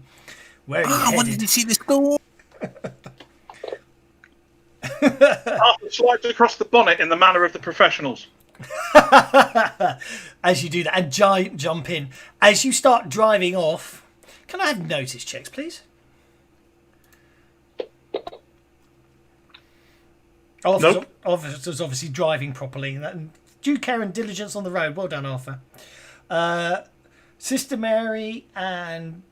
Where are you I headed? wanted to see the stone. Arthur slides across the bonnet in the manner of the professionals. As you do that, and jump in. As you start driving off, can I have notice checks, please? Officer's obviously driving properly. And due care and diligence on the road. Well done, Arthur. Sister Mary and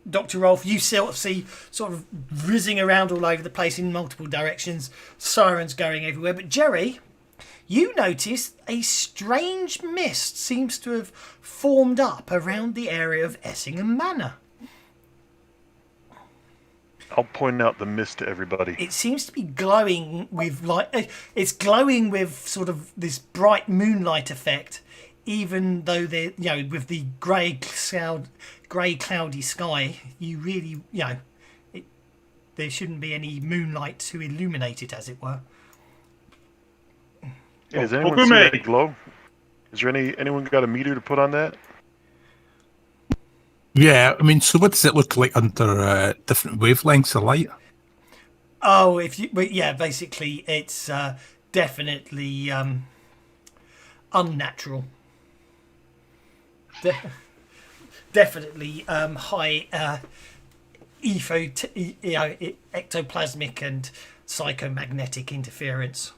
Dr. Rolf, you see sort of whizzing around all over the place in multiple directions, sirens going everywhere. But Jerry, you notice a strange mist seems to have formed up around the area of Essingham Manor. I'll point out the mist to everybody. It seems to be glowing with it's glowing with sort of this bright moonlight effect, even though they're with the grey cloudy sky. You really there shouldn't be any moonlight to illuminate it, as it were. Hey, does anyone see that glow? Is there anyone got a meter to put on that? Yeah, I mean, so what does it look like under different wavelengths of light? Oh, basically it's definitely unnatural. Definitely high ectoplasmic and psychomagnetic interference.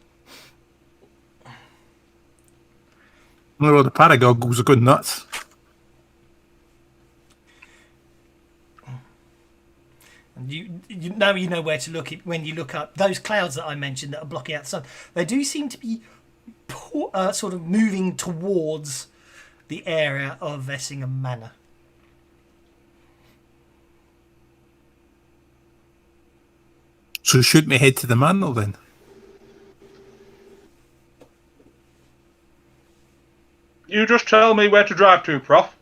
Well, the paragoggles are going nuts. And you know where to look when you look up those clouds that I mentioned that are blocking out the sun. They do seem to be sort of moving towards the area of Effingham Manor. So should we head to the manor then? You just tell me where to drive to, Prof.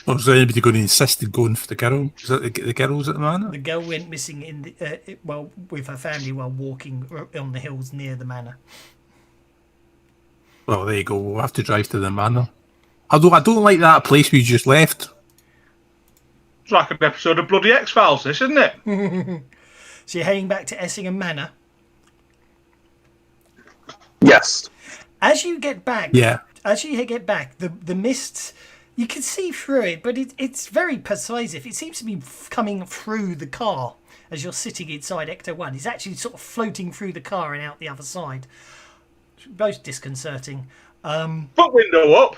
Or is anybody going to insist on going for the girl? Is that the girls at the manor? The girl went missing with her family while walking on the hills near the manor. Well, there you go. We'll have to drive to the manor. Although I don't like that place we just left. It's like an episode of bloody X-Files, this, isn't it? So you're heading back to Effingham Manor. Yes. As you get back, Yeah. the mists, you can see through it, but it's very persuasive. It seems to be coming through the car as you're sitting inside Ecto 1. It's actually sort of floating through the car and out the other side. Both disconcerting. Put window up.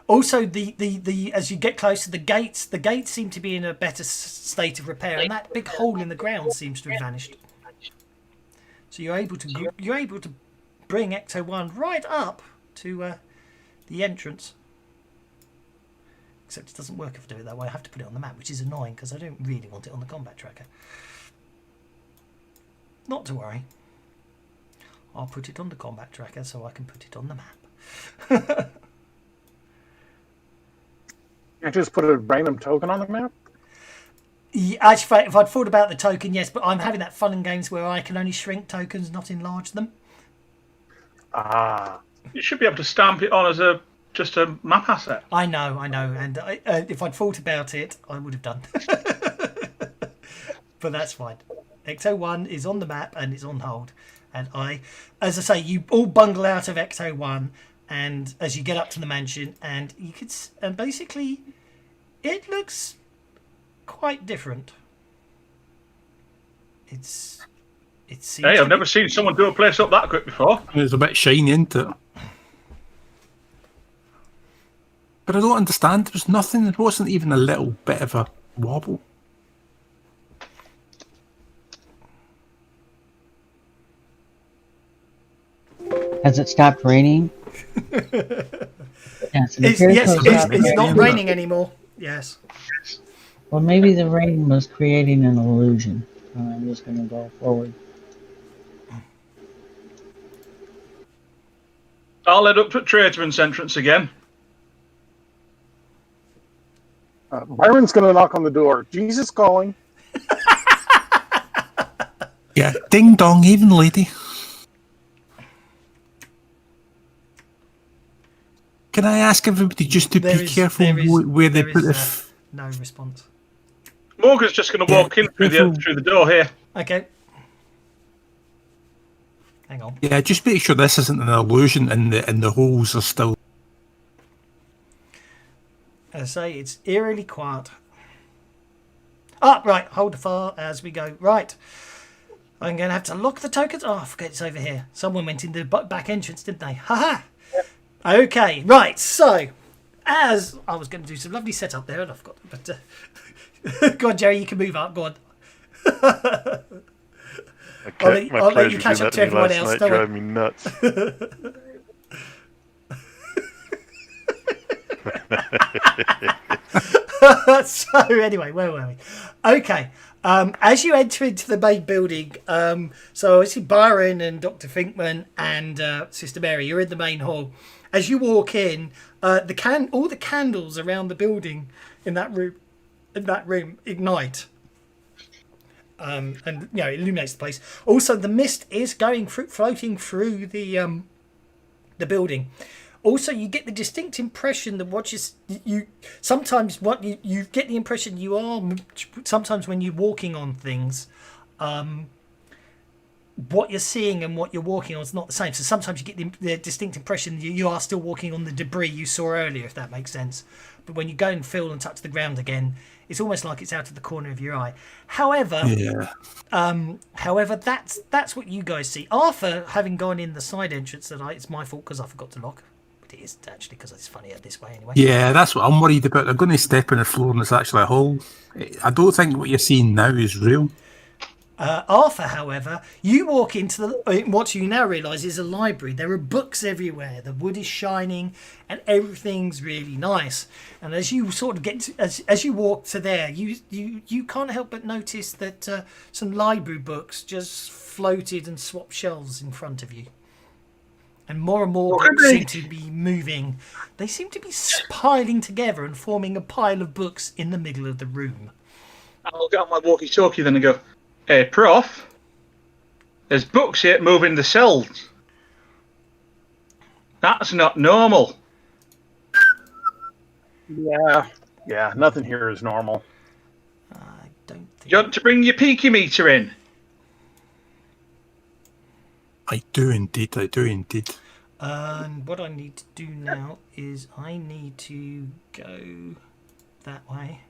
Also, the as you get closer, the gates seem to be in a better state of repair, and that big hole in the ground seems to have vanished. So you're able to bring Ecto 1 right up to the entrance. Except it doesn't work if I do it that way. I have to put it on the map, which is annoying because I don't really want it on the combat tracker. Not to worry. I'll put it on the combat tracker so I can put it on the map. Can't you just put a random token on the map? Yeah, actually, if I'd thought about the token, yes, but I'm having that fun and games where I can only shrink tokens, not enlarge them. Ah. You should be able to stamp it on as just a map asset. I know, and if I'd thought about it, I would have done. But that's fine. Ecto 1 is on the map and it's on hold. And as I say, you all bungle out of Ecto 1, and as you get up to the mansion, and basically, it looks quite different. It seems. Hey, I've never seen someone do a place up that quick before. It's a bit shiny, isn't it? But I don't understand. There was nothing. There wasn't even a little bit of a wobble. Has it stopped raining? Yes, it's not raining anymore. Yes. Well, maybe the rain was creating an illusion. I'm just going to go forward. I'll head up to Tradesman's entrance again. Byron's going to knock on the door. Jesus calling. Yeah, ding dong, even lady. Can I ask everybody just to be careful where they put the... No response. Morgan's just going to walk in through the door here. Okay. Hang on. Yeah, just make sure this isn't an illusion and the holes are still... As I say, it's eerily quiet. Ah, right, hold the fire as we go. Right. I'm going to have to lock the tokens. Oh, I forget it's over here. Someone went in the back entrance, didn't they? Haha. Okay, right, so, as I was going to do some lovely setup there, and I've got, but, go on, Jerry, you can move up, go on. I'll let you catch up to everyone else. Don't drive me nuts. So anyway, where were we? Okay. As you enter into the main building, so obviously Byron and Dr. Finkman and Sister Mary, you're in the main hall. As you walk in, all the candles around the building in that room ignite. And it illuminates the place. Also, the mist is floating through the building. Also, you get the distinct impression that sometimes you get the impression you are sometimes when you're walking on things, what you're seeing and what you're walking on is not the same. So sometimes you get the distinct impression you are still walking on the debris you saw earlier, if that makes sense. But when you go and feel and touch the ground again, it's almost like it's out of the corner of your eye. However, that's what you guys see. Arthur, having gone in the side entrance tonight, it's my fault because I forgot to lock. But it is actually because it's funnier this way anyway. Yeah, that's what I'm worried about. They're going to step in the floor and it's actually a hole. I don't think what you're seeing now is real. Arthur, however, you walk into what you now realise is a library. There are books everywhere. The wood is shining, and everything's really nice. And as you sort of as you walk to there, you can't help but notice that some library books just floated and swapped shelves in front of you. And more books seem to be moving. They seem to be piling together and forming a pile of books in the middle of the room. I'll get on my walkie-talkie then and go, "Hey, Prof, there's books here moving the cells. That's not normal." Yeah, nothing here is normal. I don't think... You want to bring your peaky meter in? I do indeed. And what I need to do now is I need to go that way.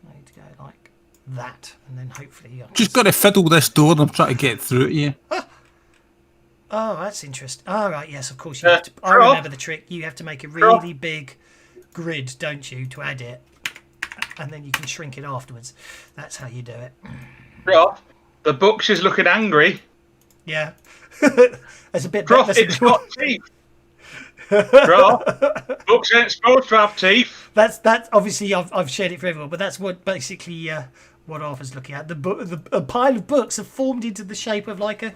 I need to go like that, and then hopefully Just got to fiddle this door and I'm trying to get through to you. Oh, that's interesting. All right, yes, of course you have to. I remember the trick. You have to make a really big grid, don't you, to add it, and then you can shrink it afterwards. That's how you do it. Prof, the books is looking angry. Yeah. There's a bit. Prof, it's got teeth. Prof, books ain't supposed to have teeth. That's obviously I've shared it for everyone, but that's what basically what Arthur's looking at. A pile of books have formed into the shape of like a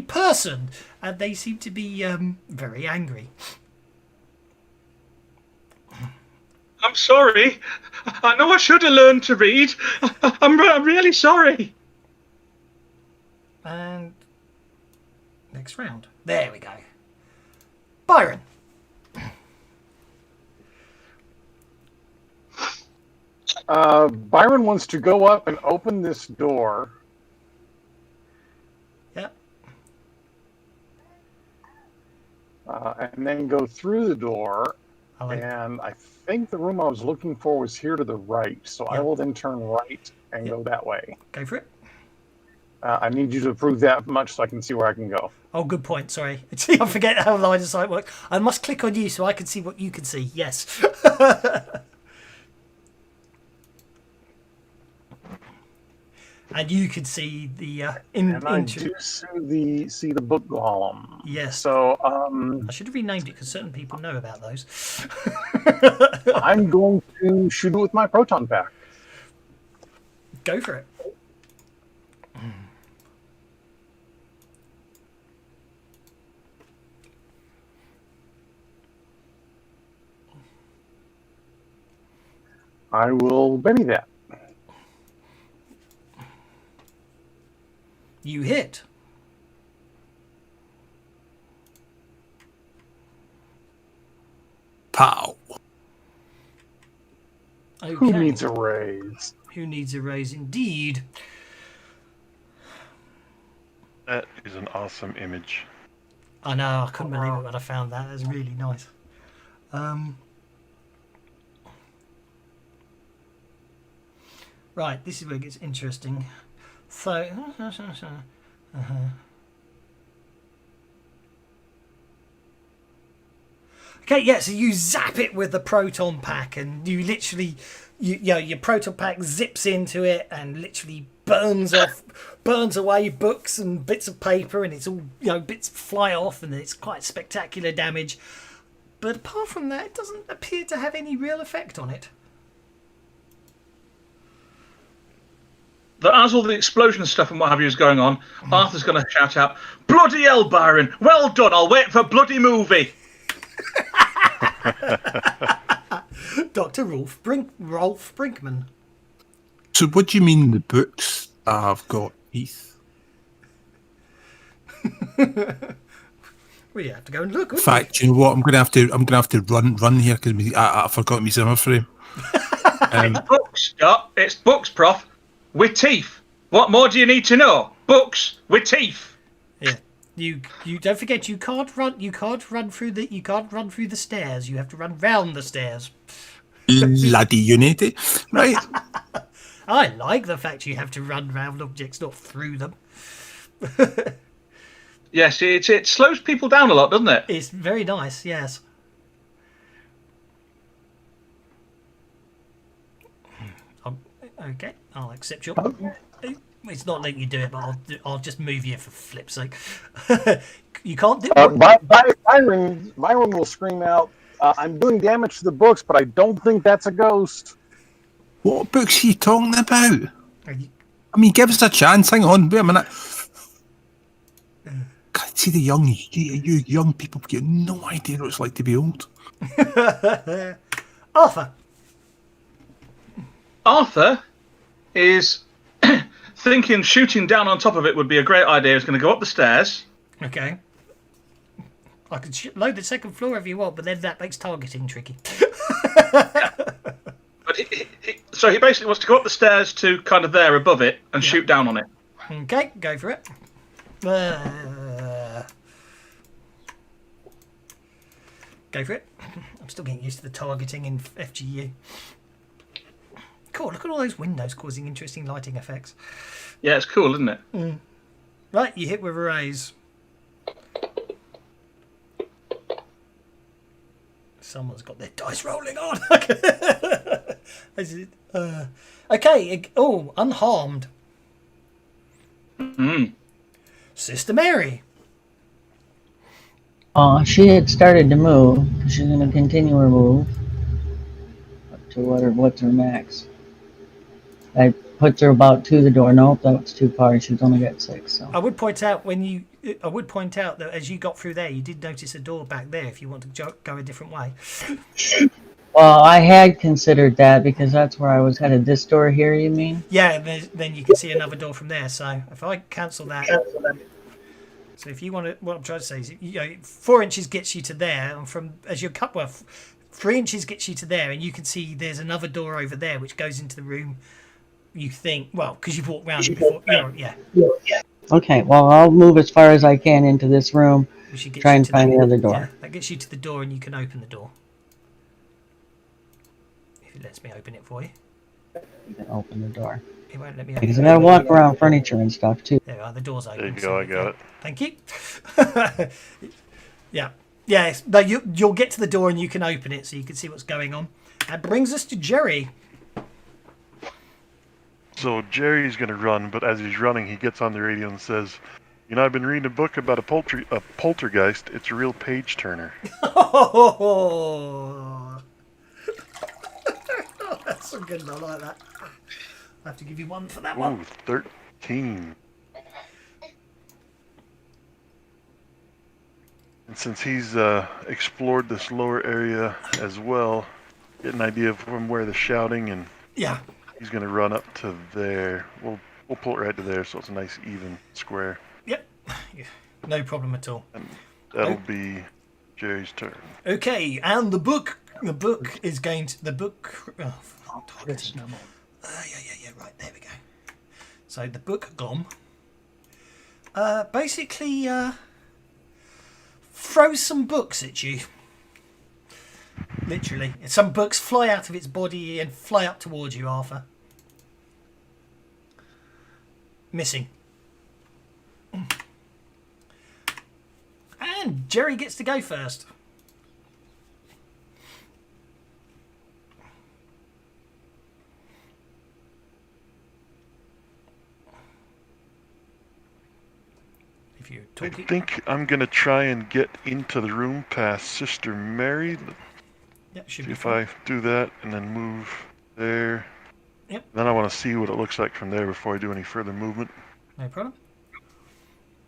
person, and they seem to be very angry. I'm sorry. I know I should have learned to read. I'm really sorry. And next round. There we go. Byron. Byron wants to go up and open this door. Yep. And then go through the door. And I think the room I was looking for was here to the right. So I will then turn right and go that way. Go for it. I need you to approve that much so I can see where I can go. Oh, good point. Sorry. I forget how line of sight works. I must click on you so I can see what you can see. Yes. And you can see the and I do see the book column. Yes. So I should have renamed it because certain people know about those. I'm going to shoot it with my proton pack. Go for it. I will Benny that. You hit. Pow. Okay. Who needs a raise? Who needs a raise indeed? That is an awesome image. I know, I couldn't believe it when I found that. It was really nice. Right, this is where it gets interesting. So, okay, yeah. So you zap it with the proton pack, and you literally, your proton pack zips into it and literally burns away books and bits of paper, and it's all bits fly off, and it's quite spectacular damage. But apart from that, it doesn't appear to have any real effect on it. that as all the explosion stuff and what have you is going on, Arthur's going to shout out, "Bloody hell, Byron! Well done! I'll wait for bloody movie." Dr. Rolf Brinkman. So what do you mean the books I've got, Heath? Well, you have to go and look. In fact, you know what? I'm gonna have to run here because I forgot my Zimmer frame. It's books, Scott. It's books, Prof. With teeth. What more do you need to know? Books with teeth. Yeah. You don't forget you can't run through the stairs. You have to run round the stairs. Bloody unity, right? I like the fact you have to run round objects, not through them. Yes, it slows people down a lot, doesn't it? It's very nice, yes. Okay, I'll accept your. It's not letting you do it, but I'll just move you for flip's sake. You can't do. Byron will scream out, "I'm doing damage to the books, but I don't think that's a ghost." What books are you talking about? I mean, give us a chance. Hang on, wait a minute. Can't see you young people get no idea what it's like to be old. Arthur is thinking shooting down on top of it would be a great idea. He's going to go up the stairs. Okay. I could load the second floor if you want, but then that makes targeting tricky. But so he basically wants to go up the stairs to kind of there above it and shoot down on it. Okay, go for it. Go for it. I'm still getting used to the targeting in FGU. Cool, look at all those windows causing interesting lighting effects. Yeah, it's cool, isn't it? Right, you hit with a raise. Someone's got their dice rolling on. Okay, unharmed. Sister Mary. She had started to move. She's going to continue her move up to what's her max. I put her about to the door. Nope, that's too far. She's only got 6. So I would point out that as you got through there, you did notice a door back there. If you want to go a different way. Well, I had considered that because that's where I was headed. This door here, you mean? Yeah, then you can see another door from there. So if I cancel that. So if you want to, what I'm trying to say is, 4 inches gets you to there, and from as your cut, 3 inches gets you to there, and you can see there's another door over there which goes into the room. You think, well, because you've walked around it before, yeah. Okay, well, I'll move as far as I can into this room. Try and find the other door. Yeah, that gets you to the door, and you can open the door. If it lets me open it for you. You can open the door. It won't let me open Because I gotta walk around furniture and stuff too. There you are, the door's open. There you go, I got it. Thank you. Yeah. No, you'll get to the door and you can open it so you can see what's going on. That brings us to Jerry. So Jerry's going to run, but as he's running, he gets on the radio and says, I've been reading a book about a poltergeist. It's a real page turner. Oh, that's so good. I like that. I have to give you one for that one. Ooh, 13. And since he's explored this lower area as well, get an idea of from where the shouting, and he's going to run up to there. We'll pull it right to there, so it's a nice even square. Yep, no problem at all. And that'll be Jerry's turn. Okay, and the book is going to right, there we go. So the book glom basically throws some books at you. Literally. Some books fly out of its body and fly up towards you, Arthur. Missing. And Jerry gets to go first. I think I'm going to try and get into the room past Sister Mary. Yeah, should be if I do that and then move there. Yep. Then I want to see what it looks like from there before I do any further movement. No problem.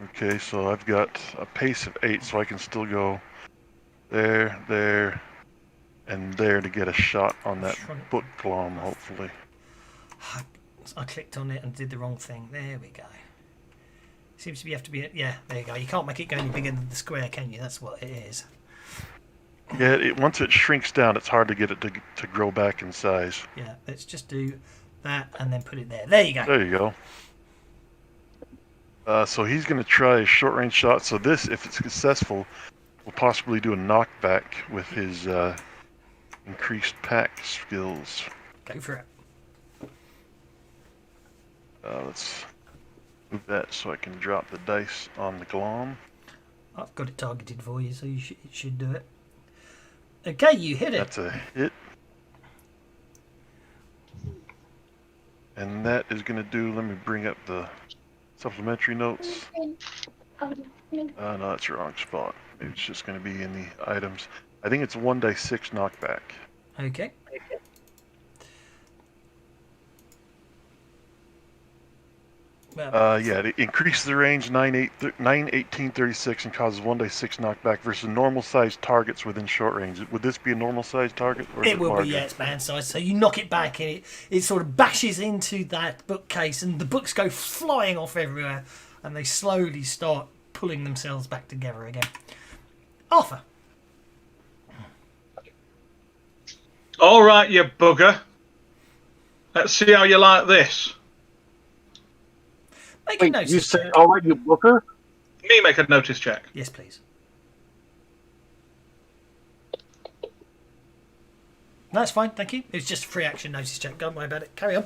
Okay, so I've got a pace of 8, so I can still go there, and there to get a shot on that book glom, hopefully. I clicked on it and did the wrong thing. There we go. Seems to be have to be. Yeah, there you go. You can't make it go any bigger than the square, can you? That's what it is. Yeah, once it shrinks down, it's hard to get it to grow back in size. Yeah, let's just do that and then put it there. There you go. There you go. So he's going to try a short-range shot. So this, if it's successful, will possibly do a knockback with his increased pack skills. Go for it. Let's move that so I can drop the dice on the glom. I've got it targeted for you, so it should do it. Okay, you hit it. That's a hit. And that is going to do, let me bring up the supplementary notes. No, that's the wrong spot. It's just going to be in the items. I think it's 1d6 knockback. Okay. Well, Yeah, it increases the range 9, 18, 36 and causes 1d6 knockback versus normal sized targets within short range. Would this be a normal sized target? Or it will be, yeah, it's band size. So you knock it back and it sort of bashes into that bookcase and the books go flying off everywhere and they slowly start pulling themselves back together again. Arthur. All right, you bugger. Let's see how you like this. Make a Wait, notice you check. say, all right, you booker? Me make a notice check. Yes, please. That's fine, thank you. It's just a free action notice check. Don't worry about it. Carry on.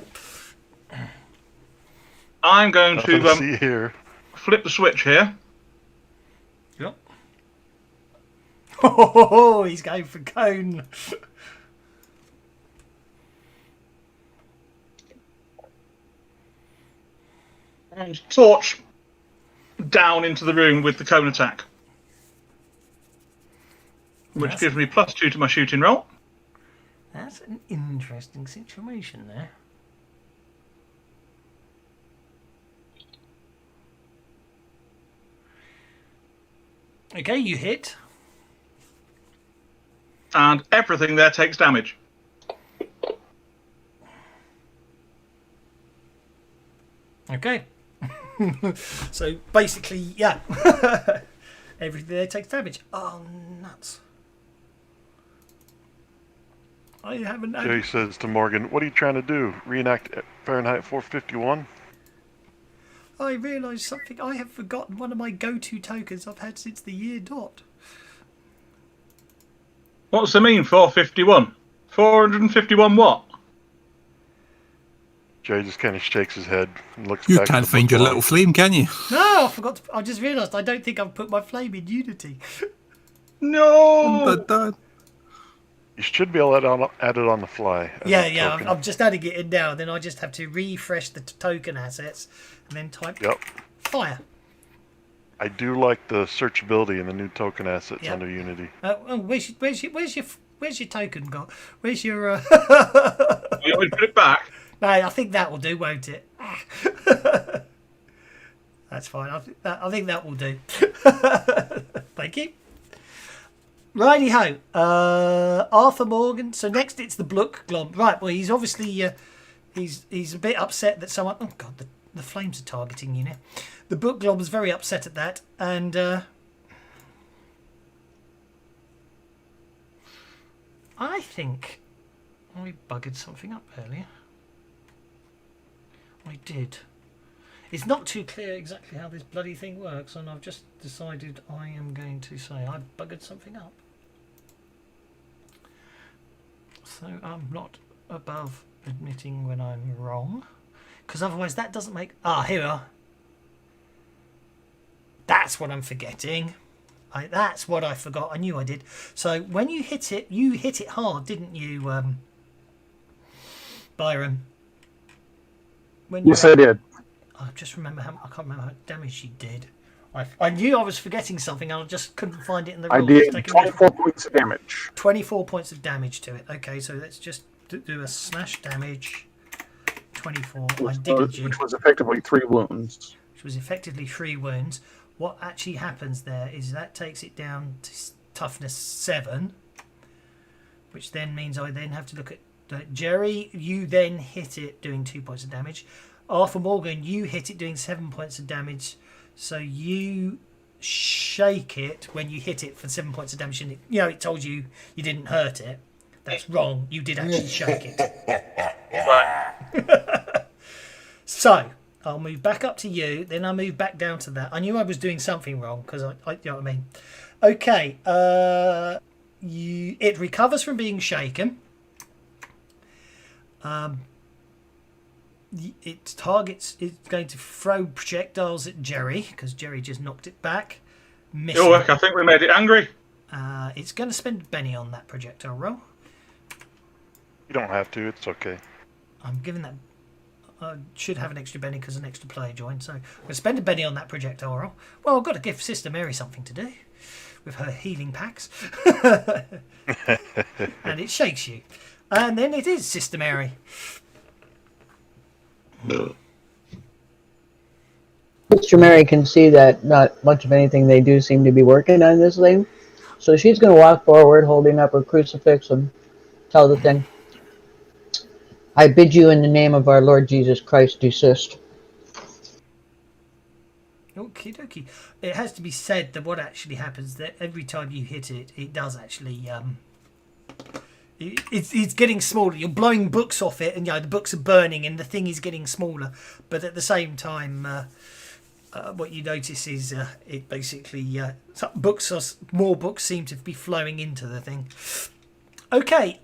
I'm going Nothing to to see here. flip the switch here. Yep. Oh, he's going for cone. And torch down into the room with the cone attack. Which That's- gives me +2 to my shooting roll. That's an interesting situation there. Okay, you hit. And everything there takes damage. Okay. So basically, yeah. Everything there takes damage. Oh, nuts. I haven't. Jay says to Morgan, what are you trying to do? Reenact Fahrenheit 451? I realised something. I have forgotten one of my go-to tokens I've had since the year dot. What's the mean, 451? 451 what? Jay just kind of shakes his head and looks You back. can't at the find your book little flame, can you? No, I forgot. I just realised I don't think I've put my flame in Unity. No! Dun. You should be able to add it on the fly. as Yeah, a yeah. token. I'm just adding it in now. Then I just have to refresh the token assets and then type Yep. fire. I do like the searchability in the new token assets Yep. under Unity. Oh, where's your token got? Where's your? You want me to put it back? No, I think that will do, won't it? That's fine. I think that will do. Thank you. Righty ho. Arthur Morgan. So next it's the Blook Glom. Right. Well, he's obviously he's a bit upset that someone. Oh God, the flames are targeting you now. The Book Glom was very upset at that, and I think I buggered something up earlier. I did. It's not too clear exactly how this bloody thing works, and I've just decided I am going to say I buggered something up. So I'm not above admitting when I'm wrong, because otherwise that doesn't make... Ah, here we are. That's what I'm forgetting. That's what I forgot. I knew I did. So when you hit it hard, didn't you, Byron? When Yes, I did. I just remember I can't remember how much damage she did. I knew I was forgetting something, and I just couldn't find it in the I rules. did Take a 24 points of damage. 24 points of damage to it. Okay, so let's just do a slash damage. 24. I digged you. Which was effectively 3 wounds. Which was effectively 3 wounds. What actually happens there is that takes it down to toughness 7, which then means I then have to look at Jerry. You then hit it doing 2 points of damage. Arthur Morgan, you hit it doing 7 points of damage. So you shake it when you hit it for 7 points of damage, and it told you didn't hurt it. That's wrong. You did actually shake it. Right. So I'll move back up to you, then I'll move back down to that. I knew I was doing something wrong because I you know what I mean. Okay, it recovers from being shaken. Its targets is going to throw projectiles at Jerry because Jerry just knocked it back. Missing. Good work. I think we made it angry. It's going to spend a penny on that projectile roll. You don't have to. It's okay. I'm giving that. I should have an extra Benny because an extra player joined, so I'm going to spend a Benny on that projectile roll. Well, I've got to give Sister Mary something to do with her healing packs. And it shakes you. And then it is Sister Mary. Sister Mary can see that not much of anything they do seem to be working on this thing. So she's going to walk forward holding up her crucifix and tell the thing, I bid you in the name of our Lord Jesus Christ, desist. Okie dokie. It has to be said that what actually happens that every time you hit it, it does actually it's getting smaller. You're blowing books off it, and the books are burning, and the thing is getting smaller. But at the same time, what you notice is it basically more books seem to be flowing into the thing. Okay.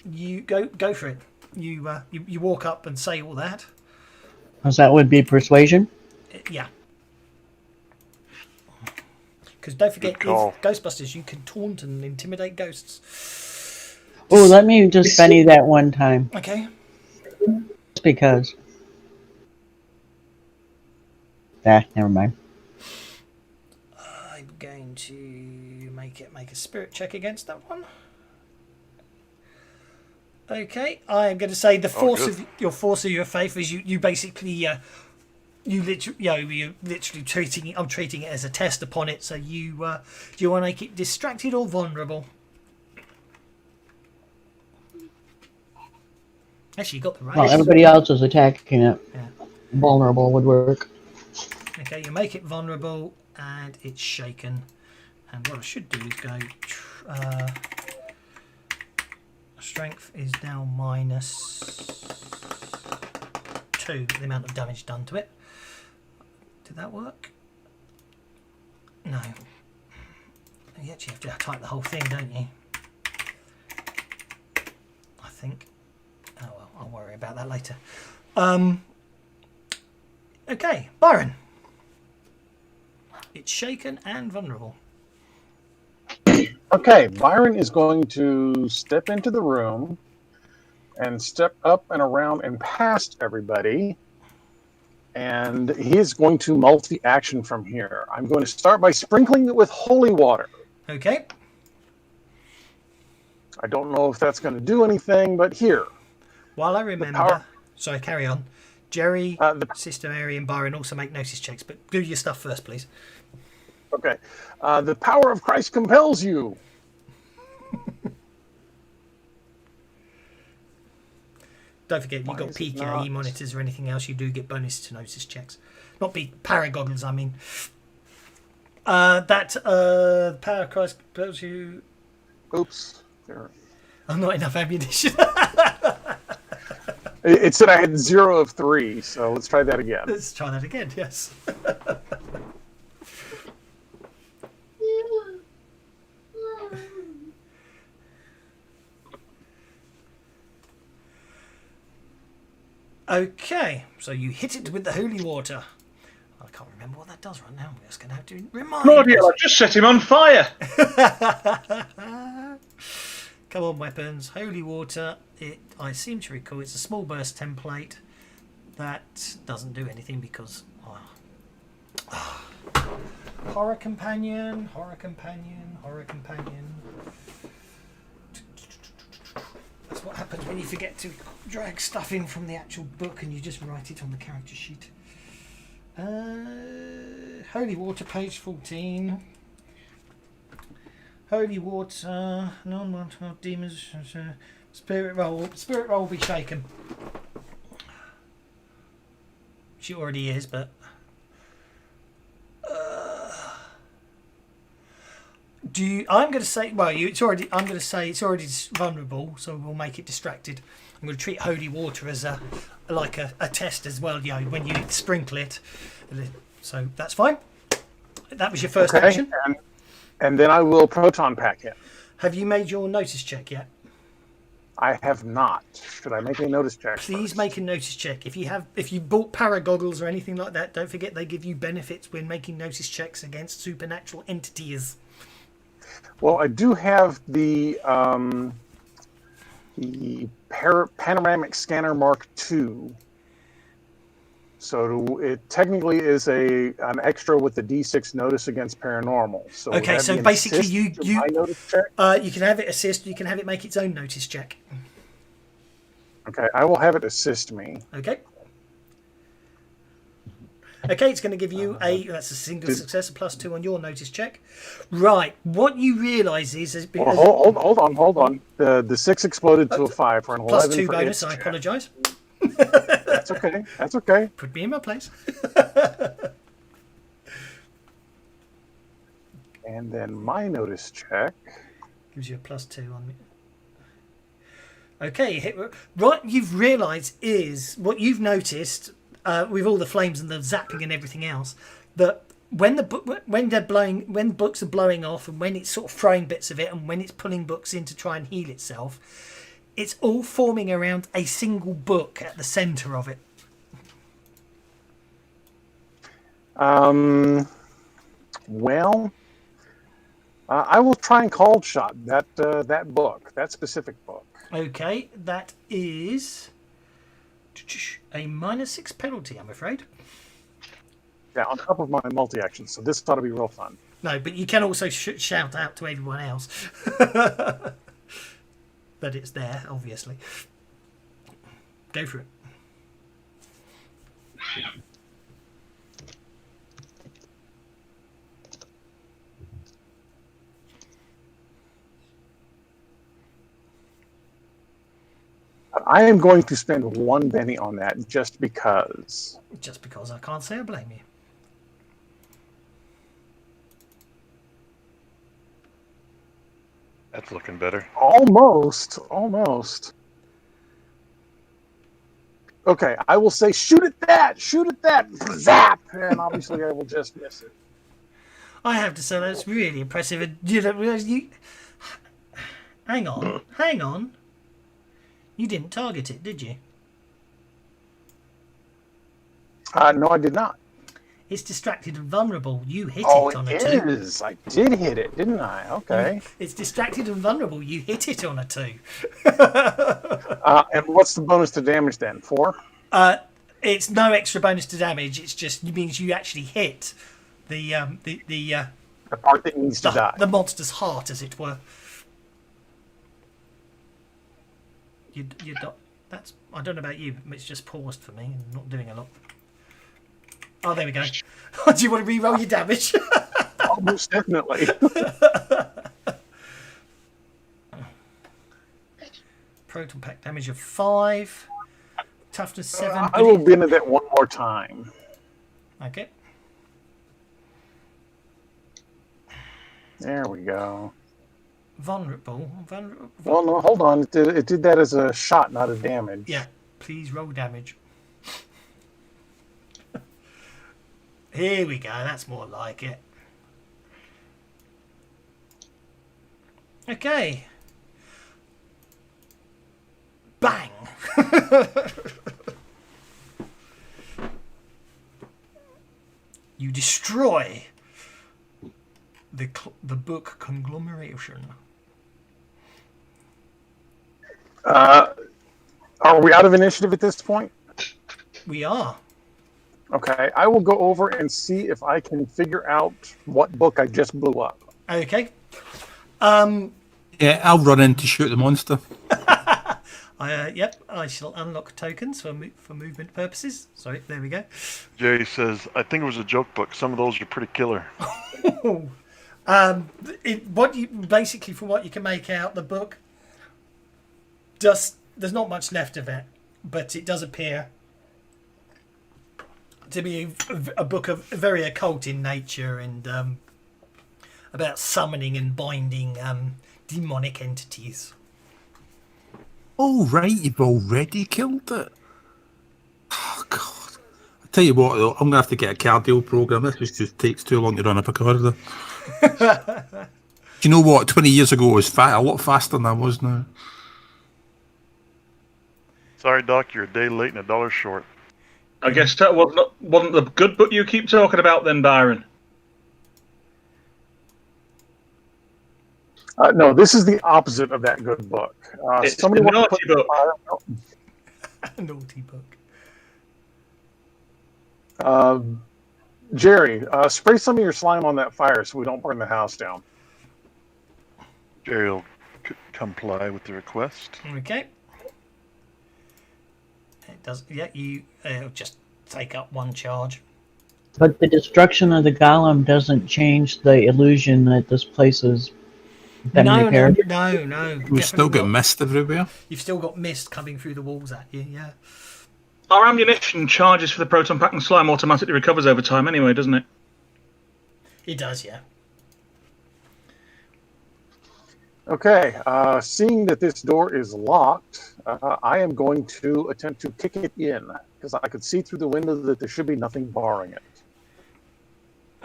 You go for it. You walk up and say all that. Because that would be persuasion. Yeah. Because don't forget, if Ghostbusters, you can taunt and intimidate ghosts. Oh, let me just Benny that one time. Okay. Just because. Never mind. I'm going to make a spirit check against that one. Okay, I am going to say the force of your faith is you basically you're literally treating it. I'm treating it as a test upon it. So do you want to make it distracted or vulnerable? Actually, you got the right. Well, everybody else is attacking it. Yeah. Vulnerable would work. Okay, you make it vulnerable and it's shaken. And what I should do is go. Strength is now -2, the amount of damage done to it. Did that work? No. You actually have to type the whole thing, don't you? I think. Oh well, I'll worry about that later. Okay, Byron. It's shaken and vulnerable. Okay, Byron is going to step into the room and step up and around and past everybody. And he is going to multi-action from here. I'm going to start by sprinkling it with holy water. Okay. I don't know if that's going to do anything, but here. While I remember... Sorry, carry on. Jerry, Sister Mary and Byron also make notice checks, but do your stuff first, please. Okay. The power of Christ compels you. Don't forget, you've got PKE monitors or anything else, you do get bonus to notice checks. Not paragoggles, I mean. That power of Christ compels you... Oops. There. I'm not enough ammunition. It said I had 0 of 3, so let's try that again. Let's try that again, yes. Okay, so you hit it with the holy water. I can't remember what that does right now. We're just going to have to remind Claudia, I just set him on fire. Come on, weapons. Holy water. I seem to recall it's a small burst template that doesn't do anything because... Horror companion. That's what happens happens when you forget to drag stuff in from the actual book and you just write it on the character sheet. Holy Water, page 14. Holy Water, non-mortal demons, spirit roll. Spirit roll will be shaken. She already is, but I'm going to say. Well, it's already. I'm going to say it's already vulnerable, so we'll make it distracted. I'm going to treat holy water as a test as well. You know, when you sprinkle it, so that's fine. That was your first action. And then I will proton pack him. Have you made your notice check yet? I have not. Should I make a notice check? Please first? make a notice check. If you bought paragoggles or anything like that, don't forget they give you benefits when making notice checks against supernatural entities. Well, I do have the panoramic scanner Mark II. So it technically is an extra with the D6 notice against paranormal. So okay, so basically you notice check? You can have it assist. You can have it make its own notice check. Okay, I will have it assist me. Okay. Okay, it's going to give you that's a single success, a +2 on your notice check. Right. What you realise is because hold on. The 6 exploded to a 5 for an 11 +2 for bonus. its I check. apologise. That's okay. That's okay. Put me in my place. And then my notice check gives you a +2 on me. Okay, what you've realised is what you've noticed with all the flames and the zapping and everything else, that when books are blowing off and when it's sort of throwing bits of it and when it's pulling books in to try and heal itself, it's all forming around a single book at the centre of it. Well, I will try and cold shot that book, that specific book. Okay, that is a -6 penalty, I'm afraid. Yeah, on top of my multi-action, so this ought to be real fun. No, but you can also shout out to everyone else that it's there, obviously. Go for it. I am going to spend 1 penny on that just because. Just because I can't say I blame you. That's looking better. Almost. Okay, I will say, shoot at that, zap, and obviously I will just miss it. I have to say that's really impressive. And hang on. You didn't target it, did you? No, I did not. It's distracted and vulnerable. You hit it on a 2. Oh, it is. I did hit it, didn't I? Okay. It's distracted and vulnerable. You hit it on a 2. And what's the bonus to damage then? 4? It's no extra bonus to damage. It's just means you actually hit the part that needs to die. The monster's heart, as it were. You that's I don't know about you, but it's just paused for me and not doing a lot. Oh, there we go. Do you want to re-roll your damage? Oh, most definitely. Proton pack damage of 5. Toughness 7. I will bin it one more time. Okay. There we go. Vulnerable. Well, no, hold on. It did that as a shot, not a damage. Yeah. Please roll damage. Here we go. That's more like it. Okay. Bang. You destroy the book conglomeration. Are we out of initiative at this point? We are. Okay, I will go over and see if I can figure out what book I just blew up. Okay. Yeah, I'll run in to shoot the monster. Yep, I shall unlock tokens for movement purposes. Sorry, there we go. Jerry says, I think it was a joke book. Some of those are pretty killer. Basically, from what you can make out, the book there's not much left of it, but it does appear to be a book of very occult in nature and about summoning and binding demonic entities. Oh, right, you've already killed it. Oh, God. I tell you what, though, I'm going to have to get a cardio program. This just takes too long to run up a corridor. Do you know what? 20 years ago, it was a lot faster than I was now. Sorry, Doc, you're a day late and $1 short. I guess that wasn't the good book you keep talking about then, Byron. No, this is the opposite of that good book. It's Somebody the want to naughty book. A naughty book. Jerry, spray some of your slime on that fire so we don't burn the house down. Jerry will comply with the request. Okay. It does. Yeah, you just take up one charge. But the destruction of the golem doesn't change the illusion that this place has been repaired. No. We've still got mist everywhere. You've still got mist coming through the walls at you. Yeah. Our ammunition charges for the proton pack and slime automatically recovers over time anyway, doesn't it? It does, yeah. Okay, seeing that this door is locked, I am going to attempt to kick it in, because I could see through the window that there should be nothing barring it.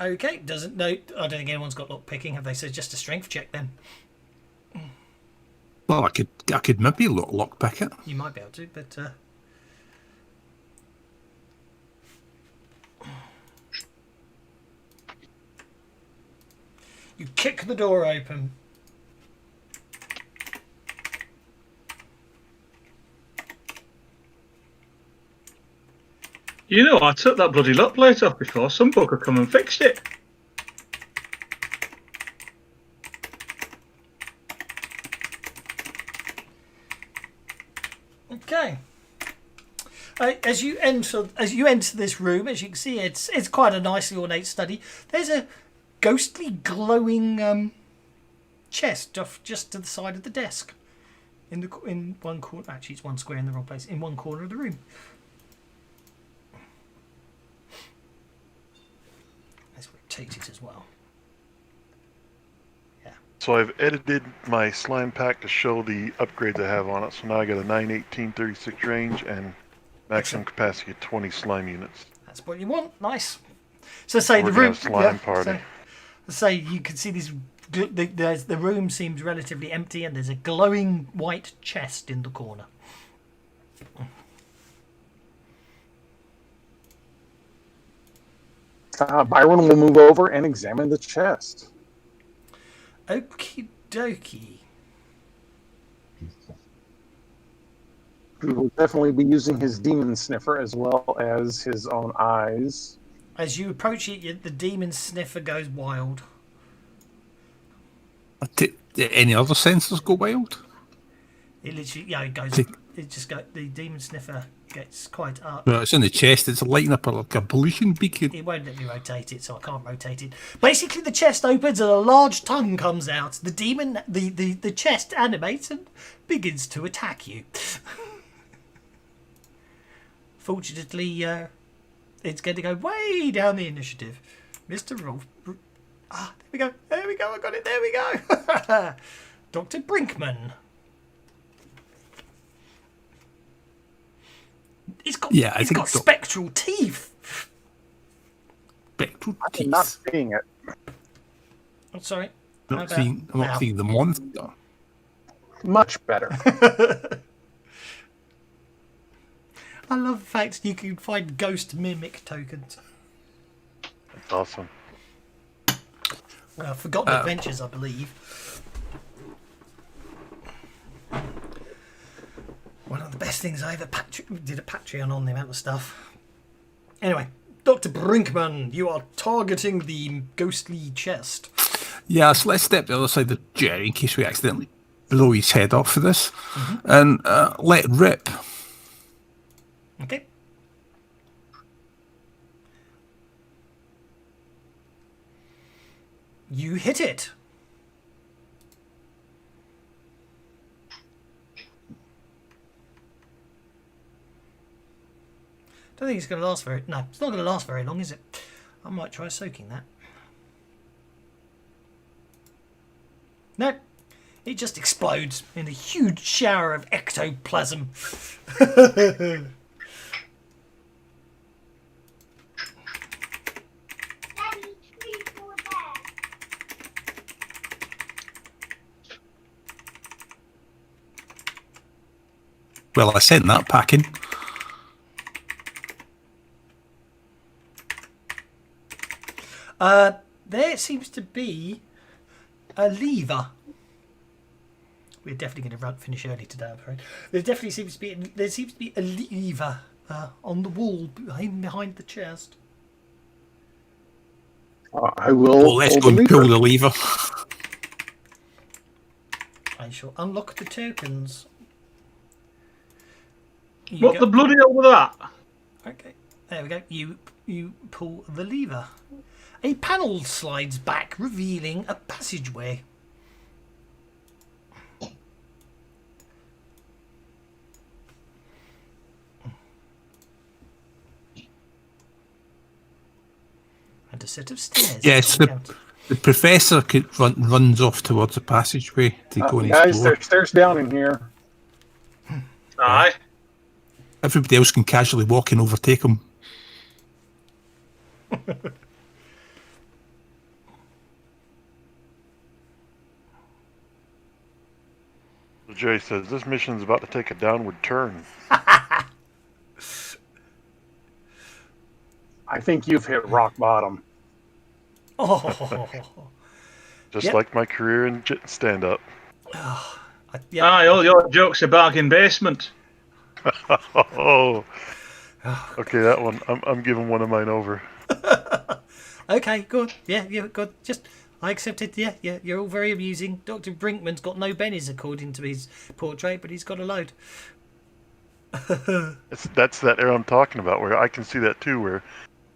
Okay, doesn't know. I don't think anyone's got lock picking. Have they said just a strength check then? Well, I could maybe lock pick it. You might be able to, but you kick the door open. You know, I took that bloody lock plate off before. Some book had come and fixed it. Okay. As you enter this room, as you can see, it's quite a nicely ornate study. There's a ghostly, glowing chest just to the side of the desk, in one corner. Actually, it's one square in the wrong place. In one corner of the room. Let's rotate it as well. Yeah. So I've edited my slime pack to show the upgrades I have on it. So now I got a 918 36 range and maximum capacity of 20 slime units. That's what you want. Nice. So say We're the gonna room. have slime party. Say you can see this. The room seems relatively empty, and there's a glowing white chest in the corner. Byron will move over and examine the chest. Okie dokie. He will definitely be using his demon sniffer as well as his own eyes. As you approach it, the demon sniffer goes wild. Any other sensors go wild? It literally, it goes. It just go. The demon sniffer gets quite up. No, it's in the chest. It's lighting up like a pollution beacon. It won't let me rotate it, so I can't rotate it. Basically, the chest opens and a large tongue comes out. The demon, the chest animates and begins to attack you. Fortunately, it's going to go way down the initiative. Mr. Rolf. Ah, there we go. There we go. I got it. There we go. Dr. Brinkman. It's got spectral teeth. Spectral I'm teeth. not seeing it. Oh, sorry. I'm not seeing the monster. Much better. I love the fact you can find ghost mimic tokens. That's awesome. Forgotten Adventures, I believe. One of the best things I ever did a Patreon on the amount of stuff. Anyway, Dr. Brinkman, you are targeting the ghostly chest. Yeah, so let's step to the other side of Jerry in case we accidentally blow his head off for this and let rip. Okay. You hit it. Don't think it's going to last very... No, it's not going to last very long, is it? I might try soaking that. No. It just explodes in a huge shower of ectoplasm. Well, I sent that packing. There seems to be a lever. We're definitely going to finish early today, I'm afraid. There seems to be a lever on the wall behind the chest. I will. Well, let's go and pull the lever. I shall unlock the tokens. What the bloody hell was that? Okay, there we go. You pull the lever. A panel slides back, revealing a passageway. And a set of stairs. Yes, the professor runs off towards the passageway to go and guys, explore. there's stairs down in here. Aye. Everybody else can casually walk and overtake him. Jerry says this mission's about to take a downward turn. I think you've hit rock bottom. Oh. Just Yep. like my career in stand-up. Yeah. Aye, all your jokes are bargain basement. Oh. Okay, that one. I'm giving one of mine over. Okay, good. Yeah, good. Just, I accepted. Yeah, you're all very amusing. Dr. Brinkman's got no bennies according to his portrait, but he's got a load. That's that era I'm talking about, where I can see that too, where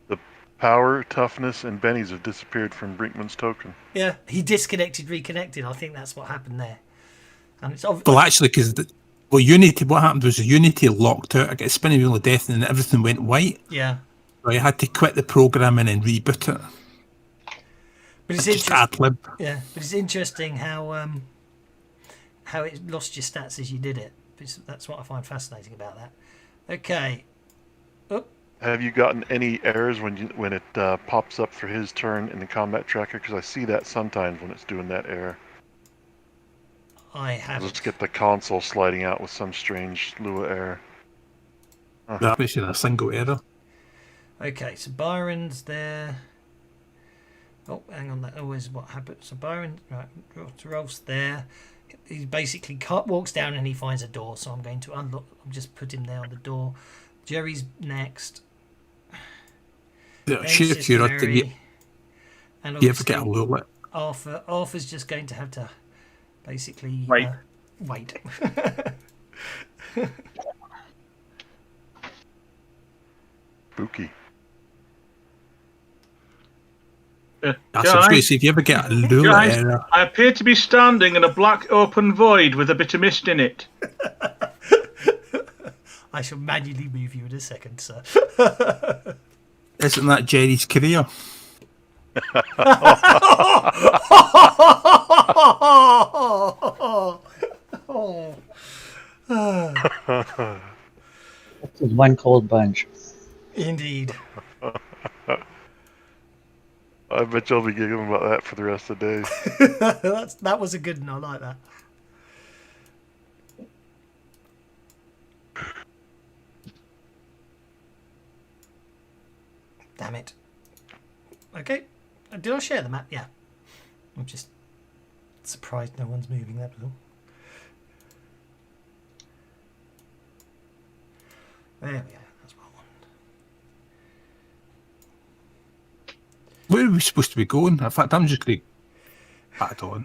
the power, toughness, and bennies have disappeared from Brinkman's token. Yeah, he disconnected, reconnected. I think that's what happened there. And it's Well, actually, because Unity, what happened was Unity locked out. I got a spinning wheel of death, and everything went white. Yeah. So I had to quit the program and then reboot it. But it's Just interesting. ad lib. Yeah, but it's interesting how it lost your stats as you did it. That's what I find fascinating about that. Okay. Oh, Have you gotten any errors when it pops up for his turn in the combat tracker? Because I see that sometimes when it's doing that error. I have. Let's get the console sliding out with some strange Lua error. That was a single error. Okay, so Byron's there. Oh, hang on, that always what happened. So Byron, right, Rolf's there. He basically walks down and he finds a door. So I'm going to unlock. I'll just put him there on the door. Jerry's next. Yeah, Then sheer Sister curiosity. Mary, and You ever get a obviously lure? Arthur's just going to have to basically Wait. Wait. Spooky. That's what I was going to say. If you ever get a lure Guys, error, I appear to be standing in a black open void with a bit of mist in it. I shall manually move you in a second, sir. isn't that Jerry's career? This is one cold bunch. Indeed. I bet you'll be giggling about that for the rest of the day. That was a good one. I like that. Damn it. Okay. Did I share the map? Yeah. I'm just surprised no one's moving that was all. There we go. That's what I wanted. Where are we supposed to be going? In fact, I'm just going to add on.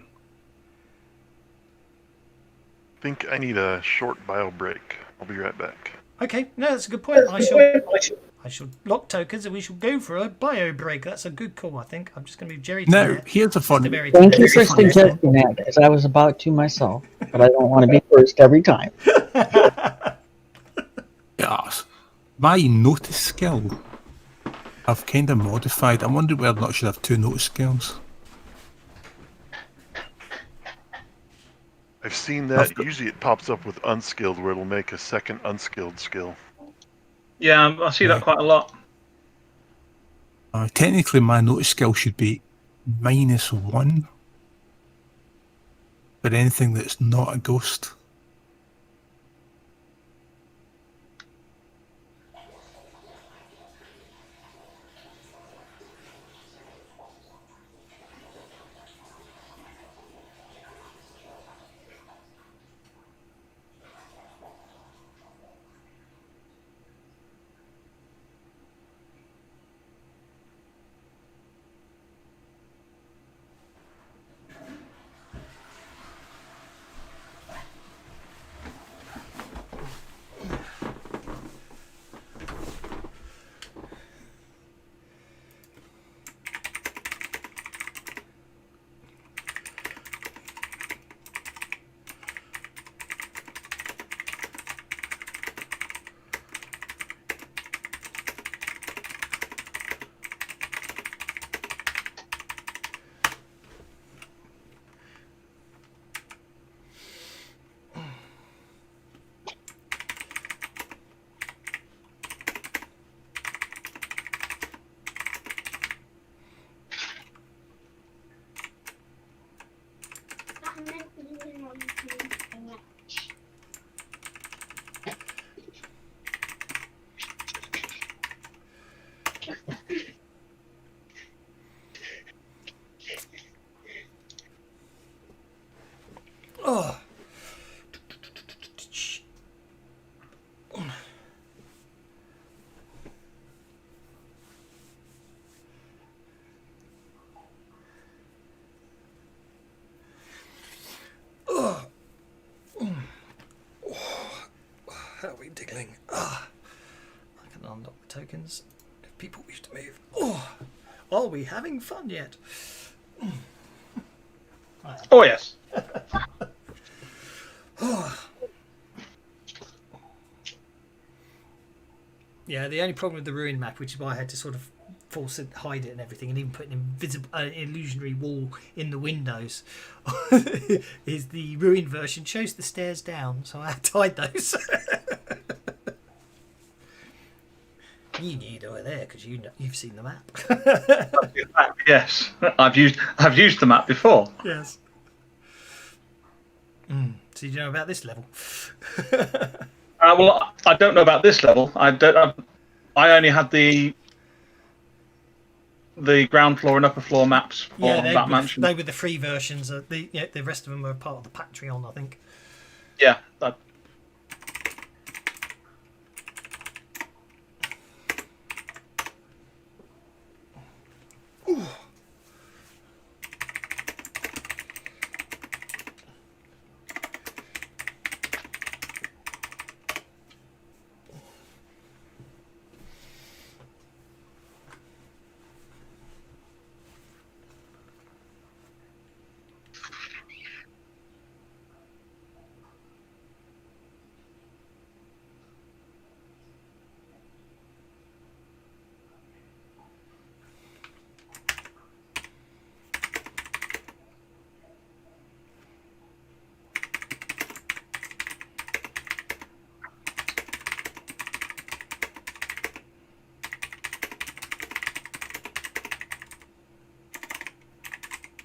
think I need a short bio break. I'll be right back. Okay, no, that's a good point. I shall lock tokens and we shall go for a bio break. That's a good call, I think. I'm just going to move Jerry to Now, there. here's a fun. Mr. Berry to Thank there. you for suggesting that, because I was about to myself, but I don't want to be first every time. Yes. My notice skill, I've kind of modified. I wonder whether or not I should have 2 notice skills. I've seen that. Usually it pops up with unskilled, where it'll make a second unskilled skill. Yeah, I see that quite a lot. Technically, my notice skill should be -1 for anything that's not a ghost. Oh. How are we tickling? I can unlock the tokens if people wish to move. Are we having fun yet? Oh, yes. Yeah, the only problem with the ruin map, which is why I had to sort of force it, hide it and everything, and even put an invisible, illusionary wall in the windows, is the ruin version shows the stairs down, so I had to hide those. You knew they were there because you've seen the map. Yes, I've used the map before. Yes. So you know about this level? Well, I don't know about this level. I only had the ground floor and upper floor maps for that mansion. They were the free versions. The rest of them were part of the Patreon, I think. Yeah.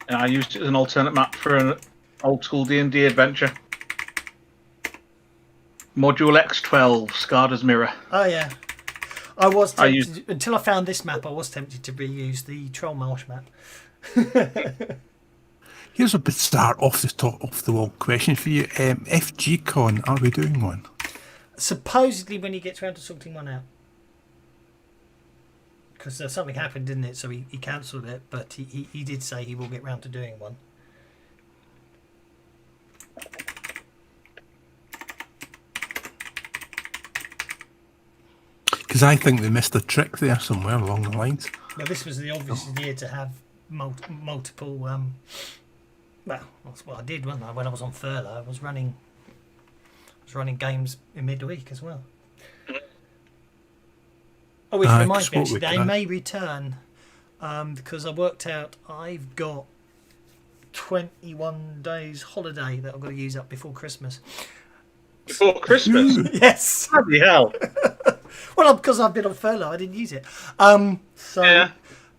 And I used it as an alternate map for an old school D&D adventure. Module X12, Scarda's Mirror. Oh yeah, I was tempted, until I found this map. I was tempted to reuse the Troll Marsh map. Here's a bizarre off the wall question for you. FGCon, are we doing one? Supposedly when he gets around to sorting one out. Because something happened, didn't it? So he cancelled it, but he did say he will get round to doing one. Because I think they missed a trick there somewhere along the lines. Now, this was the obvious year to have multiple. Well, that's what I did, wasn't I? When I was on furlough, I was running games in midweek as well. Oh, which reminds me, actually, they may return because I worked out I've got 21 days holiday that I've got to use up before Christmas. Before Christmas? Yes. Bloody hell. Well, because I've been on furlough, I didn't use it.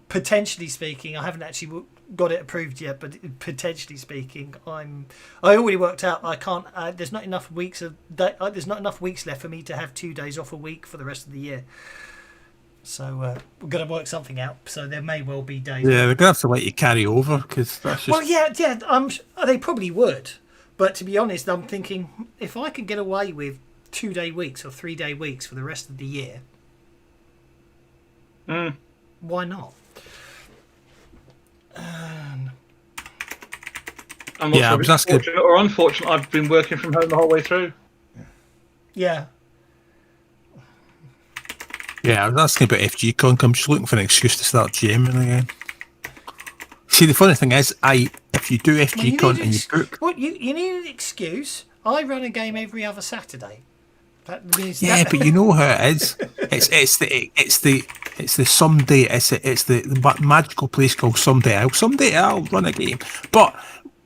Potentially speaking, I haven't actually got it approved yet, but potentially speaking, I already worked out I can't. There's not enough weeks left for me to have 2 days off a week for the rest of the year. So we're going to work something out. So there may well be days. Yeah, they're going to have to let you carry over because that's just. Well, yeah. They probably would, but to be honest, I'm thinking if I can get away with 2-day weeks or 3-day weeks for the rest of the year, why not? I'm not sure if it's fortunate or unfortunate. I've been working from home the whole way through. Yeah. Yeah, I was asking about FGCon. I'm just looking for an excuse to start GMing again. See, the funny thing is, if you do FGCon and you book... What, you need an excuse? I run a game every other Saturday. That means but you know how it is. It's the someday. It's the magical place called Someday. I'll run a game. But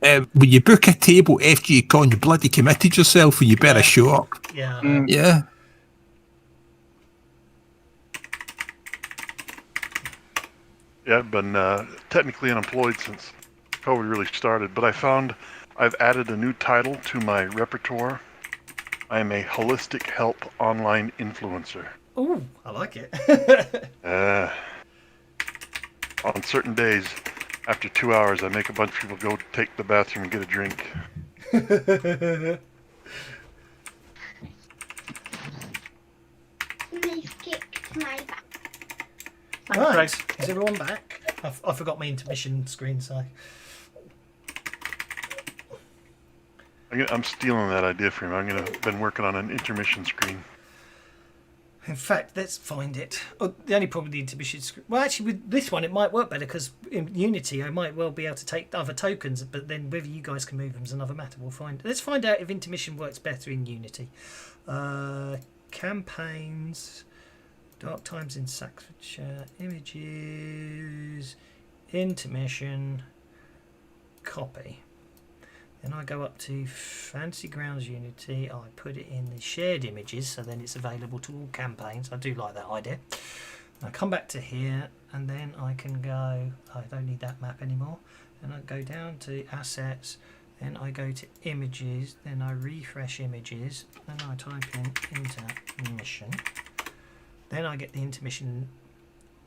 when you book a table FGCon, you bloody committed yourself, and you better show up. Yeah. Yeah. Yeah, I've been technically unemployed since COVID really started, but I found I've added a new title to my repertoire. I am a holistic health online influencer. Ooh, I like it. On certain days, after 2 hours, I make a bunch of people go take the bathroom and get a drink. Right, is everyone back? I forgot my intermission screen, so... I'm stealing that idea from him. I've been working on an intermission screen. In fact, let's find it. Oh, the only problem with the intermission screen... Well, actually, with this one, it might work better, because in Unity, I might well be able to take other tokens, but then whether you guys can move them is another matter. Let's find out if intermission works better in Unity. Campaigns... Dark Times in Saxfordshire, images, intermission, copy. Then I go up to Fantasy Grounds Unity, I put it in the shared images, so then it's available to all campaigns. I do like that idea. I come back to here, and then I can go, I don't need that map anymore. Then I go down to Assets, then I go to Images, then I refresh Images, then I type in intermission. Then I get the intermission.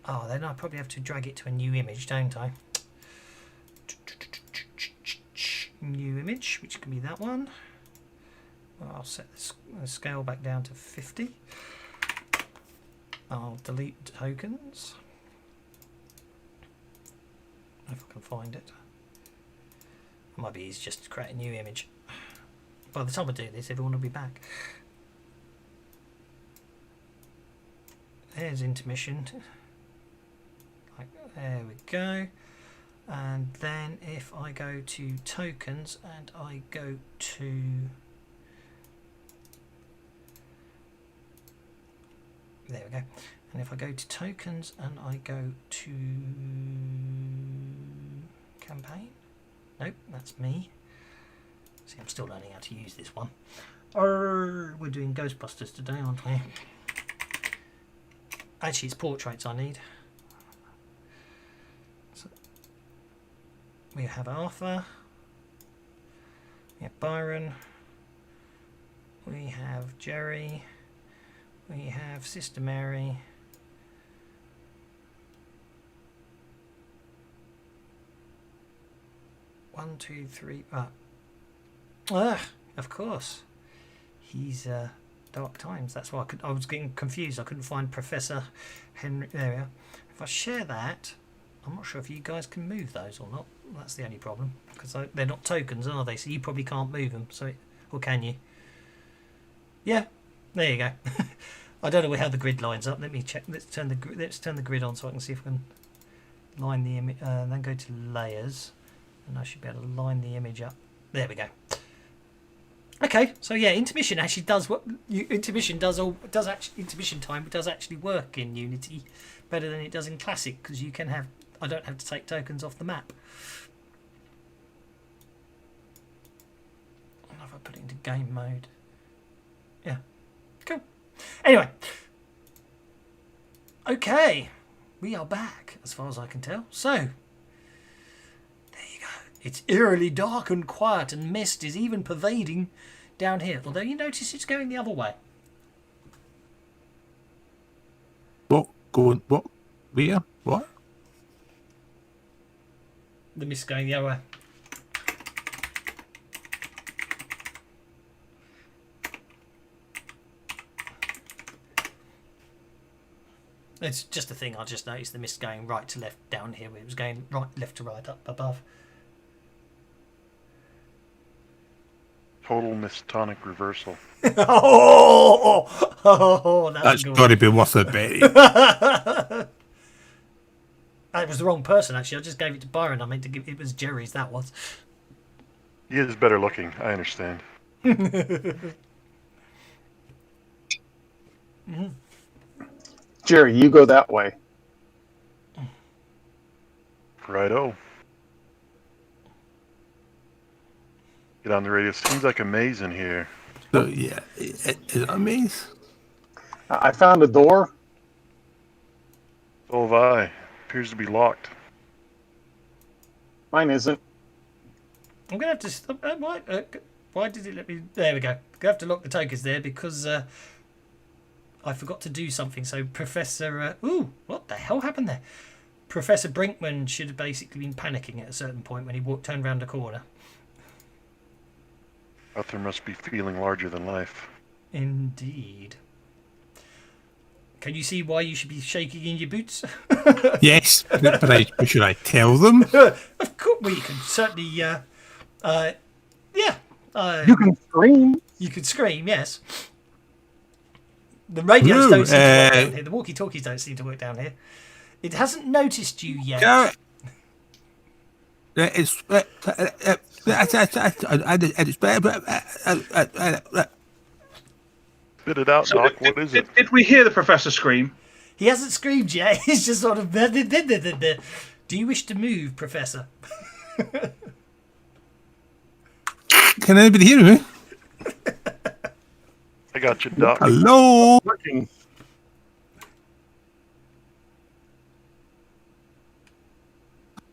Oh, then I probably have to drag it to a new image, don't I? New image, which can be that one. Well, I'll set the scale back down to 50. I'll delete tokens. If I can find it. It might be easy just to create a new image. By the time I do this, everyone will be back. There's intermission. There we go. And then if I go to tokens and I go to there we go. And if I go to tokens and I go to campaign, nope, that's me. See, I'm still learning how to use this one. We're doing Ghostbusters today, aren't we? Actually, it's portraits I need. So we have Arthur. We have Byron. We have Jerry. We have Sister Mary. One, two, three. Of course. He's Dark Times. That's why I was getting confused. I couldn't find Professor Henry. There we are. If I share that, I'm not sure if you guys can move those or not. That's the only problem, because they're not tokens, are they? So you probably can't move them. So, or can you? Yeah, there you go. I don't know how the grid lines up. Let me check. Let's turn the grid on so I can see if I can line the image. Then go to layers, and I should be able to line the image up. There we go. Okay, so yeah, intermission actually does what intermission time does actually work in Unity better than it does in Classic, because you can have. I don't have to take tokens off the map. I don't know if I put it into game mode. Yeah, cool. Anyway, okay, we are back as far as I can tell. So there you go. It's eerily dark and quiet, and mist is even pervading down here. Although you notice it's going the other way. What? Going? What? Where? What? The mist going the other way. It's just a thing. I just noticed the mist going right to left down here. It was going right, left to right, up above. Total mistonic reversal. That's got to be worth it, Betty. It was the wrong person, actually. I just gave it to Byron. I meant to give it was Jerry's. That was. He is better looking. I understand. Mm-hmm. Jerry, you go that way. Righto. Get on the radio. Seems like a maze in here. So yeah, is it a maze? I found a door. So have I. Appears to be locked. Mine isn't. I'm gonna have to. Why did it let me? There we go. I'm gonna have to lock the tokens there because I forgot to do something. So Professor. Ooh, what the hell happened there? Professor Brinkman should have basically been panicking at a certain point when he turned around the corner. Arthur must be feeling larger than life. Indeed. Can you see why you should be shaking in your boots? Yes, but should I tell them? Of course, well, you can certainly. Yeah. You can scream. You could scream, yes. The radios don't seem to work down here. The walkie-talkies don't seem to work down here. It hasn't noticed you yet. It's Spit it out, Doc. What is it? Did we hear the professor scream? He hasn't screamed yet. He's just sort of. Do you wish to move, Professor? Can anybody hear me? I got you, Doc. Hello. Working.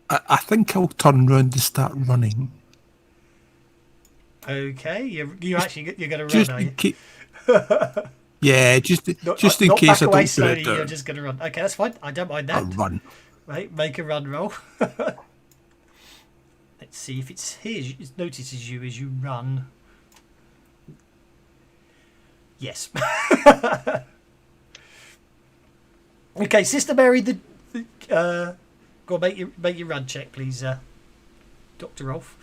I think I'll turn round and start running. Okay, you're going to Just run, are you? in case. Yeah, just in Not case back I away don't slowly, do it. you're just going to run. Okay, that's fine. I don't mind that. I'll run. Right, make a run roll. Let's see if it notices you as you run. Yes. Okay, Sister Mary, go on, make your run check, please, Dr. Rolf.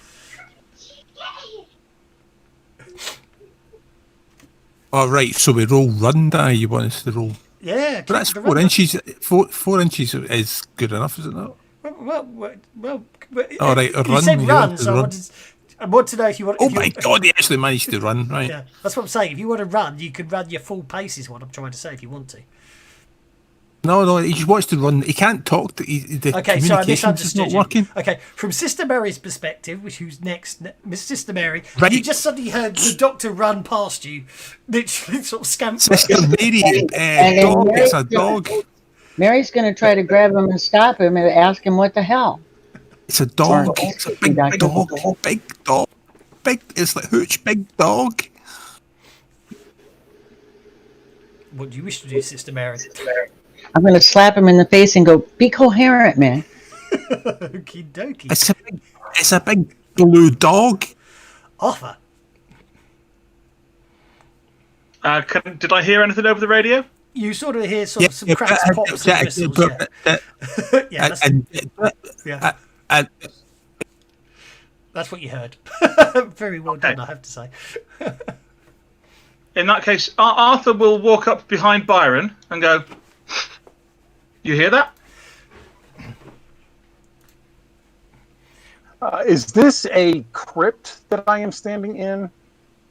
All right, so we roll run die. You want us to roll? Yeah, But that's 4 inches. 4 inches is good enough, is it not? Well. All right, you run. said You run, want to so run. I want to know if you want. Oh my God! He actually managed to run. Right. Yeah, that's what I'm saying. If you want to run, you can run your full pace. Is what I'm trying to say. If you want to. No, he just wants to run. He can't talk. The Okay, so I communications is misunderstood not you. working. Okay, from Sister Mary's perspective, who's next, Miss Sister Mary, Right. you just suddenly heard the doctor run past you, literally sort of scamper. Sister Mary, then dog. Mary- It's a dog. Mary's going to try to grab him and stop him and ask him what the hell. It's a dog. It's a big dog. Big dog. Big. It's like Hooch. Big dog. What do you wish to do, Sister Mary? I'm going to slap him in the face and go, be coherent, man. Okie dokie. It's a big blue dog. Offer. Did I hear anything over the radio? You sort of hear some cracks, pops, and whistles. Yeah, that's what you heard. Very well done, I have to say. In that case, Arthur will walk up behind Byron and go, "You hear that?" Is this a crypt that I am standing in?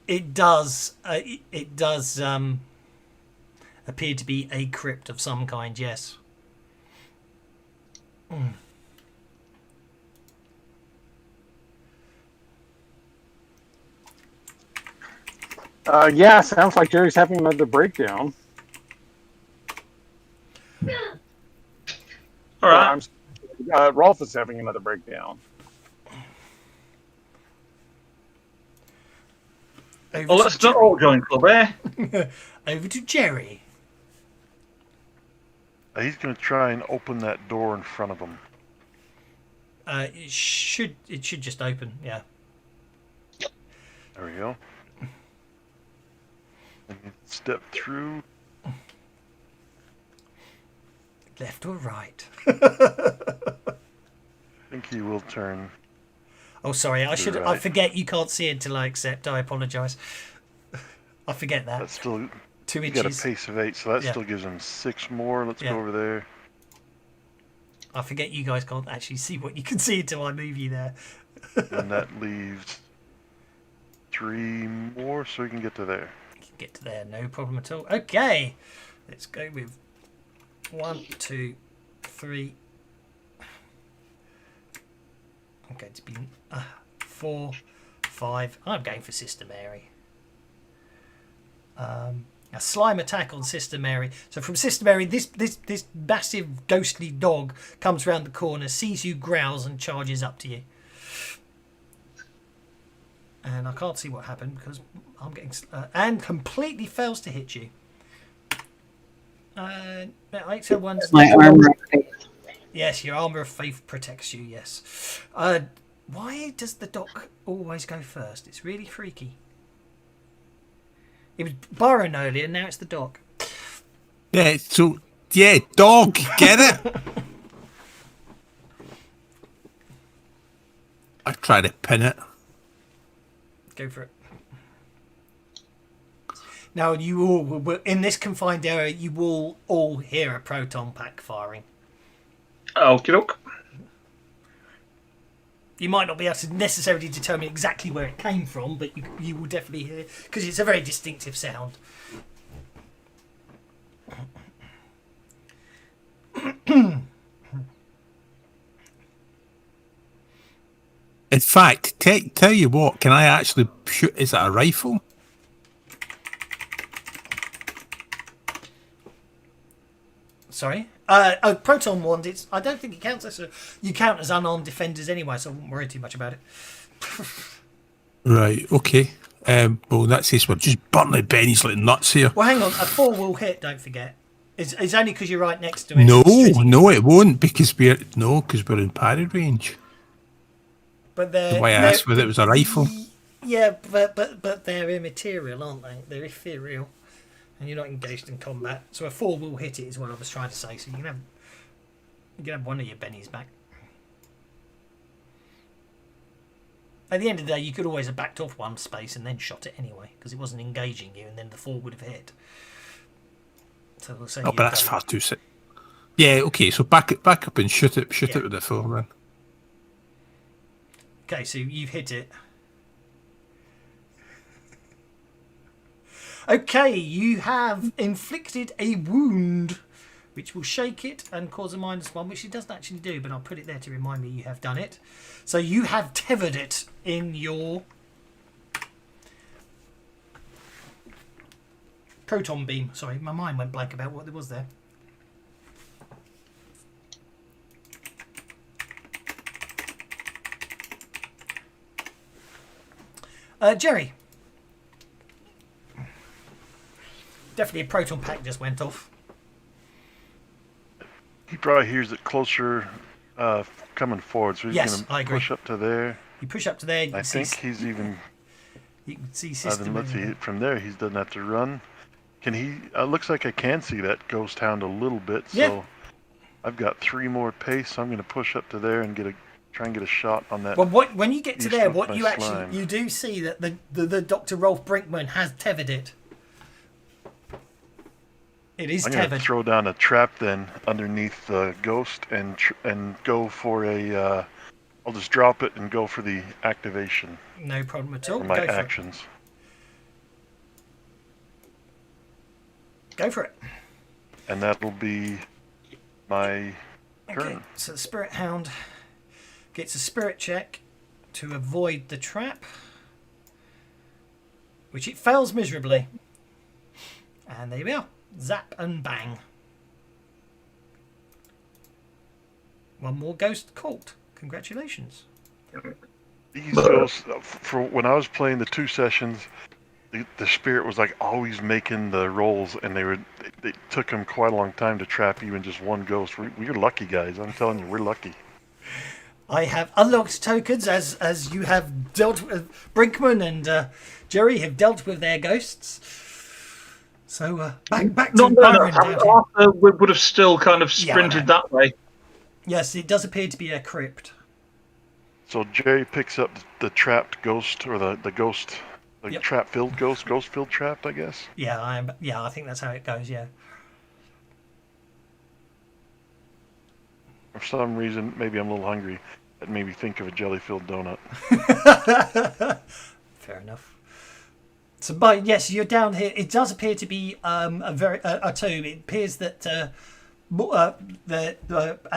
It does. It does appear to be a crypt of some kind. Yes. Yeah, sounds like Jerry's having another breakdown. All right. Rolf is having another breakdown. Well, let's not all join club, eh? Over to Jerry. He's going to try and open that door in front of him. It should just open. Yeah. There we go. And you step through. Left or right? I think he will turn. Oh, sorry. I Right. I forget you can't see until I accept. I apologise. I forget that. That's still 2 He's got a inches. pace of 8, so that Yeah. still gives him 6 more. Let's Yeah. go over there. I forget you guys can't actually see what you can see until I move you there. And that leaves 3 more, so we can get to there. You can get to there, no problem at all. Okay, let's go with 1, 2, 3. I'm going to be 4, 5. I'm going for Sister Mary. A slime attack on Sister Mary. So from Sister Mary, this massive ghostly dog comes round the corner, sees you, growls, and charges up to you. And I can't see what happened because I'm getting and completely fails to hit you. So one's My armor. yes, your armor of faith protects you. Yes. Why does the doc always go first? It's really freaky. It was Byron earlier, now it's the doc. Yeah, so, yeah, dog, get it? I try to pin it. Go for it. Now, you all will, in this confined area, you will all hear a proton pack firing. Okie doke. You might not be able to necessarily determine exactly where it came from, but you will definitely hear it because it's a very distinctive sound. In fact, tell you what, can I actually shoot? Is it a rifle? Sorry? Proton wand, I don't think it counts as you count as unarmed defenders anyway, so I wouldn't worry too much about it. Right, okay. Well, in that case, we're just burning Benny's like nuts here. Well, hang on, a 4 will hit, don't forget. It's only because you're right next to him. No, it won't, because we're in parry range. But That's why I asked whether it was a rifle. Yeah, but they're immaterial, aren't they? They're ethereal. And you're not engaged in combat. So a 4 will hit it is what I was trying to say. So you can have one of your bennies back. At the end of the day, you could always have backed off one space and then shot it anyway, because it wasn't engaging you, and then the 4 would have hit. So we'll say Oh, but that's far too sick. Yeah, okay, so back up and shoot it with the 4 then. Okay, so you've hit it. Okay, you have inflicted a wound, which will shake it and cause a -1, which it doesn't actually do, but I'll put it there to remind me you have done it. So you have tethered it in your proton beam. Sorry, my mind went blank about what there was there. Jerry. Definitely a proton pack just went off. He probably hears it closer coming forward, so he's Yes, going I to agree. push up to there. You push up to there. You I can see, think he's even... you can see then system. let's see, from there he doesn't have to run. Can he... looks like I can see that ghost hound a little bit, so... Yeah. I've got 3 more pace, so I'm going to push up to there and try and get a shot on that. Well, when you get to East there, of what my you slime. do see that the Dr. Rolf Brinkman has tethered it. It is I'm going to tethered. throw down a trap then underneath the ghost and go for a. I'll just drop it and go for the activation No problem at all. for my Go for actions. it. Go for it. And that'll be my Okay, turn. so the Spirit Hound gets a spirit check to avoid the trap, which it fails miserably. And there we are. Zap and bang. One more ghost caught. Congratulations. These ghosts, for when I was playing the 2 sessions, the spirit was like always making the rolls, and they took them quite a long time to trap even just one ghost. We're lucky, guys. I'm telling you, we're lucky. I have unlocked tokens as you have dealt with. Brinkman and Jerry have dealt with their ghosts. So back to Byron down here. Arthur would have still kind of sprinted that way. Yes, it does appear to be a crypt. So Jerry picks up the trapped ghost, or the ghost, the Yep. trap-filled ghost-filled trapped, I guess. Yeah, I think that's how it goes. Yeah. For some reason, maybe I'm a little hungry. That made me think of a jelly-filled donut. Fair enough. So, but yes, you're down here. It does appear to be a tomb. It appears that at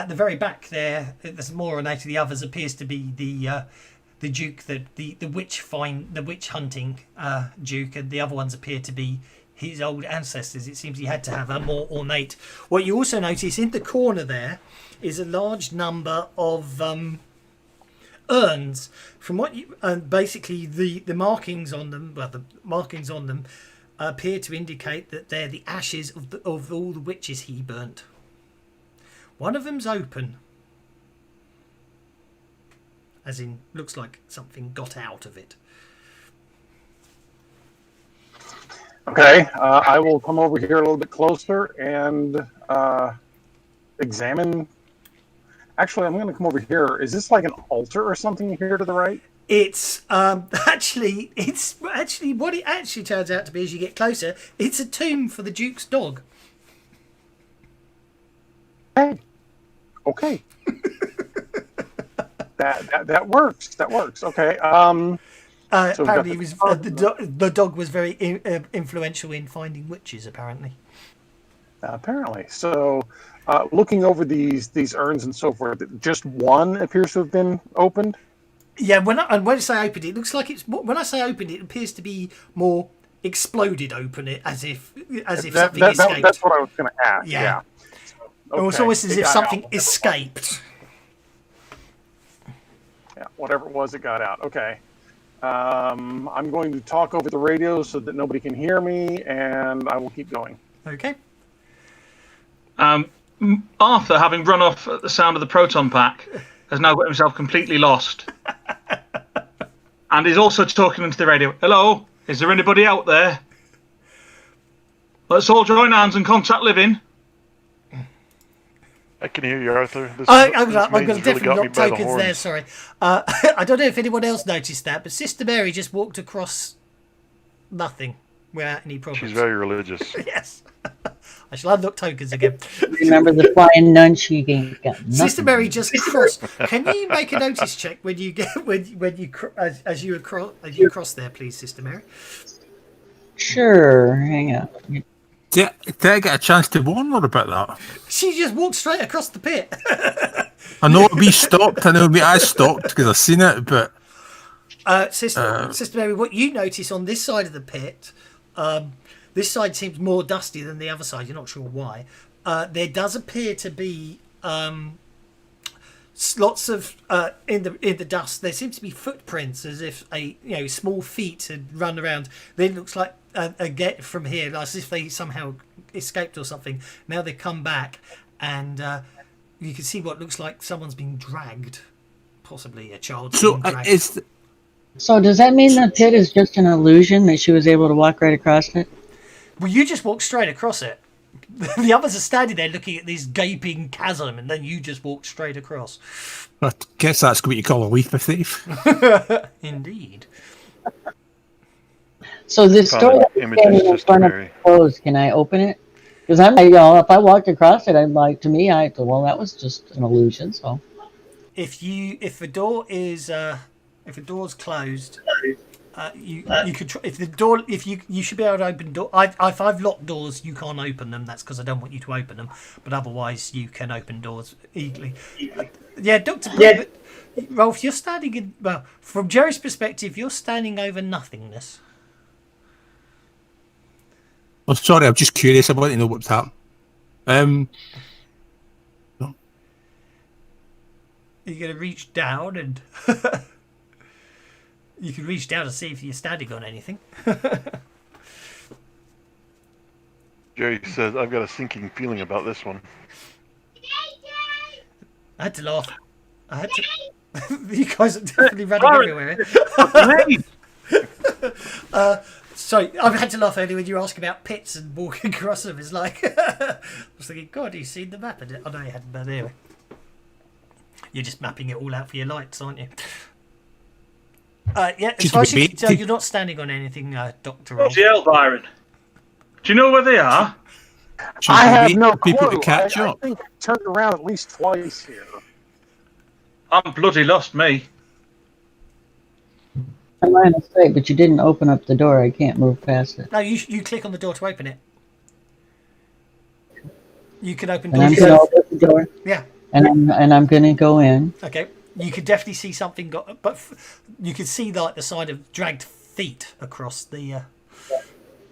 the very back there, there's more ornate. The others appears to be the Duke, the witch hunting Duke, and the other ones appear to be his old ancestors. It seems he had to have a more ornate. What you also notice in the corner there is a large number of urns. From what you basically the markings on them, appear to indicate that they're the ashes of all the witches he burnt. One of them's open, as in looks like something got out of it. Okay, I will come over here a little bit closer and examine. Actually, I'm going to come over here. Is this like an altar or something here to the right? It's actually what it actually turns out to be as you get closer. It's a tomb for the Duke's dog. Hey, okay. that works. That works. Okay. So Apparently, the dog was very influential in finding witches. Apparently. Apparently. So, looking over these urns and so forth, just one appears to have been opened. Yeah, when I say opened, it looks like it's. When I say opened, it appears to be more exploded open, it as if something escaped. That's what I was going to ask. Yeah. Yeah. It's almost as if something escaped. Yeah, whatever it was, it got out. Okay. I'm going to talk over the radio so that nobody can hear me, and I will keep going. Okay. Arthur, having run off at the sound of the proton pack, has now got himself completely lost. And is also talking into the radio. Hello, is there anybody out there? Let's all join hands and contact living. I can hear you, Arthur. I'm going to definitely knock tokens there, sorry. I don't know if anyone else noticed that, but Sister Mary just walked across nothing without any problems. She's very religious. Yes. I shall unlock tokens again. Remember the flying nun? She ain't got nothing. Sister Mary just crossed. Can you make a notice check when you get as you cross there, please, Sister Mary? Sure, hang on. Did I get a chance to warn her about that? She just walked straight across the pit. I know we stopped. I stopped because I seen it, but Sister Mary, what you notice on this side of the pit, this side seems more dusty than the other side. You're not sure why. There does appear to be lots of in the dust. There seems to be footprints, as if small feet had run around. Then it looks like a get from here, as if they somehow escaped or something. Now they come back, and you can see what looks like someone's been dragged, possibly a child. so being dragged. So does that mean the pit is just an illusion that she was able to walk right across it? Well, you just walked straight across it. The others are standing there looking at this gaping chasm, and then you just walked straight across. I guess that's what you call a leap of faith. Indeed. So this door Found an that's images, standing in Sister front of Mary. closed. Can I open it? Because I'm, you know, if I walked across it, I'm like, to me, well, that was just an illusion. So If the door is if the door's closed, you could if the door if you should be able to open door. If I've locked doors, you can't open them. That's because I don't want you to open them. But otherwise, you can open doors easily. Yeah, Doctor. Yeah. Rolf, you're standing in. Well, from Jerry's perspective, you're standing over nothingness. Oh, sorry, I'm just curious. I want to know what's happening. You're going to reach down and you can reach down and see if you're standing on anything. Jerry says, I've got a sinking feeling about this one. I had to laugh. I had to. You guys are definitely running everywhere. Sorry, I've had to laugh earlier when you were asking about pits and walking across them. It's like I was thinking, God, you've seen the map. I know you hadn't, but anyway. You're just mapping it all out for your lights, aren't you? Yeah, as far as you can tell, you're not standing on anything, Dr. Rolf. Bloody hell, Byron. Do you know where they are? I have no clue. People to catch up. I think I turned around at least twice here. I'm bloody lost, me. I'm line of sight, but you didn't open up the door. I can't move past it. No, you click on the door to open it. You can open And I'm doors. going to open the door. Yeah. And I'm going to go in. Okay. You could definitely see something but you could see like the side of dragged feet across the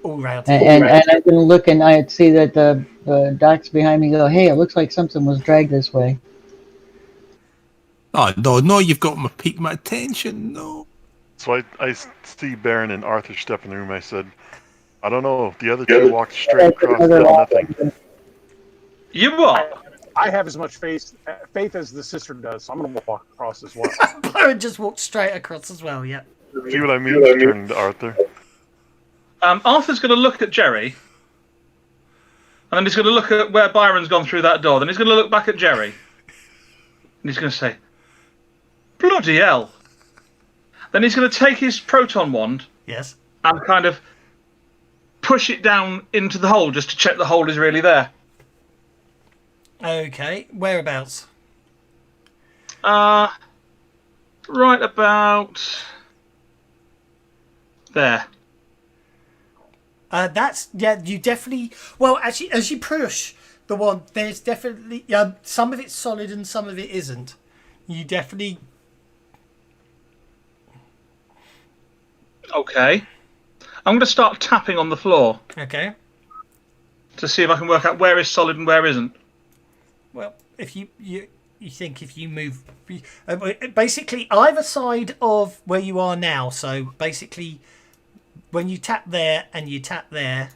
all round. And I'm going to look, and I see that the docs behind me go, hey, it looks like something was dragged this way. Oh, no, you've got my piqued my attention, no. So I see Baron and Arthur step in the room. I said, I don't know. The other two walked straight across, did nothing. You what? I have as much faith as the sister does, so I'm going to walk across as well. Byron just walked straight across as well, yeah. See what I mean? Turning to Arthur. Arthur's going to look at Jerry, and then he's going to look at where Byron's gone through that door. Then he's going to look back at Jerry, and he's going to say, bloody hell. Then he's going to take his proton wand Yes. and kind of push it down into the hole just to check the hole is really there. Okay. Whereabouts? Right about there. That's you definitely. Well, actually, as you push the wand, there's definitely some of it's solid and some of it isn't. You definitely. Okay. I'm going to start tapping on the floor Okay. to see if I can work out where is solid and where isn't. Well, if you think if you move, basically either side of where you are now. So basically, when you tap there and you tap there,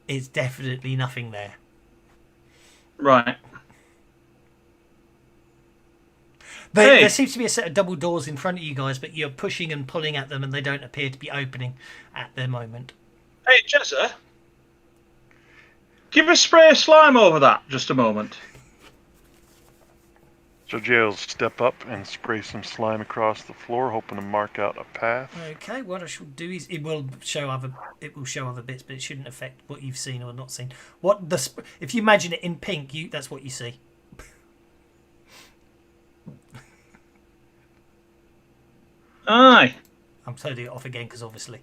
it's definitely nothing there. Right. There seems to be a set of double doors in front of you guys, but you're pushing and pulling at them, and they don't appear to be opening at the moment. Hey, Jezza, give a spray of slime over that just a moment. So Jay'll step up and spray some slime across the floor, hoping to mark out a path. Okay, what I shall do is it will show other bits, but it shouldn't affect what you've seen or not seen. If you imagine it in pink, that's what you see. Aye. I'm turning it off again because obviously.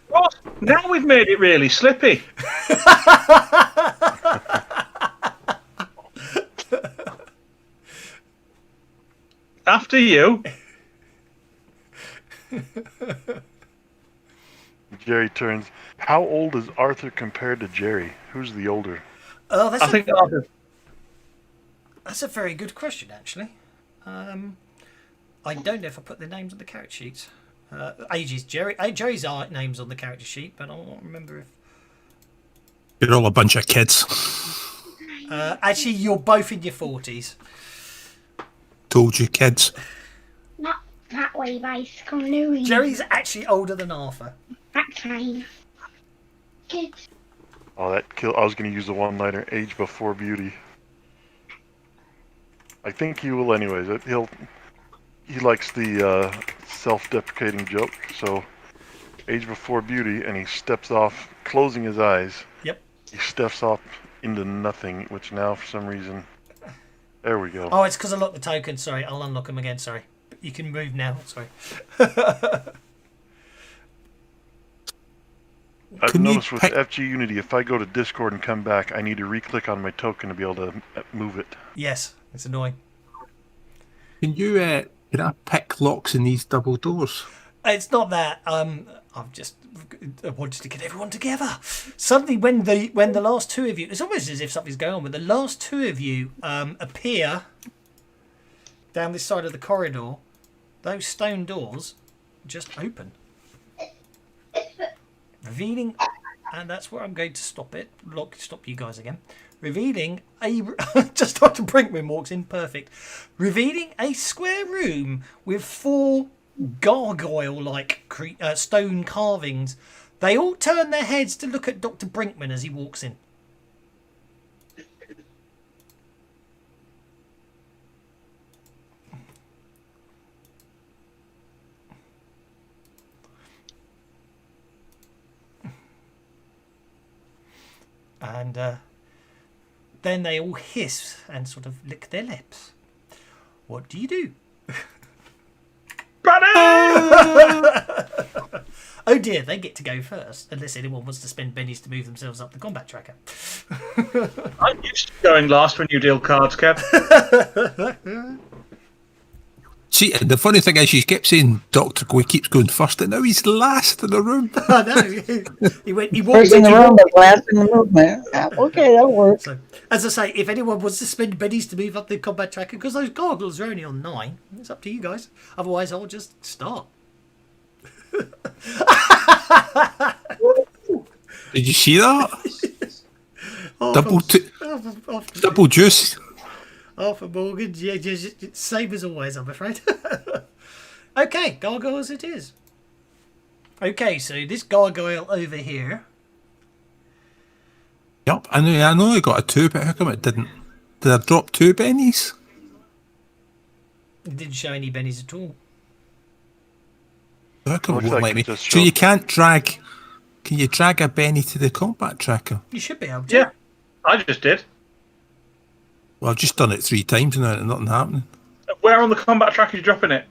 What? Now we've made it really slippy. After you. Jerry turns. How old is Arthur compared to Jerry? Who's the older? Oh, I think Arthur. That's a very good question, actually. I don't know if I put the names on the character sheets. Ages, Jerry. Jerry's name's on the character sheet, but I don't remember if. You're all a bunch of kids. Actually, you're both in your 40s. Told you, kids. Not that way, basically. Jerry's actually older than Arthur. That time. Kids. Oh, that kill! I was going to use the one-liner, age before beauty. I think he will, anyways. He likes the self-deprecating joke, so Age Before Beauty, and he steps off, closing his eyes. Yep. He steps off into nothing, which now, for some reason, there we go. Oh, it's because I locked the token. Sorry, I'll unlock them again. Sorry. You can move now. Sorry. I've Can you noticed with pick- FG Unity, if I go to Discord and come back, I need to re-click on my token to be able to move it. Yes, it's annoying. Can you can I pick locks in these double doors? It's not that. I wanted to get everyone together. Suddenly, when the last two of you, it's almost as if something's going on. When the last two of you appear down this side of the corridor, those stone doors just open, revealing, and that's where I'm going to stop it. Stop you guys again. Revealing a just Dr. Brinkman walks in perfect, revealing a square room with 4 gargoyle-like stone carvings. They all turn their heads to look at Dr. Brinkman as he walks in. And then they all hiss and sort of lick their lips. What do you do? Oh dear, they get to go first, unless anyone wants to spend bennies to move themselves up the combat tracker. I'm used to going last when you deal cards, Kev. See, and the funny thing is, she kept saying Doctor Go, he keeps going first, and now he's last in the room. I know. He walked First in the into room, but last in the movement. Yeah, okay, that works. So, as I say, if anyone wants to spend bennies to move up the combat tracker, because those goggles are only on 9, it's up to you guys. Otherwise, I'll just start. Did you see that? Double double juice. For Morgan, yeah, just same as always, I'm afraid. Okay, gargoyles it is. Okay, so this gargoyle over here. Yep, I know I got a 2, but how come it didn't? Did I drop 2 bennies? It didn't show any bennies at all. How come it Looks won't like let it me? just So you showed- can't drag. Can you drag a benny to the combat tracker? You should be able to. Yeah, I just did. Well, I've just done it 3 times now and nothing happening. Where on the combat track are you dropping it?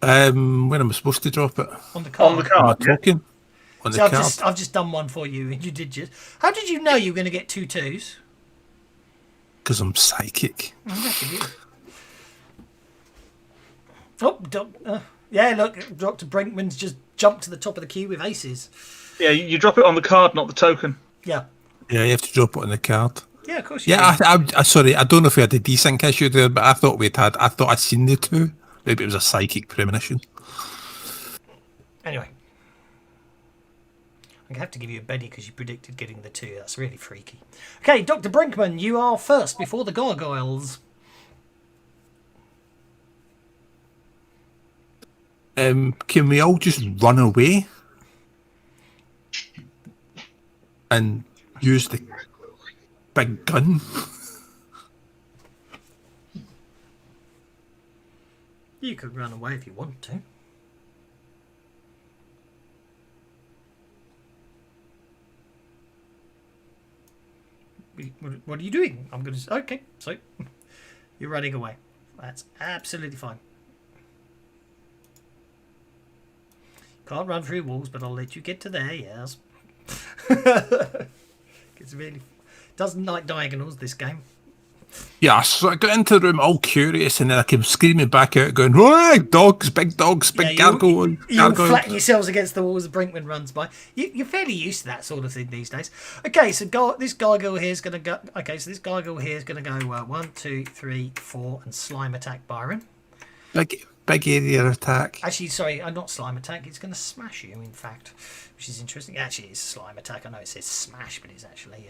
When am I supposed to drop it? On the card. On the On card. my Yeah. token? On the So card? I've just done one for you, and you did just. How did you know you were going to get 2 2s? Because I'm psychic. Oh, yeah, look, Dr. Brinkman's just jumped to the top of the queue with aces. Yeah, you drop it on the card, not the token. Yeah. Yeah, you have to drop it on the card. Yeah, of course you Yeah, do. I sorry, I don't know if we had a desync issue there, but I thought I'd seen the 2. Maybe it was a psychic premonition. Anyway. I'm going to have to give you a Benny because you predicted getting the 2. That's really freaky. Okay, Dr. Brinkman, you are first before the gargoyles. Can we all just run away and use the big gun? You could run away if you want to. What are you doing? I'm going to... Okay, so you're running away. That's absolutely fine. Can't run through walls, but I'll let you get to there, yes. It's really... Doesn't like diagonals, this game. Yeah, so I got into the room all curious, and then I came screaming back out, going, "Oh, dogs, big gargoyle." You flatten yourselves against the walls as Brinkman runs by. You're fairly used to that sort of thing these days. Okay, so this gargoyle here is going to go... Okay, so this gargoyle here is going to go 1, 2, 3, 4, and slime attack Byron. Big area attack. Actually, sorry, not slime attack. It's going to smash you, in fact, which is interesting. Actually, it's slime attack. I know it says smash, but it's actually...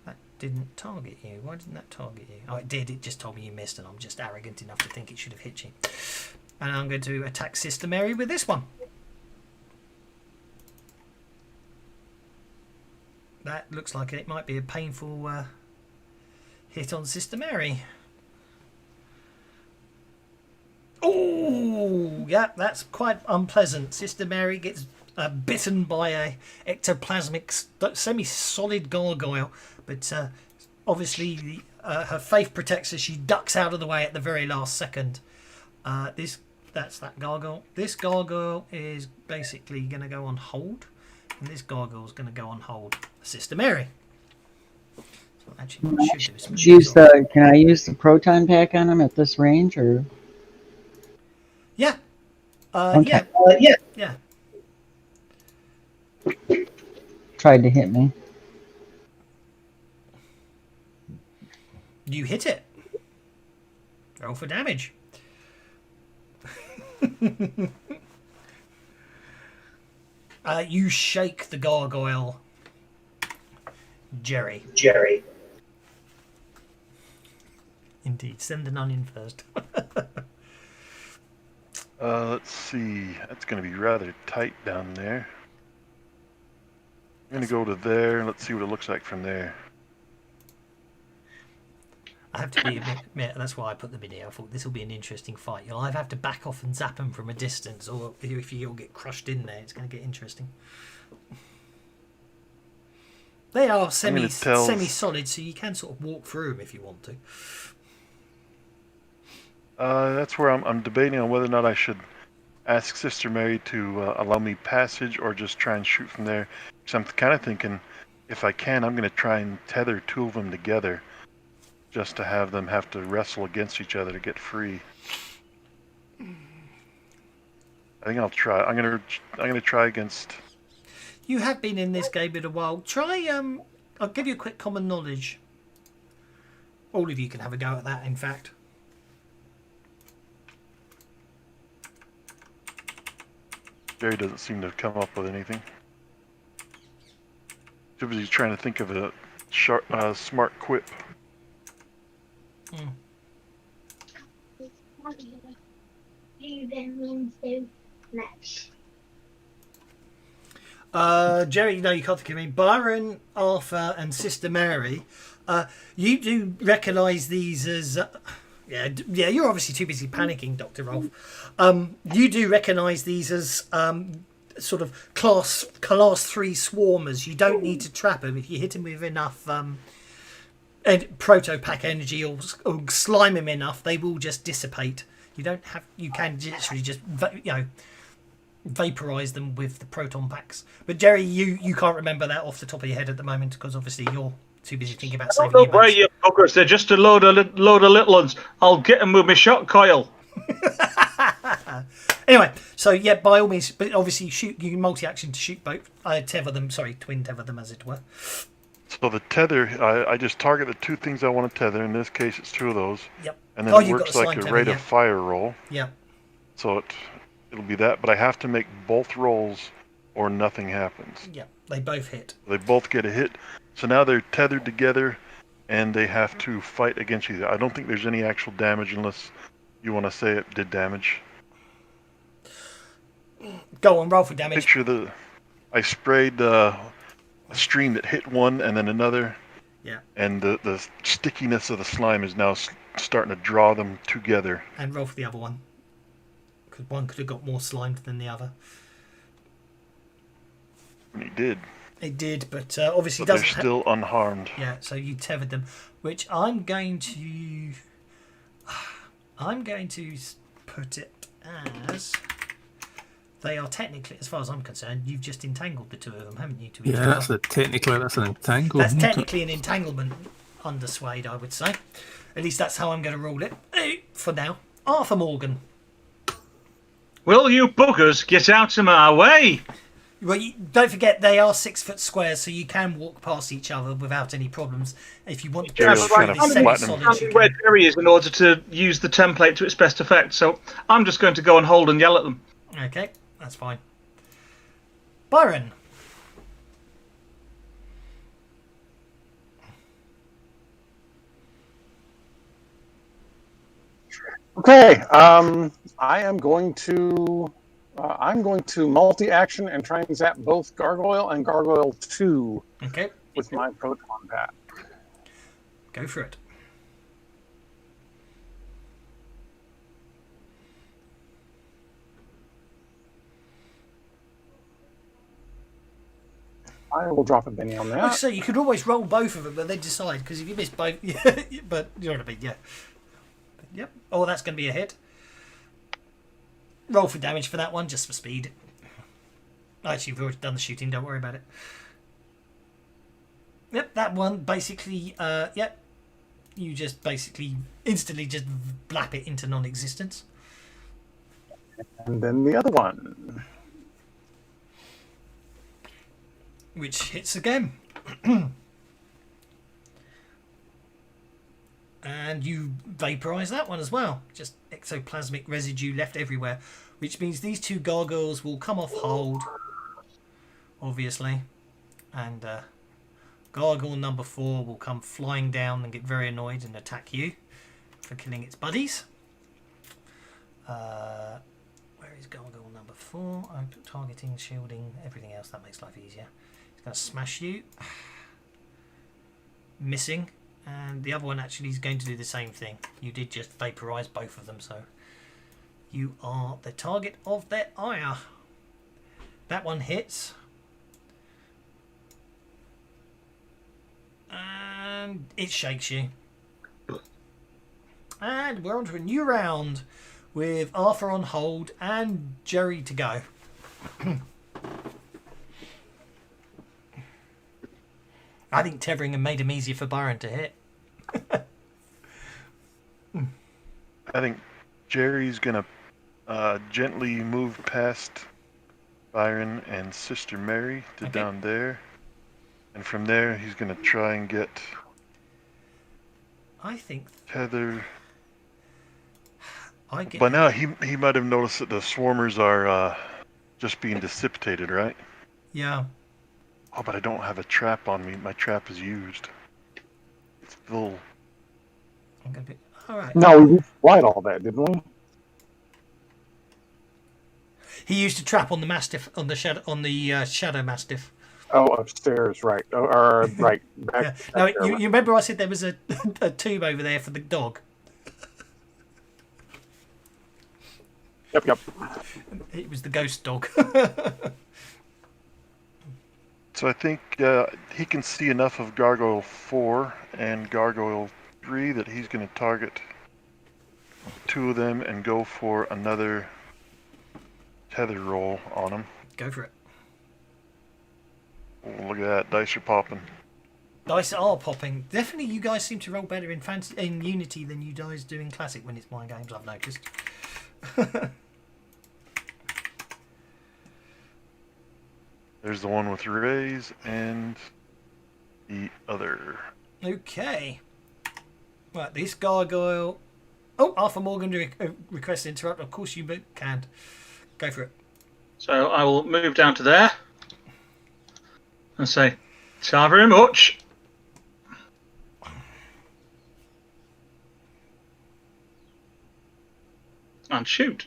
that didn't target you. Why didn't that target you? Oh, it did. It just told me you missed, and I'm just arrogant enough to think it should have hit you. And I'm going to attack Sister Mary with this one. That looks like it might be a painful hit on Sister Mary. Oh, yeah, that's quite unpleasant. Sister Mary gets bitten by a ectoplasmic, semi-solid gargoyle, but obviously her faith protects her. She ducks out of the way at the very last second. That's that gargoyle. This gargoyle is basically going to go on hold, and this gargoyle is going to go on hold. Sister Mary. So actually, what I should do is move Use this on. the. Can I use the proton pack on him at this range, or? Yeah. Okay. Yeah. Tried to hit me. You hit it. Roll for damage. You shake the gargoyle, Jerry. Indeed. Send an onion first. Let's see. That's going to be rather tight down there. I'm going to go to there and let's see what it looks like from there. I have to admit, that's why I put them in here. I thought this will be an interesting fight. You'll either have to back off and zap them from a distance, or if you'll get crushed in there, it's going to get interesting. They are semi-solid, so you can sort of walk through them if you want to. That's where I'm debating on whether or not I should ask Sister Mary to allow me passage or just try and shoot from there. Because I'm kind of thinking, if I can, I'm going to try and tether two of them together, just to have them have to wrestle against each other to get free. I think I'll try. I'm gonna try against. You have been in this game in a while. Try. I'll give you a quick common knowledge. All of you can have a go at that. In fact. Jerry doesn't seem to have come up with anything. He's trying to think of a smart quip. Jerry, no, you can't think of me. Byron, Arthur, and Sister Mary. You do recognise these as. Yeah, you're obviously too busy panicking, Dr. Rolf. You do recognise these as sort of class 3 swarmers. You don't need to trap them. If you hit them with enough proto-pack energy or slime them enough, they will just dissipate. You can literally just vaporise them with the proton packs. But Jerry, you can't remember that off the top of your head at the moment because obviously you're too busy thinking about saving your Don't mates. you fuckers. They're just a load of little ones. I'll get them with my shot coil. Anyway, so yeah, by all means, but obviously you can multi-action to shoot both. Twin tether them as it were. So the tether, I just target the two things I want to tether. In this case, it's two of those. Yep. And then it works like a rate of fire roll. Yeah. So it'll be that, but I have to make both rolls or nothing happens. Yeah, they both hit. They both get a hit. So now they're tethered together, and they have to fight against each other. I don't think there's any actual damage unless you want to say it did damage. Go on, roll for damage. Picture I sprayed a stream that hit one and then another. Yeah. And the stickiness of the slime is now starting to draw them together. And roll for the other one. Because one could have got more slimed than the other. And he did. It did, but obviously but doesn't. They're still unharmed. Yeah, so you tethered them, which I'm going to put it as they are technically, as far as I'm concerned, you've just entangled the two of them, haven't you? To each other? That's an entanglement. That's technically an entanglement under Suede, I would say. At least that's how I'm going to rule it for now. Arthur Morgan. Will you buggers get out of my way? Well, don't forget they are 6 foot squares, so you can walk past each other without any problems. If you want to Jerry's push trying through to these flatten semi-solids, you Where can. Jerry is in order to use the template to its best effect. So I'm just going to go and hold and yell at them. Okay, that's fine. Byron. Okay, I am going to multi-action and try and zap both Gargoyle and Gargoyle 2 Okay, with my proton pack. go for it. I will drop a penny on Like I that. say, you could always roll both of them, but then decide, because if you miss both, but you know what I mean, yeah. Yep. Oh, that's going to be a hit. Roll for damage for that one, just for speed. Actually, you've already done the shooting, don't worry about it. Yep, that one basically, yep. You just basically instantly just blap it into non-existence. And then the other one. Which hits again. And you vaporise that one as well. Just exoplasmic residue left everywhere. Which means these two gargoyles will come off hold. Obviously. And gargoyle number 4 will come flying down and get very annoyed and attack you for killing its buddies. Where is gargoyle number 4? I'm targeting, shielding, everything else. That makes life easier. It's going to smash you. Missing. And the other one actually is going to do the same thing. You did just vaporise both of them, so you are the target of their ire. That one hits. And it shakes you. And we're on to a new round with Arthur on hold and Jerry to go. I think Teveringham made him easier for Byron to hit. I think Jerry's gonna gently move past Byron and Sister Mary to Okay. down there, and from there he's gonna try and get I think Heather. I get. By now he might have noticed that the swarmers are just being dissipated, right? Yeah. Oh, but I don't have a trap on me. My trap is used. It's full. I'm gonna be. All right. No, we flight all that, didn't we? He used a trap on the mastiff, on the shadow mastiff. Oh, upstairs, right. Or right. Back, Yeah. back Now there. you remember I said there was a tube over there for the dog. Yep. It was the ghost dog. So I think he can see enough of Gargoyle 4 and Gargoyle 3 that he's going to target 2 of them and go for another tether roll on him. Go for it. Oh, look at that, dice are popping. Dice are popping. Definitely, you guys seem to roll better in Unity than you guys do in Classic when it's my games. I've noticed. There's the one with rays and the other. Okay. Right, this gargoyle. Oh, Arthur Morgan requests to interrupt. Of course you can. Go for it. So I will move down to there and say, "Ta very much." And shoot.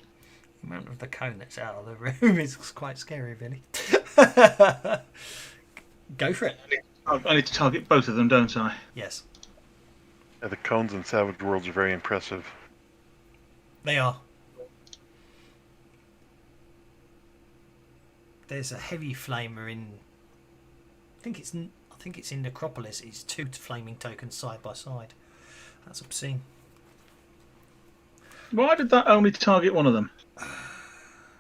The amount of the cone that's out of the room is quite scary, really. Go for it. I need to target both of them, don't I? Yes, Yeah, the cones in Savage Worlds are very impressive. they are. There's a heavy flamer in. I think it's in Necropolis. It's 2 flaming tokens side by side. That's obscene. Why did that only target one of them?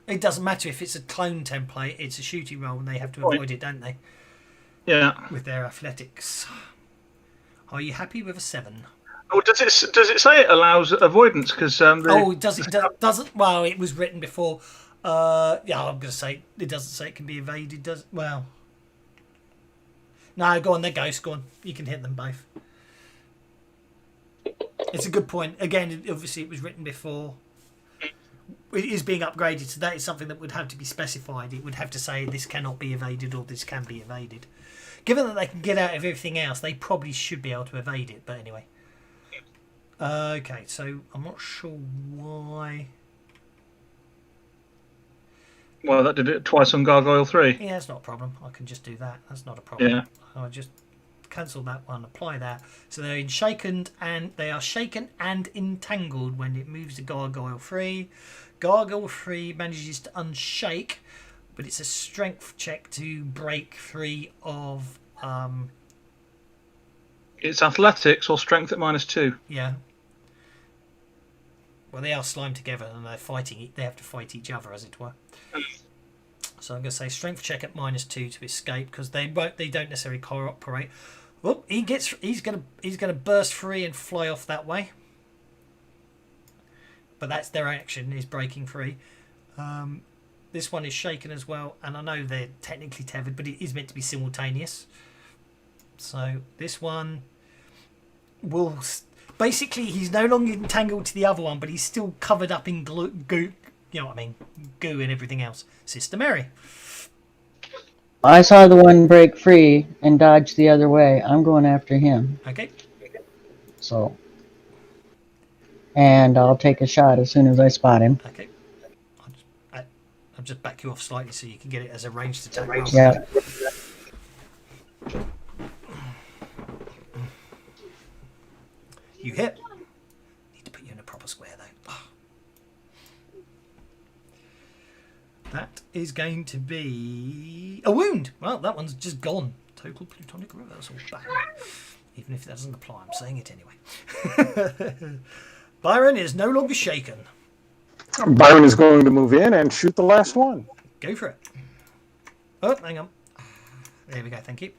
It doesn't matter if it's a clone template. It's a shooting roll, and they have to avoid it, don't they? Yeah. With their athletics. Are you happy with a 7? Oh, does it say it allows avoidance? Because Oh, does it? Doesn't? Well, it was written before. Yeah, I'm going to say it doesn't say it can be evaded. Does well? No, go on. They're ghosts. Go on. You can hit them both. It's a good point. Again, obviously, it was written before. It is being upgraded, so that is something that would have to be specified. It would have to say this cannot be evaded or this can be evaded. Given that they can get out of everything else, they probably should be able to evade it. But anyway. Okay, so I'm not sure why. well, that did it twice on Gargoyle 3. Yeah, that's not a problem. I can just do that. That's not a problem. Yeah. I'll just cancel that one, apply that. So they're shaken and entangled when it moves the Gargoyle 3. Gargoyle 3 manages to unshake, but it's a strength check to break free of. It's athletics or strength at -2. Yeah. Well, they are slimed together and they're fighting. They have to fight each other, as it were. So I'm going to say strength check at -2 to escape, because they won't. They don't necessarily cooperate. Well, he's going to burst free and fly off that way. But that's their action, is breaking free. This one is shaken as well, and I know they're technically tethered, but it is meant to be simultaneous. So this one will... Basically, he's no longer entangled to the other one, but he's still covered up in goo. You know what I mean? Goo and everything else. Sister Mary. I saw the one break free and dodge the other way. I'm going after him. Okay. So, and I'll take a shot as soon as I spot him. Okay. I'll just back you off slightly so you can get it as a ranged attack. Yeah. You hit. Need to put you in a proper square though. Oh. That is going to be a wound. Well, that one's just gone. Total plutonic reversal. Bang. Even if that doesn't apply, I'm saying it anyway. Byron is no longer shaken. Byron is going to move in and shoot the last one. Go for it. Oh, hang on. There we go. Thank you.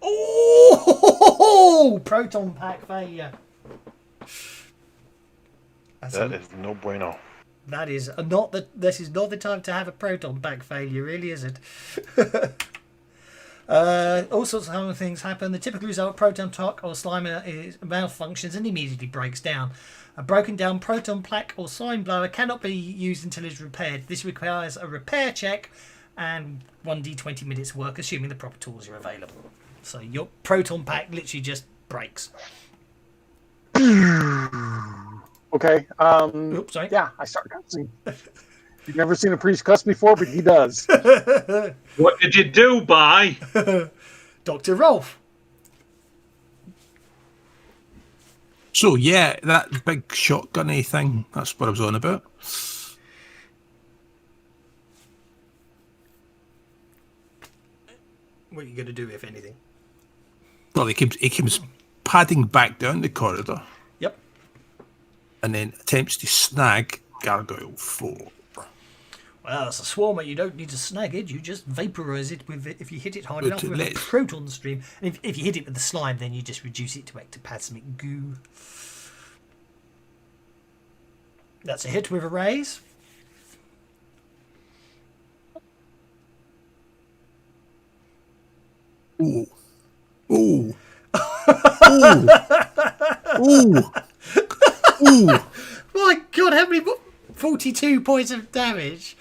Oh! Proton pack failure. That is no bueno. That is not the. This is not the time to have a proton pack failure, really, is it? All sorts of other things happen. The typical result: proton pack or slimer is malfunctions and immediately breaks down. A broken down proton pack or slime blower cannot be used until it's repaired. This requires a repair check and 1d20 minutes work, assuming the proper tools are available. So your proton pack literally just breaks. Okay. Oops, sorry. Yeah, I start cussing. You've never seen a priest cuss before, but he does. What did you do, Bye? Dr. Rolf. So yeah, that big shotgunny thing, that's what I was on about. What are you going to do, if anything? Well, he comes padding back down the corridor. Yep. And then attempts to snag Gargoyle 4. Well, it's a swarmer. You don't need to snag it. You just vaporize it with it if you hit it hard enough with a proton stream. And if you hit it with the slime, then you just reduce it to ectoplasmic goo. That's a hit with a raise. Ooh. Ooh. Ooh. Ooh. Ooh. My God, how many? 42 points of damage.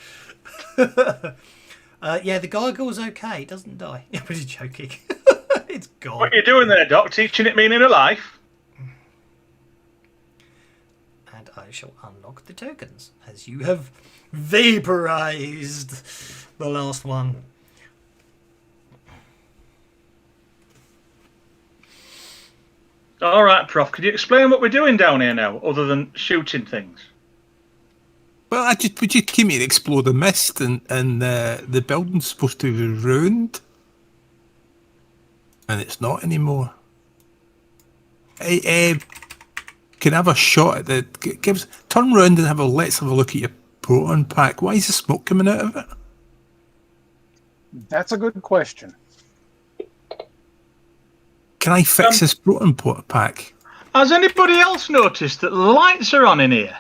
Yeah, the gargoyle's okay. It doesn't die. Yeah, but he's joking. It's gone. What are you doing there, Doc? Teaching it meaning of life? And I shall unlock the tokens as you have vaporized the last one. All right, Prof. Could you explain what we're doing down here now, other than shooting things? Well, we just came here to explore the mist, and the building's supposed to be ruined, and it's not anymore. Can I have a shot at the? Turn round and let's have a look at your proton pack. Why is the smoke coming out of it? That's a good question. Can I fix this proton pack? Has anybody else noticed that the lights are on in here?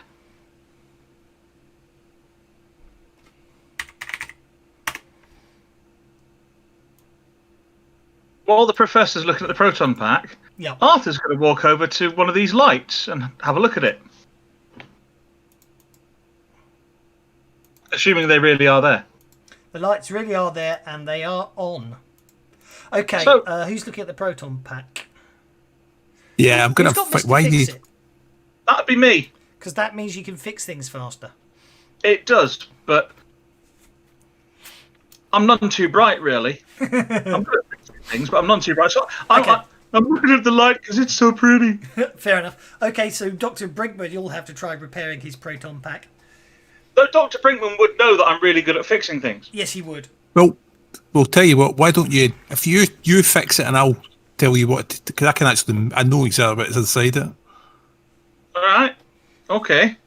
While the professor's looking at the proton pack, Yeah. Arthur's going to walk over to one of these lights and have a look at it. Assuming they really are there. The lights really are there, and they are on. Okay, So- who's looking at the proton pack? Yeah, I'm gonna. Who's got Mr. Why Fix you? It? That'd be me. Because that means you can fix things faster. It does, but I'm none too bright, really. I'm good at fixing things, but I'm none too bright. So Okay. I'm looking at the light because it's so pretty. Fair enough. Okay, so Dr. Brinkman, you'll have to try repairing his proton pack. Though Dr. Brinkman would know that I'm really good at fixing things. Yes, he would. Well, we'll tell you what. Why don't you? If you fix it, and I'll tell you what. Because I can actually. I know exactly what's inside it. All right. Okay.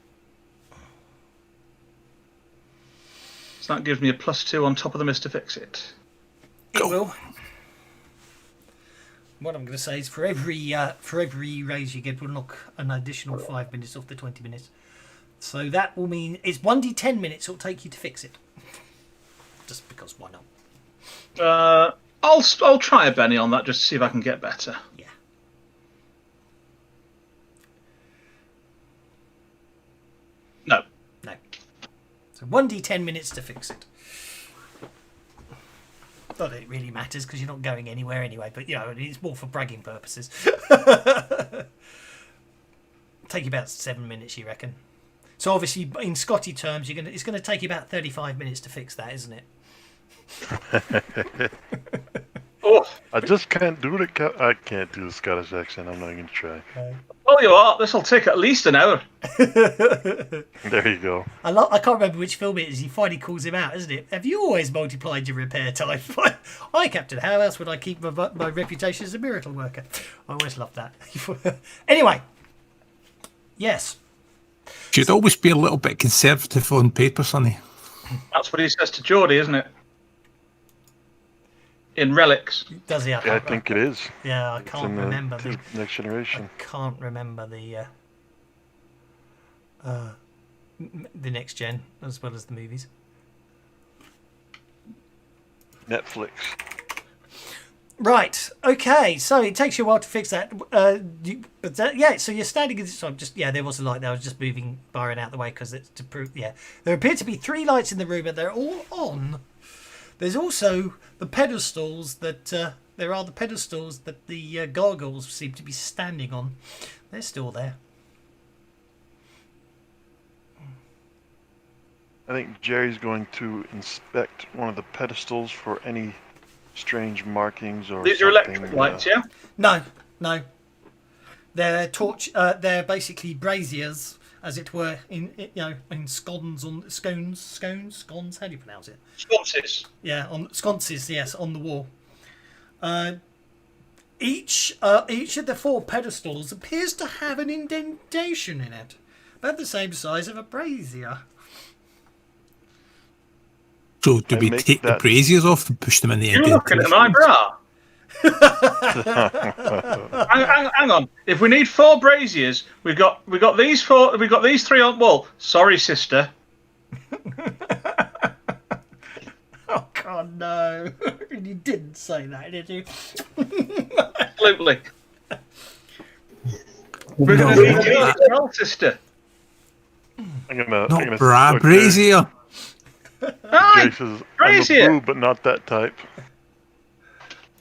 So that gives me a +2 on top of the Mr. Fix-It. It will. What I'm going to say is for every raise you get, we'll knock an additional 5 minutes off the 20 minutes. So that will mean it's 1d10 minutes it'll take you to fix it. Just because, why not? I'll try a Benny on that just to see if I can get better. Yeah. No. So 1d10 minutes to fix it. Not that it really matters because you're not going anywhere anyway, but it's more for bragging purposes. Take you about 7 minutes, you reckon? So obviously, in Scotty terms, it's going to take you about 35 minutes to fix that, isn't it? Oh, I just can't do it. I can't do the Scottish accent. I'm not even going to try. tell you what, this will take at least an hour. There you go. I can't remember which film it is. He finally calls him out, isn't it? Have you always multiplied your repair time? I, Captain, how else would I keep my reputation as a miracle worker? I always loved that. Anyway, yes. Should always be a little bit conservative on paper, Sonny. That's what he says to Geordie, isn't it? In Relics. Does he? Yeah, I think it is. Yeah, I It's can't in remember. the Next Generation. I can't remember the next gen as well as the movies. Netflix. Right. Okay. So it takes you a while to fix that. So you're standing in this time. There was a light there. I was just moving Byron out the way because it's to prove. Yeah, there appear to be 3 lights in the room, and they're all on. There's also the pedestals that there are the pedestals that the gargoyles seem to be standing on. They're still there. I think Jerry's going to inspect one of the pedestals for any strange markings or These are something, electric lights, yeah? No. They're They're basically braziers, as it were, in scones. How do you pronounce it? Sconces. Yeah, on sconces. Yes, on the wall. Each of the 4 pedestals appears to have an indentation in it, about the same size of a brazier. So do I we make take the that- braziers off and push them in the You're looking at my bra. hang on. If we need 4 braziers, we've got these 4. We've got these 3 on. Well, sorry, sister. Oh God, no! You didn't say that, did you? Absolutely. We're going to need you as well, sister. I'm gonna Not bra, brazier. Aye, Jay says, brazier. I'm a boo, but not that type.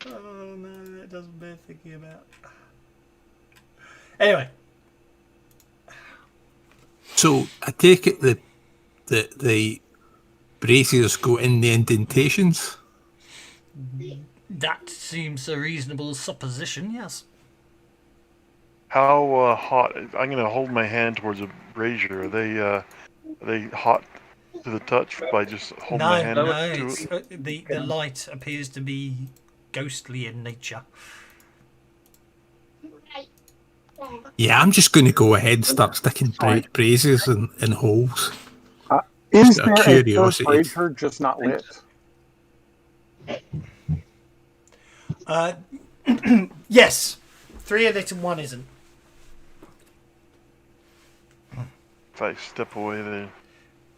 Oh no, that doesn't bear thinking about. Anyway, So I take it the braziers go in the indentations. that seems a reasonable supposition. Yes. How hot? I'm gonna hold my hand towards a brazier. Are they hot to the touch by just holding my hand No. to It's, it? the light appears to be ghostly in nature. Right there. Yeah, I'm just going to go ahead and start sticking braziers in holes. Is Just out there of a third curiosity. brazier just not lit? Yes, 3 are lit and 1 isn't. If I step away, there.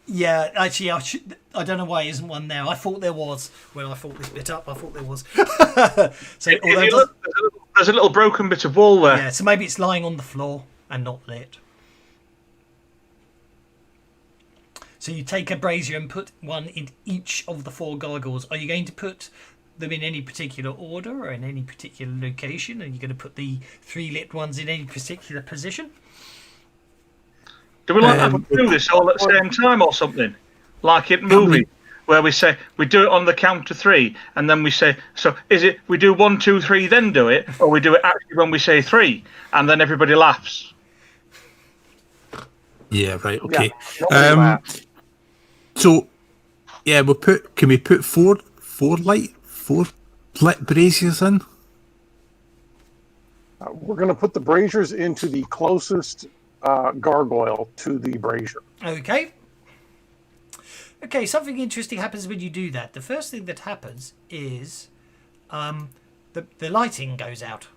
Yeah, actually, I don't know why there isn't one there. I thought there was when I thought this bit up. I thought there was. So If although you it look, doesn't- there's a little broken bit of wall there. yeah, so maybe it's lying on the floor and not lit. So you take a brazier and put one in each of the 4 gargoyles. Are you going to put them in any particular order or in any particular location? Are you going to put the 3 lit ones in any particular position? Do we like to do this all at the same time or something? Like in movies, where we say we do it on the count of 3, and then we say, so is it we do 1, 2, 3, then do it, or we do it actually when we say 3, and then everybody laughs? Yeah, right. Okay. Yeah, nobody laughed. So, yeah, can we put four lit braziers in? We're going to put the braziers into the closest gargoyle to the brazier. Okay. Okay, something interesting happens when you do that. The first thing that happens is the lighting goes out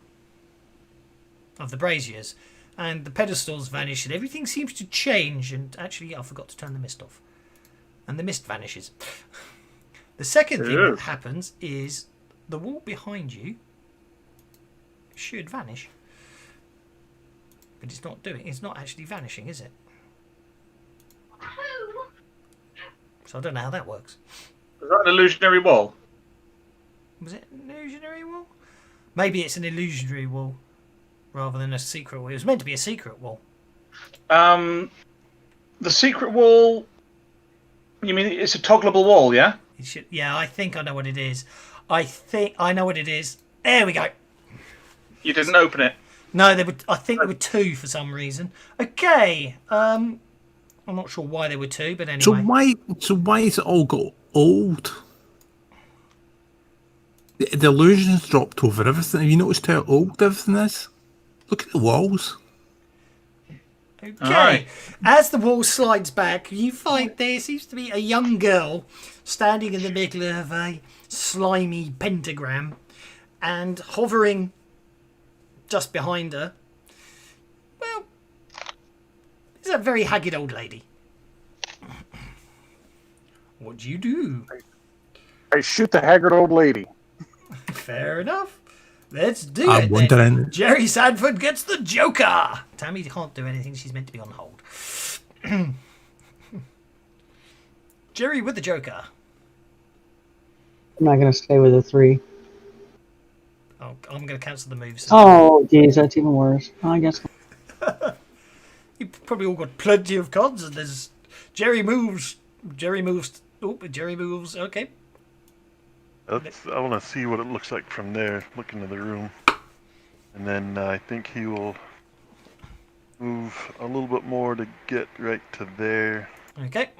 of the braziers, and the pedestals vanish, and everything seems to change. And actually, I forgot to turn the mist off, and the mist vanishes. The second thing that happens is the wall behind you should vanish, but it's not doing. It's not actually vanishing, is it? So I don't know how that works. Is that an illusionary wall? Was it an illusionary wall? Maybe it's an illusionary wall rather than a secret wall. It was meant to be a secret wall. The secret wall. You mean it's a toggleable wall? Yeah. It should. Yeah, I think I know what it is. I think I know what it is. There we go. You didn't open it. No, there were. I think there were two for some reason. Okay. I'm not sure why there were two, but anyway. So why is it all got old? The illusion's dropped over everything. Have you noticed how old everything is? Look at the walls. Okay. Right. As the wall slides back, you find there seems to be a young girl standing in the middle of a slimy pentagram, and hovering just behind her, well, is a very haggard old lady. What do you do? I shoot the haggard old lady. Fair enough. Let's do I'm it. wondering. Then. Jerry Sanford gets the Joker. Tammy can't do anything. She's meant to be on hold. Jerry with the Joker. I'm not going to stay with a 3. Oh, I'm going to cancel the moves. Oh, geez, that's even worse. I guess. You've probably all got plenty of cards, and there's Jerry moves. Jerry moves. Oh, Jerry moves. Okay. I want to see what it looks like from there. Look into the room, and then I think he will move a little bit more to get right to there. Okay.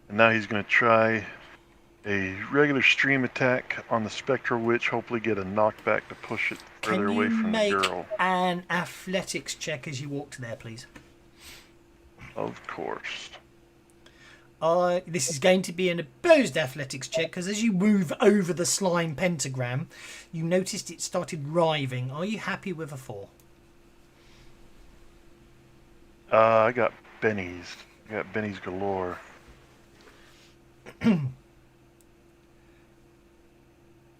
And now he's going to try a regular stream attack on the Spectral Witch. Hopefully, get a knockback to push it further Can away you from make the girl. an athletics check as you walk to there, please? Of course. This is going to be an opposed athletics check, because as you move over the slime pentagram, you noticed it started writhing. Are you happy with a 4? I got bennies. I got bennies galore.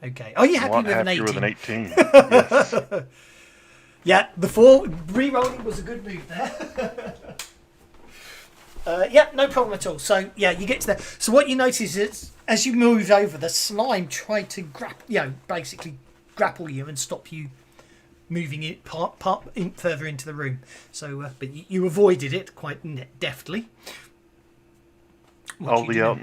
Okay. Are you happy with an 18? With an 18. Yes. Yeah, the 4 re-rolling was a good move there. Yeah, no problem at all. So yeah, you get to there. So what you notice is, as you move over, the slime tried to basically grapple you and stop you moving it further into the room. So, but you avoided it quite deftly. I'll be out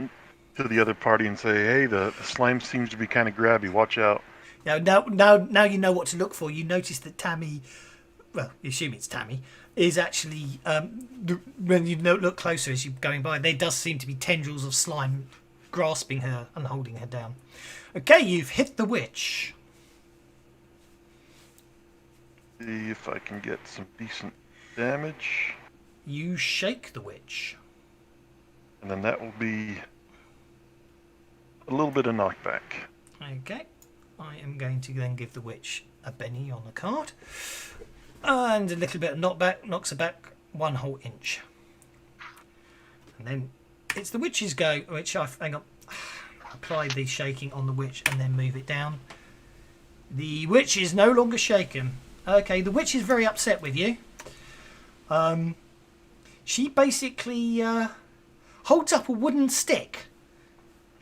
to the other party and say, "Hey, the slime seems to be kind of grabby. Watch out." Now you know what to look for. You notice that Tammy, well, you assume it's Tammy, is actually when you look closer as you're going by, there does seem to be tendrils of slime grasping her and holding her down. Okay, you've hit the witch. See if I can get some decent damage. You shake the witch. And then that will be a little bit of knockback. Okay. I am going to then give the witch a benny on the card. And a little bit of knockback, knocks her back 1 whole inch. And then it's the witch's go, which hang on. Apply the shaking on the witch and then move it down. The witch is no longer shaken. Okay, the witch is very upset with you. She basically holds up a wooden stick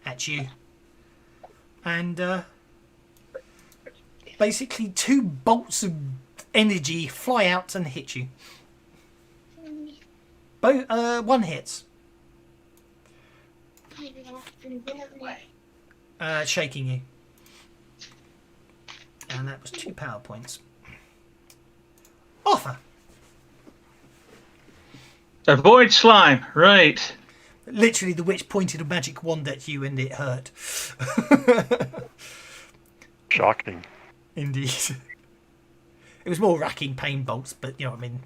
at you. And basically 2 bolts of energy fly out and hit you. One hits. Shaking you. And that was 2 power points. Offer. Avoid slime. Right. Literally, the witch pointed a magic wand at you and it hurt. Shocking. Indeed. It was more racking pain bolts, but you know what I mean.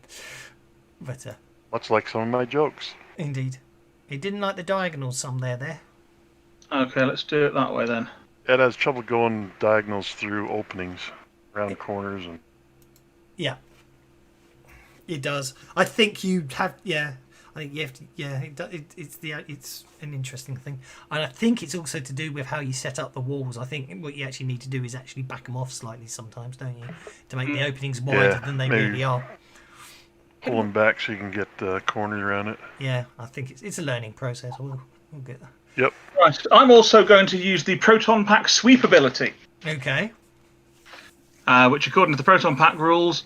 But Much like some of my jokes. indeed, it didn't like the diagonals. Some there. Okay, let's do it that way then. It has trouble going diagonals through openings, around corners, and Yeah, it does. I think you have. Yeah, I think you have to. Yeah, it's an interesting thing, and I think it's also to do with how you set up the walls. I think what you actually need to do is actually back them off slightly sometimes, don't you, to make the openings wider than they maybe. really are. pull them back so you can get corners around it. Yeah, I think it's a learning process. We'll get there. Yep. Right, I'm also going to use the Proton Pack Sweep ability, Okay. which, according to the Proton Pack rules,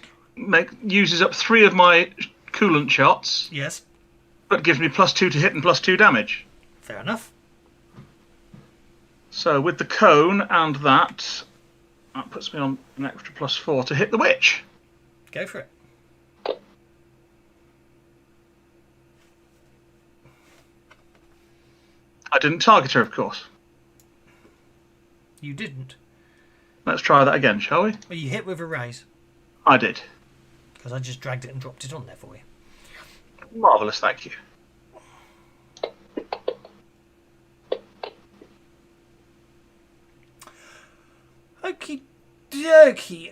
uses up 3 of my coolant shots, Yes. but gives me +2 to hit and +2 damage. Fair enough. So with the cone and that puts me on an extra +4 to hit the witch. Go for it. I didn't target her, of course. You didn't. Let's try that again, shall we? Well, you hit with a raise I did. because I just dragged it and dropped it on there for you. Marvellous, thank you. Okie dokie.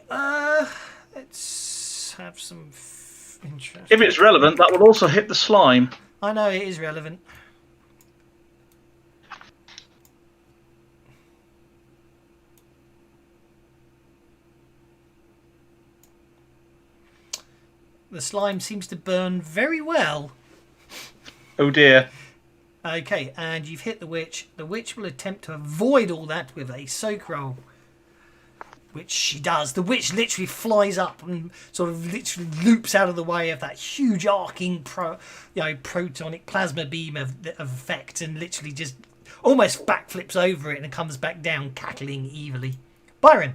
Let's have some interest. If it's relevant, that will also hit the slime. I know it is relevant. The slime seems to burn very well. Oh dear. Okay, and you've hit the witch. The witch will attempt to avoid all that with a soak roll, which she does. The witch literally flies up and sort of literally loops out of the way of that huge arcing protonic plasma beam of effect, and literally just almost backflips over it and comes back down, cackling evilly. Byron.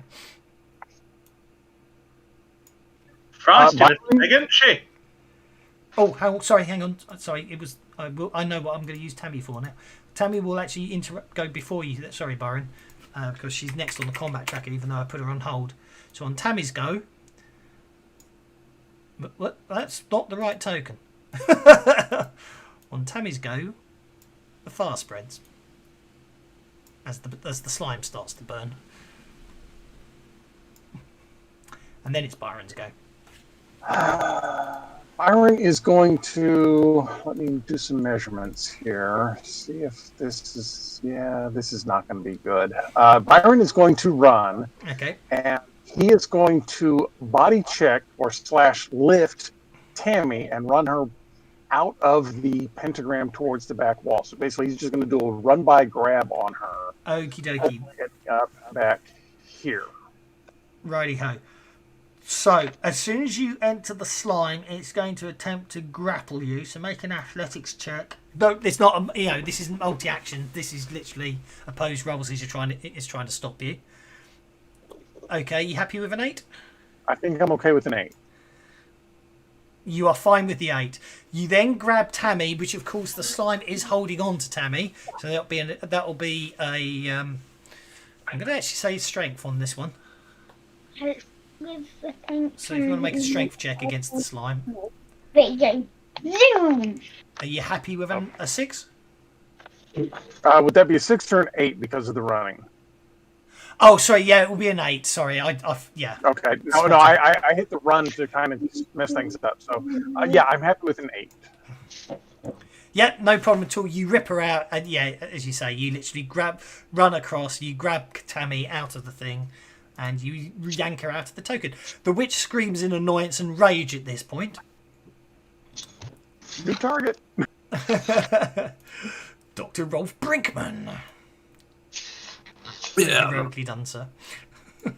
Christ, Byron? again, she. Oh, sorry, hang on. Sorry, it was. I know what I'm going to use Tammy for now. Tammy will actually go before you. Sorry, Byron, because she's next on the combat tracker, even though I put her on hold. So on Tammy's go. But that's not the right token. On Tammy's go, the fire spreads as the slime starts to burn, and then it's Byron's go. Byron is going to, let me do some measurements here. See if this is, this is not going to be good. Byron is going to run. Okay. And he is going to body check or / lift Tammy and run her out of the pentagram towards the back wall. So basically he's just going to do a run by grab on her. Okie dokie. Back here. Righty ho. So, as soon as you enter the slime, it's going to attempt to grapple you. So, make an athletics check. No, it's not. This isn't multi-action. This is literally opposed rolls as it's trying to stop you. Okay, you happy with an 8? I think I'm okay with an 8. You are fine with the 8. You then grab Tammy, which of course the slime is holding on to Tammy. So that'll be a. I'm going to actually say strength on this one. So if you want to make a strength check against the slime. There you go. Zoom! Are you happy with a 6? Would that be a 6 or an 8 because of the running? Oh, sorry. Yeah, it will be an 8. Sorry, yeah. Okay. No, I hit the run to kind of mess things up. So, I'm happy with an 8. Yeah, no problem at all. You rip her out, and as you say, you literally run across, you grab Tammy out of the thing, and you yank her out of the token. The witch screams in annoyance and rage at this point. Good target. Dr. Rolf Brinkman. Yeah. Heroically done, sir. Are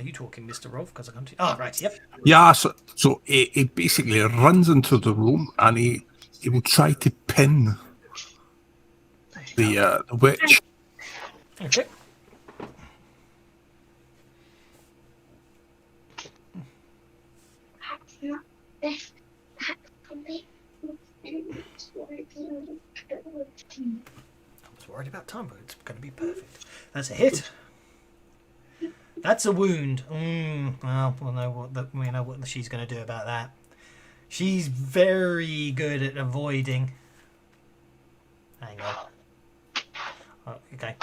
you talking, Mr. Rolf? Because I come to you. Oh, right, yep. Yeah, so he basically runs into the room and he will try to pin the witch. Okay. this actually I was worried about time, but it's going to be perfect. That's a hit. That's a wound. Well, we know what she's going to do about that. She's very good at avoiding. Hang on. Oh, okay.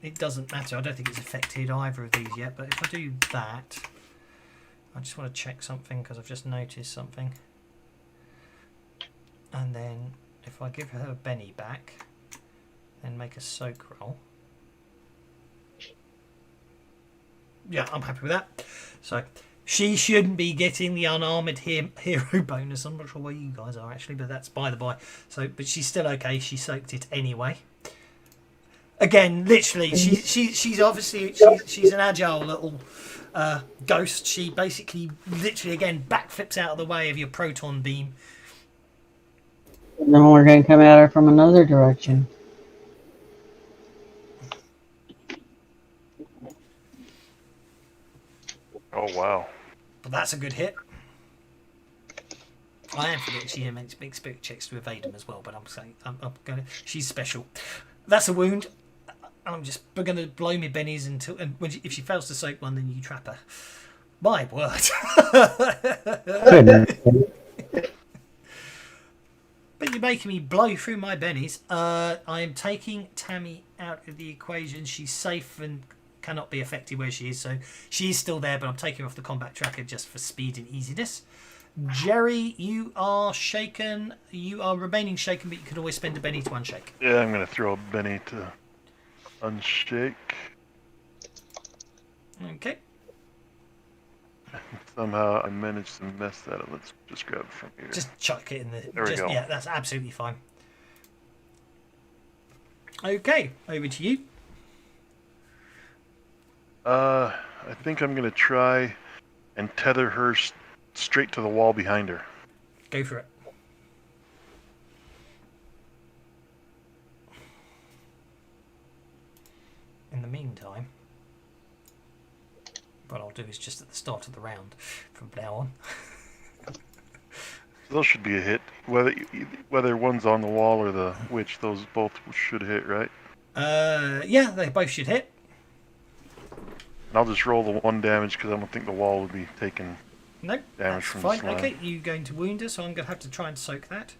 It doesn't matter. I don't think it's affected either of these yet. But if I do that, I just want to check something because I've just noticed something. And then if I give her Benny back, then make a soak roll. Yeah, I'm happy with that. So she shouldn't be getting the unarmored hero bonus. I'm not sure where you guys are actually, but that's by the by. So, but she's still okay. She soaked it anyway. Again, literally, she's obviously she's an agile little ghost. She basically, literally, again, backflips out of the way of your proton beam. And then we're going to come at her from another direction. Oh, wow. But that's a good hit. I am forgetting she makes big spirit checks to evade them as well, but I'm saying I'm gonna. She's special. That's a wound. I'm just going to blow me bennies until, and if she fails to soak one, then you trap her. My word. But you're making me blow through my bennies. I am taking Tammy out of the equation. She's safe and cannot be affected where she is, so she's still there, but I'm taking her off the combat tracker just for speed and easiness. Jerry, you are shaken. You are remaining shaken, but you can always spend a Benny to unshake. Yeah, I'm going to throw a Benny to unshake. Okay. Somehow I managed to mess that up. Let's just grab it from here. Just chuck it in the... There we go. Yeah, that's absolutely fine. Okay, over to you. I think I'm going to try and tether her straight to the wall behind her. Go for it. In the meantime, what I'll do is just at the start of the round from now on. So those should be a hit. Whether one's on the wall or the witch, those both should hit, right? Yeah, they both should hit. And I'll just roll the 1 damage because I don't think the wall would be taking Nope, damage that's from fine. the slime. Okay, you're going to wound her, so I'm going to have to try and soak that.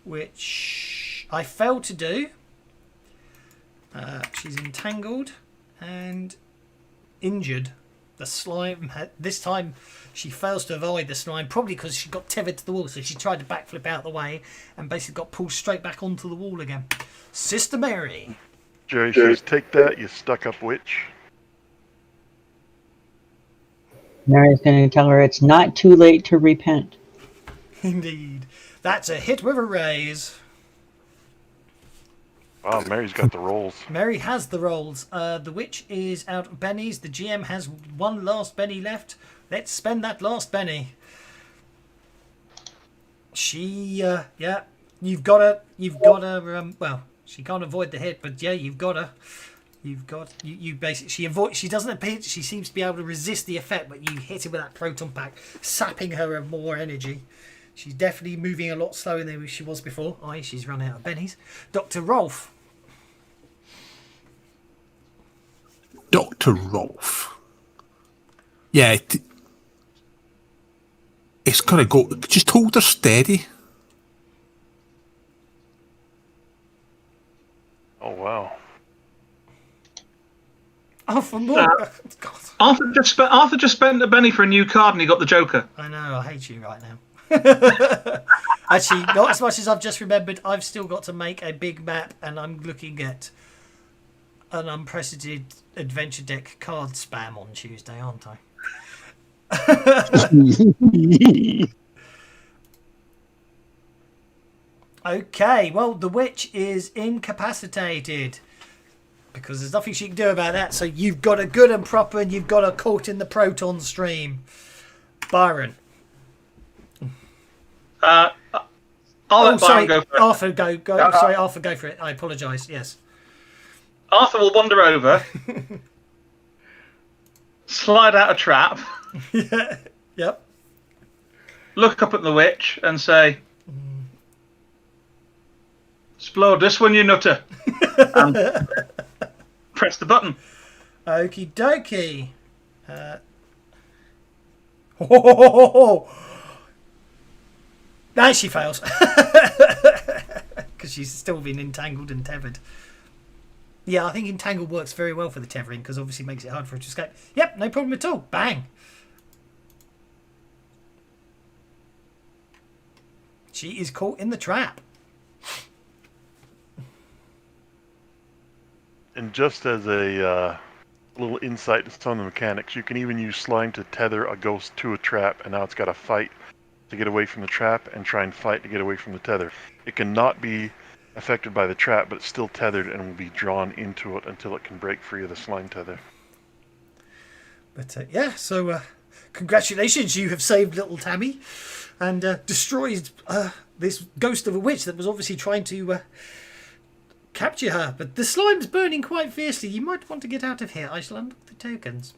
Which I failed to do. She's entangled and injured. The slime, this time she fails to avoid the slime, probably because she got tethered to the wall, so she tried to backflip out the way and basically got pulled straight back onto the wall again. Sister Mary. Jerry says, take that, you stuck-up witch. Mary's going to tell her it's not too late to repent. Indeed. That's a hit with a raise. Wow, Mary's got the rolls. Mary has the rolls. The witch is out of bennies. The GM has one last benny left. Let's spend that last benny. She, yeah, you've got her, well, she can't avoid the hit, but yeah, you've got her. You basically, she doesn't appear, she seems to be able to resist the effect, but you hit her with that proton pack, sapping her of more energy. She's definitely moving a lot slower than she was before. She's run out of bennies. Dr. Rolf. Dr. Rolf. Yeah, it's got to go. Just hold her steady. Oh, wow. Oh, for more. God. Arthur just spent a Benny for a new card and he got the Joker. I know, I hate you right now. Actually, not as much as I've just remembered. I've still got to make a big map, and I'm looking at an unprecedented adventure deck card spam on Tuesday, aren't I? Okay, well, the witch is incapacitated because there's nothing she can do about that. So you've got a good and proper, and you've got her caught in the proton stream. Byron. I'll let Byron go for it. Arthur, go. Sorry, Arthur, go for it. I apologise. Yes. Arthur will wander over, slide out a trap, Yeah. Yep. look up at the witch, and say, "Explode this one, you nutter," and press the button. Okie dokie. Now she fails. Because she's still been entangled and tethered. Yeah, I think entangle works very well for the tethering because obviously it makes it hard for her to escape. Yep, no problem at all. Bang. She is caught in the trap. And just as a little insight to some of the mechanics, you can even use slime to tether a ghost to a trap, and now it's got to fight to get away from the trap and try and fight to get away from the tether. It cannot be affected by the trap, but it's still tethered and will be drawn into it until it can break free of the slime tether. But yeah, so congratulations, you have saved little Tammy and destroyed this ghost of a witch that was obviously trying to capture her. But the slime's burning quite fiercely. You might want to get out of here. I shall unlock the tokens.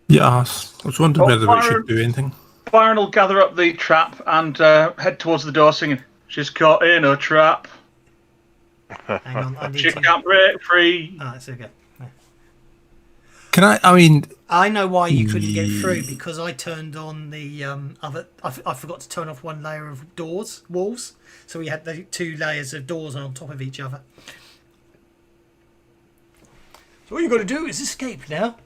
Yeah, I was wondering whether we should do anything. Byron will gather up the trap and head towards the door singing, "She's caught in a trap. Hang on, I need She to... can't break free." Ah, there we go. Can I mean... I know why you couldn't get through, because I turned on the other... I forgot to turn off one layer of walls. So we had the 2 layers of doors on top of each other. So all you've got to do is escape now.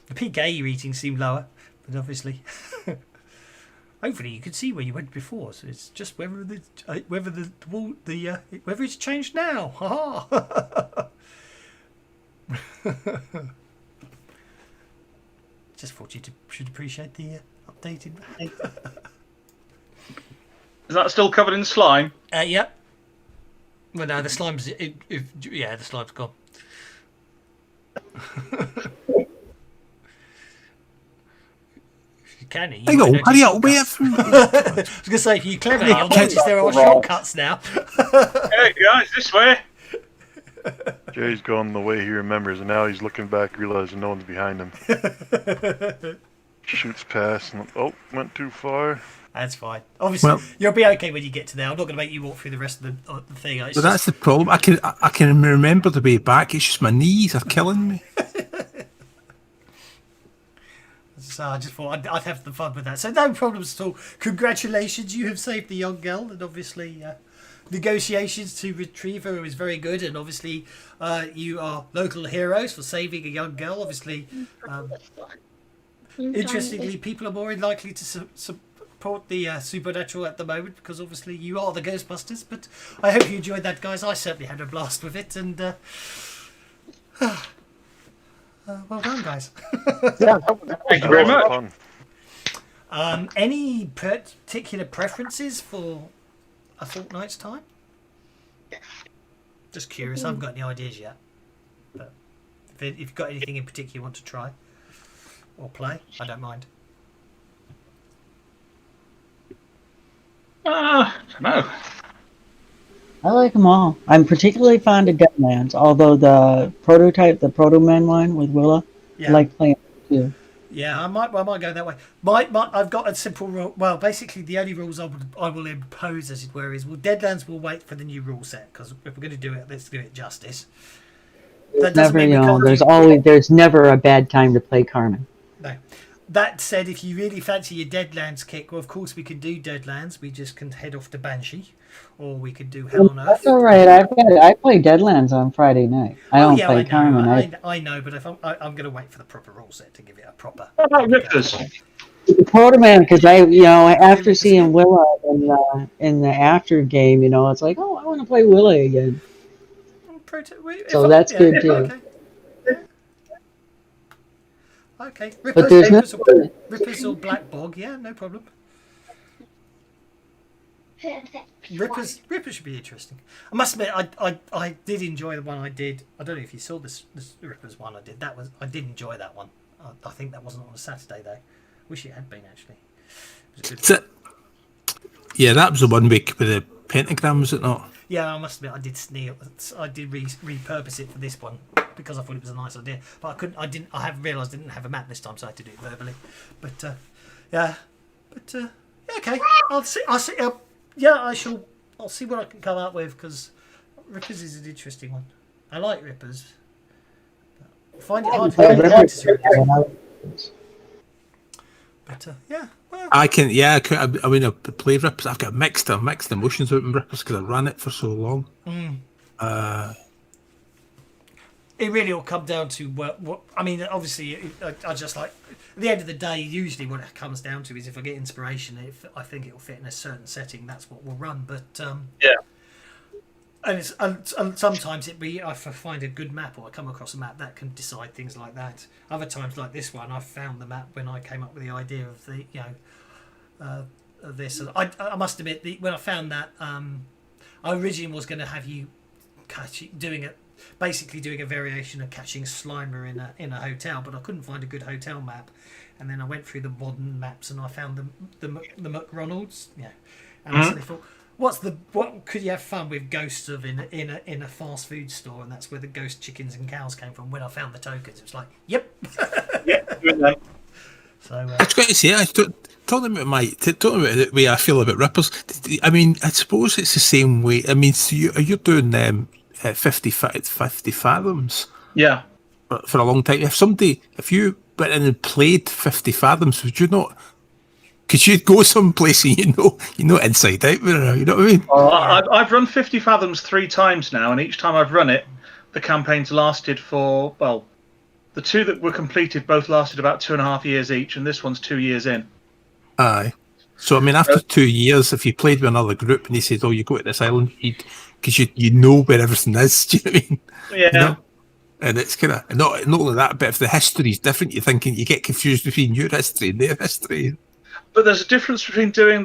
The PK reading seemed lower, but obviously... Hopefully you could see where you went before, so it's just whether it's changed now. Ha ha! Just thought you should appreciate the updated. Is that still covered in slime? Yep. Well, no, the slime's the slime's gone. Can he? Hang on, hurry up, wait for me. I was going to say, if you're clever, you'll notice there are shortcuts now. Hey guys, this way. Jay's gone the way he remembers, and now he's looking back, realizing no one's behind him. Shoots past, and went too far. That's fine. Obviously, you'll be okay when you get to there. I'm not going to make you walk through the rest of the thing. But that's the problem. I can remember the way back. It's just my knees are killing me. So I just thought I'd have the fun with that. So no problems at all. Congratulations, you have saved the young girl, and obviously negotiations to retrieve her is very good. And obviously you are local heroes for saving a young girl. Obviously, interestingly, people are more likely to support the supernatural at the moment because obviously you are the Ghostbusters. But I hope you enjoyed that, guys. I certainly had a blast with it, and well done, guys. Yeah, Thank you very much. Any particular preferences for a fortnight's time? Just curious. I haven't got any ideas yet. But if you've got anything in particular you want to try or play, I don't mind. I don't know. I like them all. I'm particularly fond of Deadlands, although the Proto Man one with Willa, Yeah. I like playing it too. Yeah, I might go that way. I've got a simple rule. Well, basically, the only rules I will impose, as it were, is Deadlands will wait for the new rule set because if we're going to do it, let's do it justice. That doesn't mean we can't There's never a bad time to play Carmen. No. That said, if you really fancy your Deadlands kick, well, of course we can do Deadlands. We just can head off to Banshee, or we could do Hell on Earth. That's all right. I play Deadlands on Friday night. I don't play Carmen. I know, but if I'm going to wait for the proper rule set to give it a proper. What about Rippers? The Proto Man, because after seeing Willa in the after game, it's like, oh, I want to play Willa again. So that's good too. Okay. Okay. But there's Rippers or Black Bog, yeah, no problem. Rippers should be interesting. I must admit, I did enjoy the one I did. I don't know if you saw this Rippers one I did. I did enjoy that one. I think that wasn't on a Saturday though. Wish it had been actually. It was a good Yeah, that was the one week with the pentagram, was it not? Yeah, I must admit, I did repurpose it for this one. because I thought it was a nice idea. But I couldn't. I have realised I didn't have a map this time, so I had to do it verbally. But yeah. But yeah, okay. I'll see. I shall. I'll see what I can come up with, because Rippers is an interesting one. I like Rippers. I find it hard to see Rippers. But yeah. Well, I mean, I play Rippers. I've got mixed emotions about Rippers because I ran it for so long. It really will come down to what I mean. Obviously, I just like, at the end of the day, usually what it comes down to is if I get inspiration, if I think it'll fit in a certain setting, that's what we'll run. But Yeah. and sometimes if I find a good map or I come across a map that can decide things like that. Other times, like this one, I found the map when I came up with the idea of the of this. And I must admit, when I found that, I originally was going to have you basically doing a variation of catching Slimer in a hotel, but I couldn't find a good hotel map. And then I went through the modern maps and I found the McRonalds. Yeah, and I suddenly thought, what could you have fun with ghosts of in a fast food store? And that's where the ghost chickens and cows came from. When I found the tokens, it was like, yep. Yeah. So I was going to say, talking about the way I feel about Rippers. I mean, I suppose it's the same way. I mean, so you're doing 50 fathoms. Yeah. For a long time. If you went in and played 50 fathoms, would you not? Because you'd go someplace and you know inside out. You know what I mean? I've run 50 fathoms 3 times now, and each time I've run it, the campaigns lasted for, well, the 2 that were completed both lasted about 2.5 years each, and this one's 2 years in. Aye. So I mean, after 2 years, if you played with another group and they said, "Oh, you go to this island," because you know where everything is. Do you know what I mean? Yeah. You know? And it's kind of not only that, but if the history is different, you're thinking you get confused between your history and their history. But there's a difference between doing